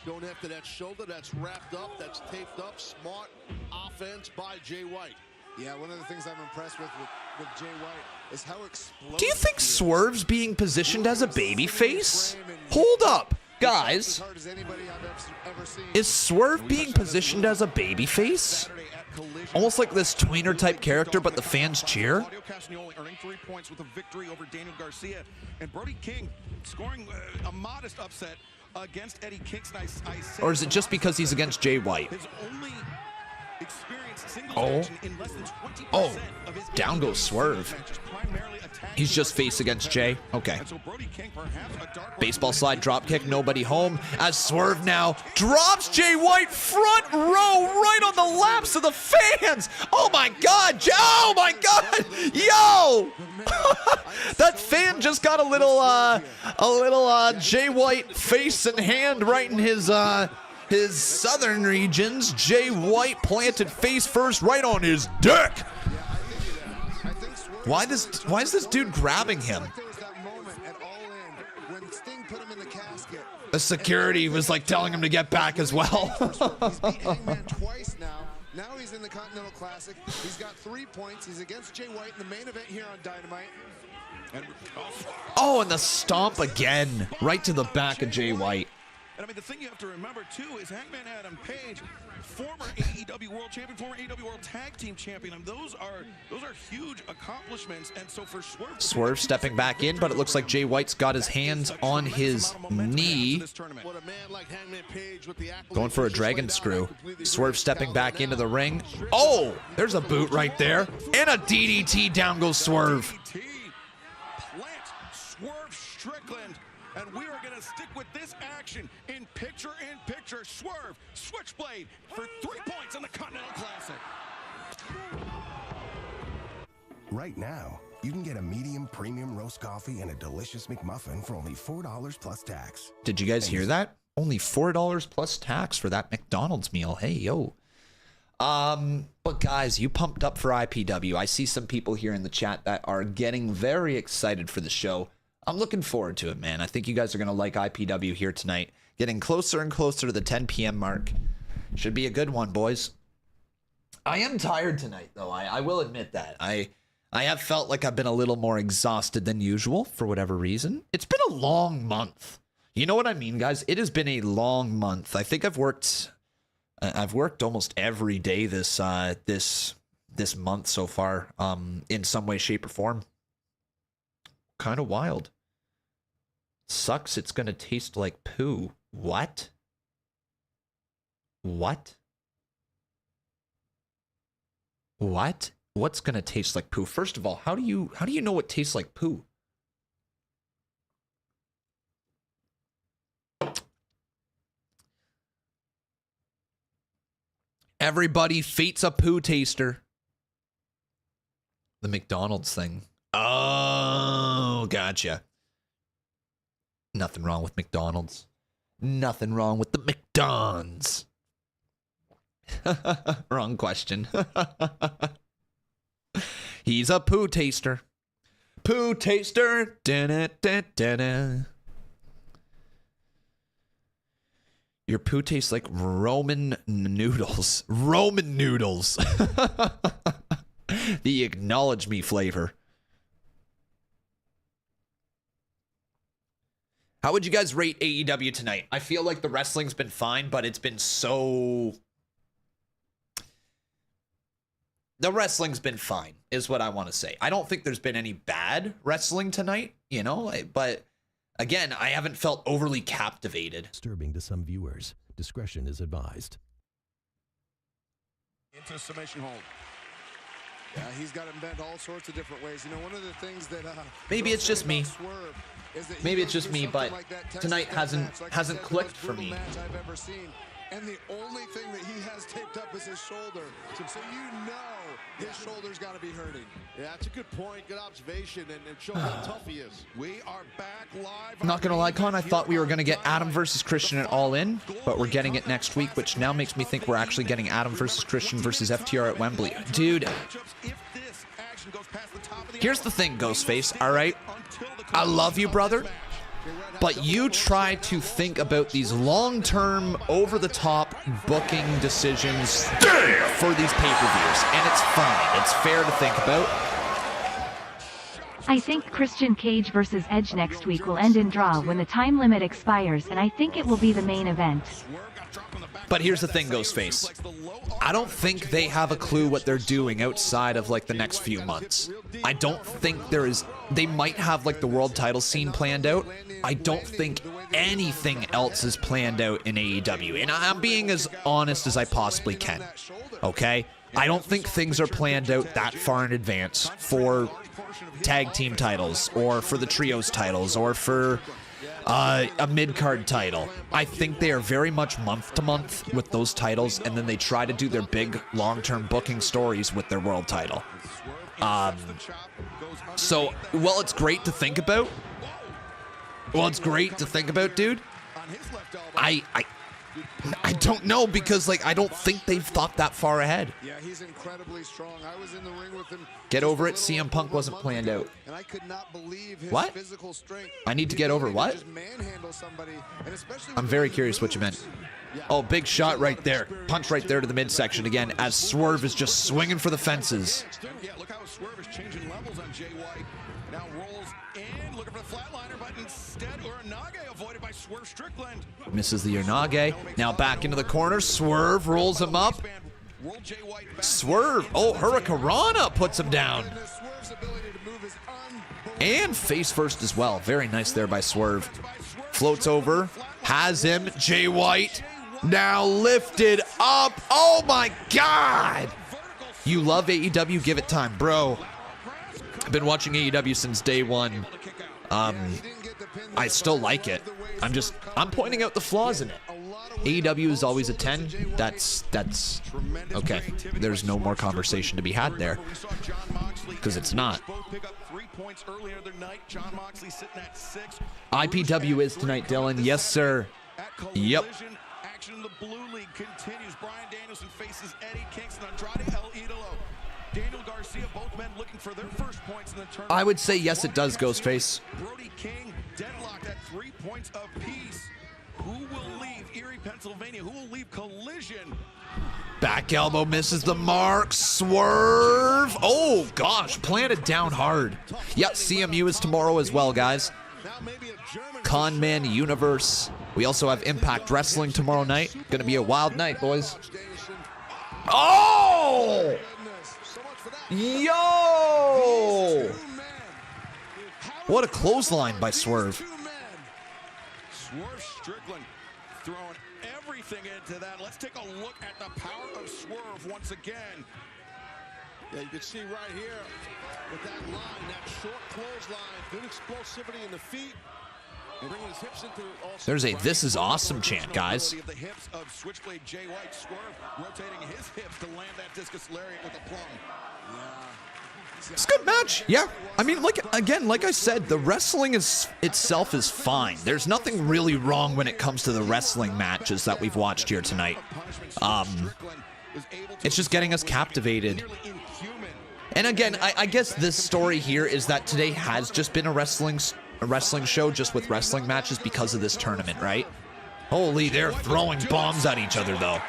Going after that shoulder that's wrapped up, that's taped up. Smart offense by Jay White. Yeah, one of the things I'm impressed with Jay White is how explosive. Do you think Swerve's being positioned as a babyface? Hold up, guys. Is Swerve being positioned as a babyface? Almost like this tweener type character, but the fans cheer? Earning 3 points with a victory over Daniel Garcia, and Brody King scoring a modest upset against Eddie Kingston. Or is it just because he's against Jay White? Oh, down goes Swerve. He's just face against Jay. Okay. Baseball slide drop kick, nobody home. As Swerve now drops Jay White front row right on the laps of the fans. Oh my God. Oh my God. Yo. That fan just got a little Jay White face and hand right in his southern regions. Jay White planted face first right on his dick. Why is this dude grabbing him? The security was like telling him to get back as well. Now he's in the Continental Classic. He's got 3 points. He's against Jay White in the main event here on Dynamite. Oh, and the stomp again. Right to the back of Jay White. And I mean, the thing you have to remember, too, is Hangman Adam Page, former AEW World Champion, former AEW World Tag Team Champion. I mean, those are huge accomplishments. And so for Swerve stepping back in, but it looks like Jay White's got his hands on his knee. Going for a dragon screw. Swerve stepping back into the ring. Oh, there's a boot right there. And a DDT. Down goes Swerve. Swerve Strickland. And we are going to stick with this action in picture-in-picture. Swerve, Switchblade for 3 points in the Continental Classic. Right now, you can get a medium premium roast coffee and a delicious McMuffin for only $4 plus tax. Did you guys hear that? Only $4 plus tax for that McDonald's meal. Hey, yo. But guys, you pumped up for IPW. I see some people here in the chat that are getting very excited for the show. I'm looking forward to it, man. I think you guys are going to like IPW here tonight. Getting closer and closer to the 10 p.m. mark. Should be a good one, boys. I am tired tonight, though. I will admit that. I have felt like I've been a little more exhausted than usual for whatever reason. It's been a long month. You know what I mean, guys? It has been a long month. I think I've worked almost every day this month so far, in some way, shape, or form. Kind of wild. Sucks it's gonna taste like poo. What? What? What? What's gonna taste like poo? First of all, how do you know what tastes like poo? Everybody, Fate's a poo taster. The McDonald's thing. Oh, gotcha. Nothing wrong with McDonald's. Nothing wrong with the McDonald's. Wrong question. He's a poo taster. Poo taster. Da-da-da-da-da. Your poo tastes like Roman noodles. Roman noodles. The acknowledge me flavor. How would you guys rate AEW tonight? I feel like the wrestling's been fine, but it's been so... The wrestling's been fine, is what I want to say. I don't think there's been any bad wrestling tonight, you know? But, again, I haven't felt overly captivated. Disturbing to some viewers. Discretion is advised. Into a submission hold. Yeah, he's got him bent all sorts of different ways. You know, one of the things that... Maybe it's just me. Maybe it's just me, but tonight hasn't clicked for me. And the only thing that he has taped up is his shoulder. So you know his shoulder's got to be hurting. Yeah, that's a good point. Good observation, and it shows how tough he is. We are back live. I'm not going to lie, Con. I thought we were going to get Adam versus Christian at All In, but we're getting it next week, which now makes me think we're actually getting Adam versus Christian versus FTR at Wembley. Dude. Here's the thing, Ghostface, all right? I love you, brother. But you try to think about these long-term, over-the-top booking decisions for these pay-per-views, and it's fine. It's fair to think about. I think Christian Cage versus Edge next week will end in draw when the time limit expires, and I think it will be the main event. But here's the thing, Ghostface. I don't think they have a clue what they're doing outside of, like, the next few months. I don't think there is... They might have, like, the world title scene planned out. I don't think anything else is planned out in AEW. And I'm being as honest as I possibly can. Okay? I don't think things are planned out that far in advance for tag team titles, or for the trios titles, or for... a mid-card title. I think they are very much month to month with those titles, and then they try to do their big long-term booking stories with their world title. So, well, it's great to think about. Well, it's great to think about, dude. I don't know, because, like, I don't think they've thought that far ahead. Yeah, he's incredibly strong. I was in the ring with him. Get over it. CM Punk wasn't planned out. And I could not believe his what? Physical strength. I need to get over what? Just manhandle somebody, and especially I'm very curious what you meant. Oh, big shot right there. Punch right there to the midsection again as Swerve is just swinging for the fences. Yeah, look how Swerve is changing levels on Jay White. Now rolls in, looking for the flatliner, but instead Uranage avoided by Swerve Strickland. Misses the Uranage. Now back into the corner. Swerve rolls him up. Swerve. Oh, Hurricanrana puts him down. And face first as well. Very nice there by Swerve. Floats over. Has him. Jay White now lifted up. Oh my God. You love AEW, give it time. Bro, I've been watching AEW since day one. I still like it. I'm pointing out the flaws in it. AEW is always a 10. That's okay. There's no more conversation to be had there because it's not. IPW is tonight, Dylan. Yes, sir. Yep. Action in the Blue League continues. Bryan Danielson faces Eddie Kingston, Andrade El Idolo. Daniel Garcia, both men looking for their first points in the tournament. I would say yes, it does, Ghostface. Brody King deadlocked at 3 points apiece. Who will leave Erie, Pennsylvania? Who will leave Collision? Back elbow misses the mark. Swerve. Oh, gosh. Planted down hard. Yep, CMU is tomorrow as well, guys. Conman Universe. We also have Impact Wrestling tomorrow night. Gonna be a wild night, boys. Oh! Yo! What a clothesline by Swerve. Swerve Strickland throwing everything into that. Let's take a look at the power of Swerve once again. Yeah, you can see right here with that line, that short clothesline, good explosivity in the feet. Bringing his hips into There's a "This is awesome" chant, guys. The hips of Switchblade Jay White. Swerve rotating his hips to land that discus lariat with a plum. It's a good match. Yeah. I mean, like I said, the wrestling itself is fine. There's nothing really wrong when it comes to the wrestling matches that we've watched here tonight. It's just getting us captivated. And again, I guess this story here is that today has just been a wrestling show just with wrestling matches because of this tournament, right? Holy, they're throwing bombs at each other, though.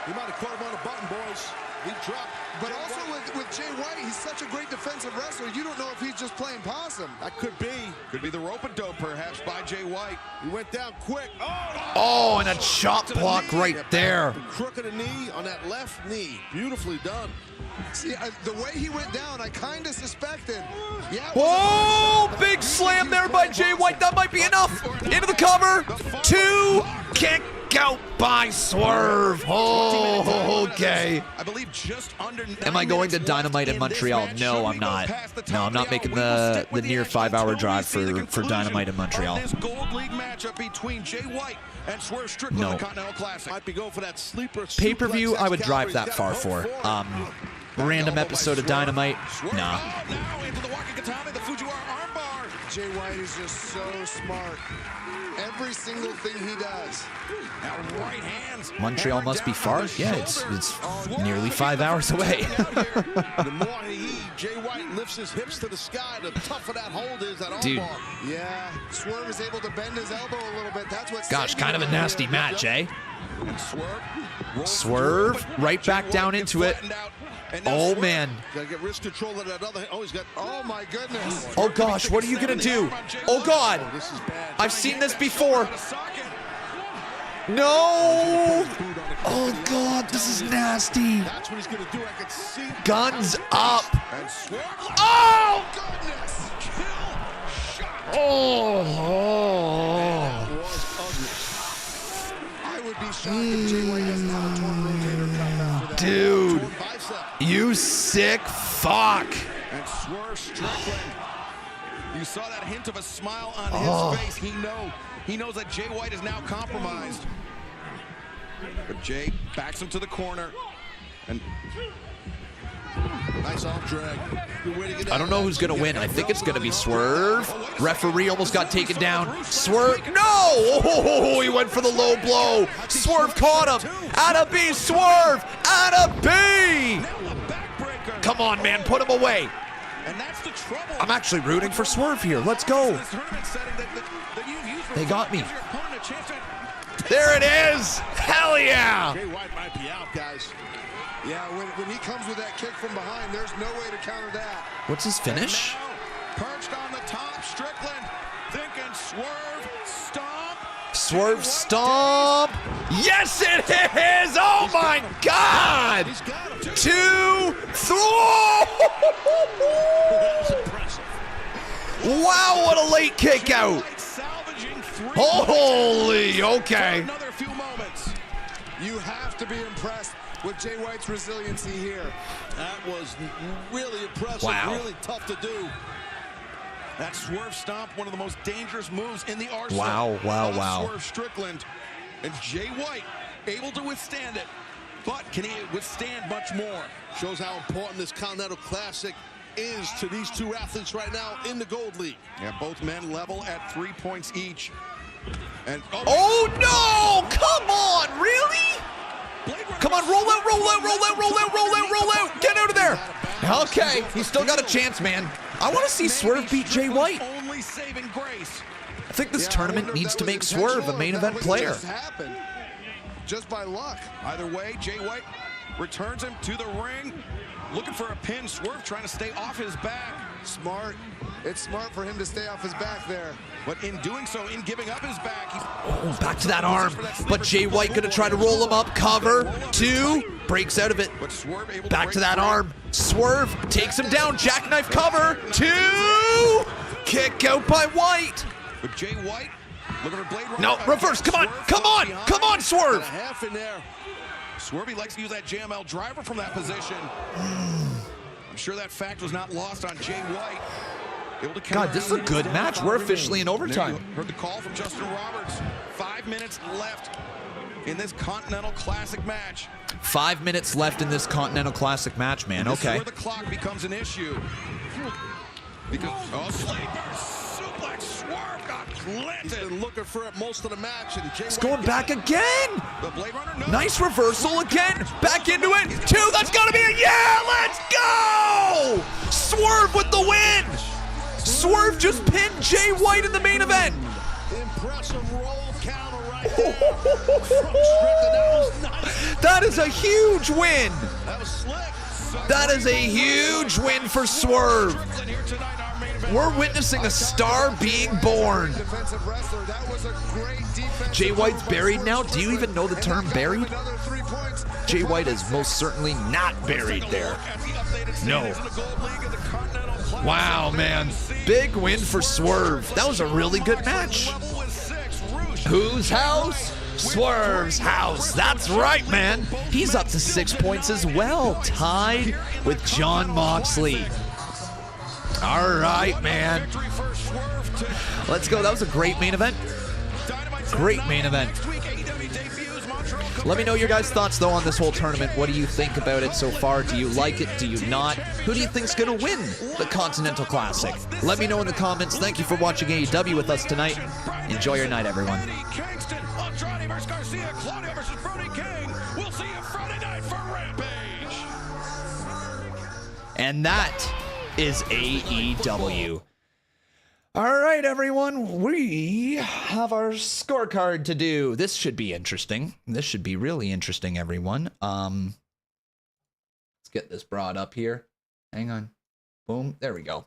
He might have caught him on a button, boys. He dropped. But also with Jay White, he's such a great defensive wrestler. You don't know if he's just playing possum. That could be. Could be the rope-a-dope, perhaps, by Jay White. He went down quick. Oh, and a chop block right there. The crook of the knee on that left knee. Beautifully done. See, the way he went down, I kind of suspected. Yeah. Oh, big slam there by Jay White. That might be enough. Into the cover. 2. Kick out by Swerve. Oh, okay. I believe just under. Am I going to Dynamite in Montreal? No, I'm not. No, I'm not making the near 5-hour drive for Dynamite in Montreal. This Gold League matchup between Jay White and Swerve Strickland in the Continental Classic. Might be going for that sleeper pay-per-view, I would drive that far for. Random episode of Dynamite, nah. Now into the Wakakatame, the Fujiwara armbar. Jay White is just so smart. Every single thing he does. Now right hands. Montreal must be far. Yeah, it's nearly 5 hours away. The more Jay White lifts his hips to the sky, the tougher that hold is, that armbar. Dude. Yeah, Swerve is able to bend his elbow a little bit. That's what. Gosh, kind of a nasty match, eh? Swerve right back down into it. Oh, man. Gotta get wrist control of that other. Oh, he's got. Oh, my goodness. Oh, gosh, what are you going to do? Oh, God. This is bad. I've seen this before. No. Oh, God, this is nasty. That's what he's going to do. I can see. Guns up. And Swerve. Oh. Goodness. Kill shot. Oh. That was ugly. I would be shocked if Jay White doesn't have a torn rotator cuff after that. Dude. You sick fuck. And Swerve Strickland. You saw that hint of a smile on his face. He knows that Jay White is now compromised. But Jay backs him to the corner. And nice arm drag. Good way to get I don't know who's going to win. I think it's going to be Swerve. Referee almost got taken down. Swerve. No! Oh, he went for the low blow. Swerve caught him. Out of B. Swerve. Out of B. Come on, man. Put him away. And that's the trouble. I'm actually rooting for Swerve here. Let's go. They got me. There it is. Hell yeah. Jay White might be out, guys. Yeah, when he comes with that kick from behind, there's no way to counter that. What's his finish? Perched on the top, Strickland thinking swerve, stomp. Swerve stomp. Yes, it is. Oh my God. 2, 3. Wow, what a late kick out. Holy, okay. Another few moments. You have to be impressed with Jay White's resiliency here. That was really impressive, Wow. really tough to do. That swerve stomp, one of the most dangerous moves in the arsenal. Wow, wow, of wow. Swerve Strickland. And Jay White able to withstand it. But can he withstand much more? Shows how important this Continental Classic is to these two athletes right now in the Gold League. Yeah, both men level at 3 points each. And oh no! Come on, really? Come on, roll out, roll out, roll out, roll out, roll out, roll out! Get out of there! Okay, he's still got a chance, man. I want to see Swerve beat Jay White. Only saving grace. I think this tournament needs to make Swerve a main event player. Just by luck. Either way, Jay White returns him to the ring. Looking for a pin. Swerve trying to stay off his back. Smart. It's smart for him to stay off his back there. But in doing so, in giving up his back, oh, back to that arm. But Jay White gonna try to roll him up. Cover. 2. Breaks out of it. Back to that arm. Swerve takes him down. Jackknife cover. 2. Kick out by White. But Jay White looking for blade. No, reverse. Come on. Come on. Come on, Swerve. Half in there. Swerve likes to use that JML driver from that position. I'm sure that fact was not lost on Jay White. God, this is a good match. We're officially in overtime. Heard the call from Justin Roberts. 5 minutes left in this Continental Classic match. 5 minutes left in this Continental Classic match, man. This is Okay. where the clock becomes an issue. Because sleeper suplex. Swerve got planted. He's been looking for it most of the match, and Jay It's White going back again. The Blade Runner, no. Nice reversal again. Back into it. 2. That's got to be it. Yeah, let's go. Swerve with the win. Swerve just pinned Jay White in the main event. Impressive roll counter right there. From Strickland. That was nice. That is a huge win. That was slick. That is a huge win for Swerve. We're witnessing a star being born. Defensive wrestler. That was a great defensive Jay White's move. buried now. Do you even know the term buried? Another 3 points. Jay White is most certainly not buried there. No. Wow, man. Big win for Swerve. That was a really good match. Whose house? Swerve's house. That's right, man. He's up to 6 points as well, tied with Jon Moxley. All right, man. Let's go. That was a great main event. Great main event. Let me know your guys' thoughts, though, on this whole tournament. What do you think about it so far? Do you like it? Do you not? Who do you think's going to win the Continental Classic? Let me know in the comments. Thank you for watching AEW with us tonight. Enjoy your night, everyone. Kingston, Andrade versus Garcia, Claudio versus Brody King. We'll see you Friday night for Rampage. And that is AEW. All right, everyone, we have our scorecard to do. This should be interesting. This should be really interesting, everyone. Let's get this brought up here. Hang on. Boom. There we go.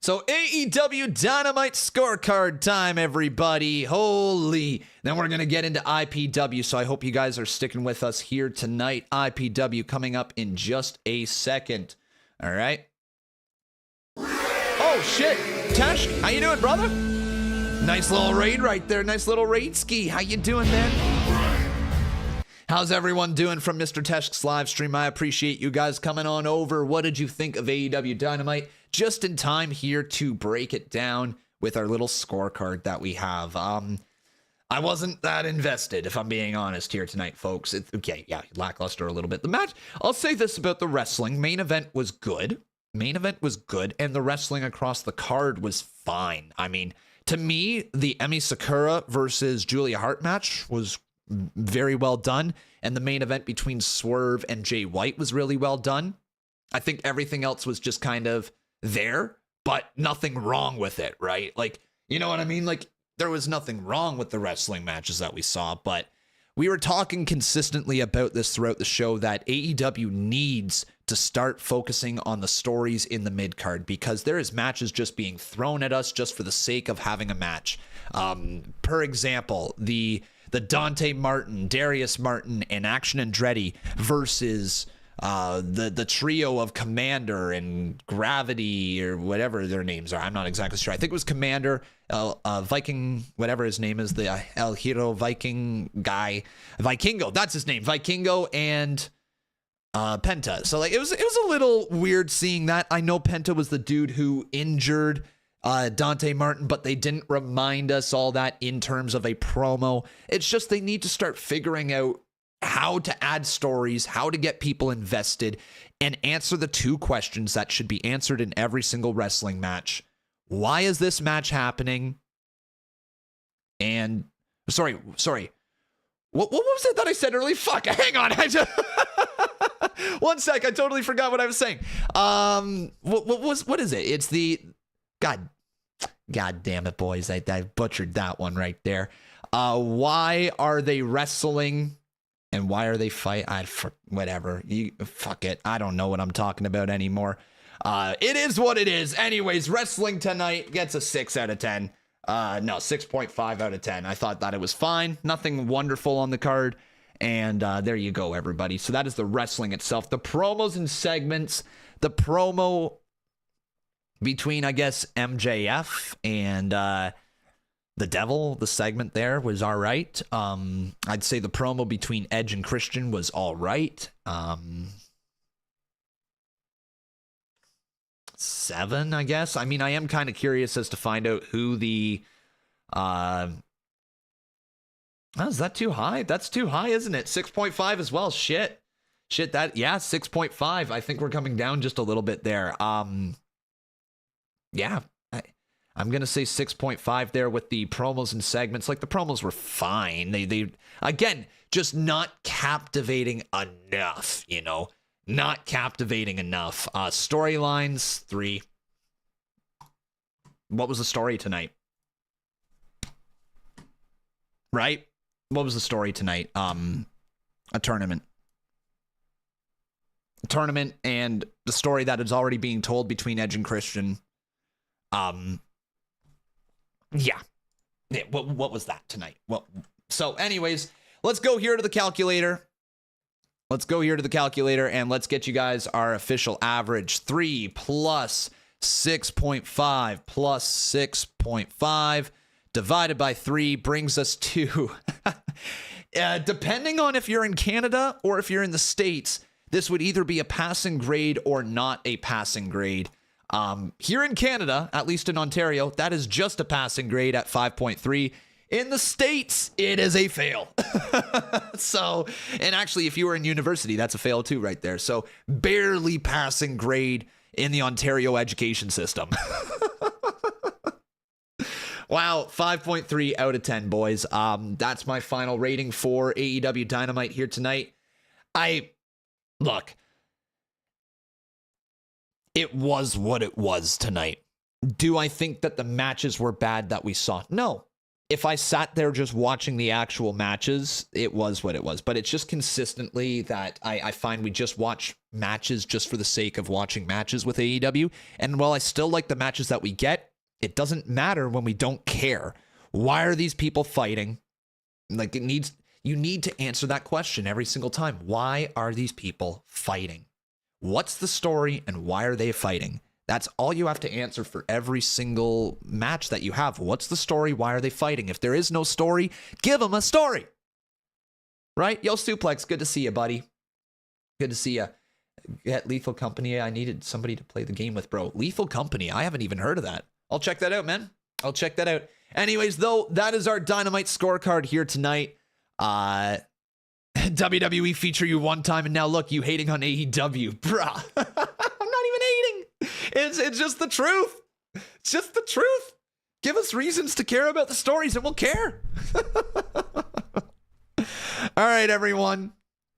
So AEW Dynamite scorecard time, everybody. Holy. Then we're going to get into IPW, so I hope you guys are sticking with us here tonight. IPW coming up in just a second. All right. Oh, shit. Tesh, how you doing, brother? Nice little raid right there. Nice little raid ski. How you doing, man? How's everyone doing from Mr. Tesh's live stream? I appreciate you guys coming on over. What did you think of AEW Dynamite? Just in time here to break it down with our little scorecard that we have. I wasn't that invested, if I'm being honest here tonight, folks. Okay, yeah, lackluster a little bit. The match, I'll say this about the wrestling. Main event was good. Main event was good, and the wrestling across the card was fine. I mean, to me, the Emi Sakura versus Julia Hart match was very well done, and the main event between Swerve and Jay White was really well done. I think everything else was just kind of there, but nothing wrong with it, right? Like, you know what I mean? Like, there was nothing wrong with the wrestling matches that we saw, but We were talking consistently about this throughout the show that AEW needs to start focusing on the stories in the mid-card because there is matches just being thrown at us just for the sake of having a match. Per example, the Dante Martin, Darius Martin, and Action Andretti versus the trio of Commander and Gravity or whatever their names are. I'm not exactly sure. I think it was Commander, Viking, whatever his name is, the El Hero Viking guy, Vikingo. That's his name, Vikingo and Penta. So like it was a little weird seeing that. I know Penta was the dude who injured Dante Martin, but they didn't remind us all that in terms of a promo. It's just they need to start figuring out how to add stories, how to get people invested, and answer the two questions that should be answered in every single wrestling match. Why is this match happening? And sorry. What was it that I said earlier? Fuck, hang on. One sec, I totally forgot what I was saying. What is it? It's the God damn it, boys. I butchered that one right there. Why are they wrestling? And why are they fighting? Whatever. Fuck it. I don't know what I'm talking about anymore. It is what it is. Anyways, wrestling tonight gets a 6 out of 10. No, 6.5 out of 10. I thought that it was fine. Nothing wonderful on the card. And there you go, everybody. So that is the wrestling itself. The promos and segments. The promo between, I guess, MJF and the Devil, the segment there was all right. I'd say the promo between Edge and Christian was all right. 7, I guess. I mean, I am kind of curious as to find out who the... is that too high? That's too high, isn't it? 6.5 as well. Shit, that... Yeah, 6.5. I think we're coming down just a little bit there. Yeah, I'm going to say 6.5 there with the promos and segments. Like, the promos were fine. They again, just not captivating enough, you know? Not captivating enough. Storylines, 3. What was the story tonight? Right? What was the story tonight? A tournament. A tournament and the story that is already being told between Edge and Christian. Yeah. What was that tonight? Well, so anyways, let's go here to the calculator. And let's get you guys our official average. 3 plus 6.5 plus 6.5 divided by 3 brings us to, depending on if you're in Canada or if you're in the States, this would either be a passing grade or not a passing grade. Here in Canada, at least in Ontario, that is just a passing grade at 5.3. In the States, it is a fail. So, and actually, if you were in university, that's a fail too right there. So, barely passing grade in the Ontario education system. Wow, 5.3 out of 10, boys. That's my final rating for AEW Dynamite here tonight. Look. It was what it was tonight. Do I think that the matches were bad that we saw? No. If I sat there just watching the actual matches, it was what it was. But it's just consistently that I find we just watch matches just for the sake of watching matches with AEW. And while I still like the matches that we get, it doesn't matter when we don't care. Why are these people fighting? Like, you need to answer that question every single time. Why are these people fighting? What's the story and why are they fighting? That's all you have to answer for every single match that you have. What's the story? Why are they fighting? If there is no story, give them a story. Right? Yo, Suplex, good to see you, buddy. Good to see you. Get Lethal Company. I needed somebody to play the game with, bro. Lethal Company. I haven't even heard of that. I'll check that out, man. I'll check that out. Anyways, though, that is our Dynamite scorecard here tonight. WWE feature you one time, and now look, you hating on AEW. Bruh. I'm not even hating. It's just the truth. It's just the truth. Give us reasons to care about the stories, and we'll care. All right, everyone.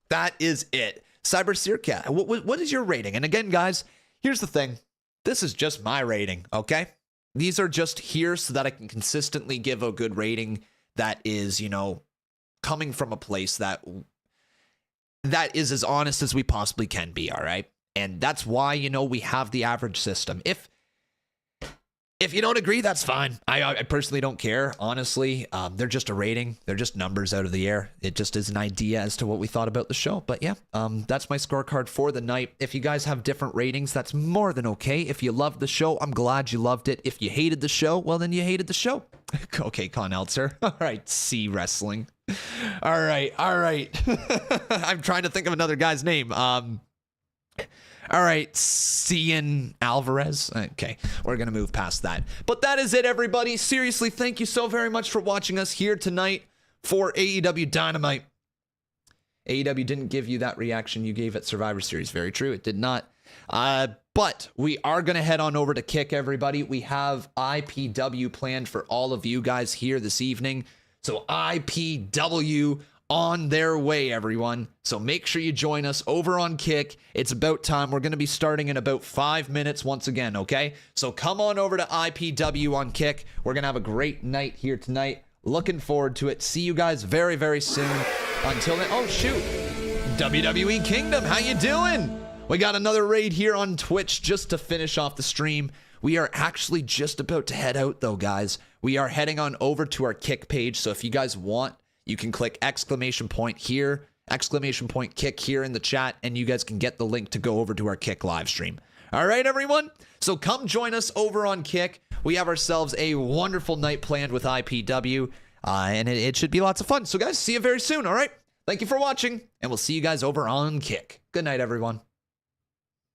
That is it. Cyber Searcat, what is your rating? And again, guys, here's the thing. This is just my rating, okay? These are just here so that I can consistently give a good rating that is, coming from a place that is as honest as we possibly can be, all right? And that's why, you know, we have the average system. If you don't agree, that's fine. I personally don't care, honestly. They're just a rating. They're just numbers out of the air. It just is an idea as to what we thought about the show. But yeah, that's my scorecard for the night. If you guys have different ratings, that's more than okay. If you loved the show, I'm glad you loved it. If you hated the show, well, then you hated the show. Okay, Con Eltzer. All right, C Wrestling. All right. I'm trying to think of another guy's name. All right, Cian Alvarez. Okay, we're going to move past that. But that is it, everybody. Seriously, thank you so very much for watching us here tonight for AEW Dynamite. AEW didn't give you that reaction you gave at Survivor Series. Very true, it did not. But we are going to head on over to Kick, everybody. We have IPW planned for all of you guys here this evening. So IPW on their way, everyone. So make sure you join us over on Kick. It's about time. We're going to be starting in about 5 minutes once again, okay? So come on over to IPW on Kick. We're going to have a great night here tonight. Looking forward to it. See you guys very, very soon. Until then, oh shoot. WWE Kingdom, how you doing? We got another raid here on Twitch just to finish off the stream. We are actually just about to head out though, guys. We are heading on over to our Kick page. So if you guys want, you can click exclamation point here, exclamation point Kick here in the chat, and you guys can get the link to go over to our Kick live stream. All right, everyone? So come join us over on Kick. We have ourselves a wonderful night planned with IPW, and it should be lots of fun. So guys, see you very soon, all right? Thank you for watching, and we'll see you guys over on Kick. Good night, everyone.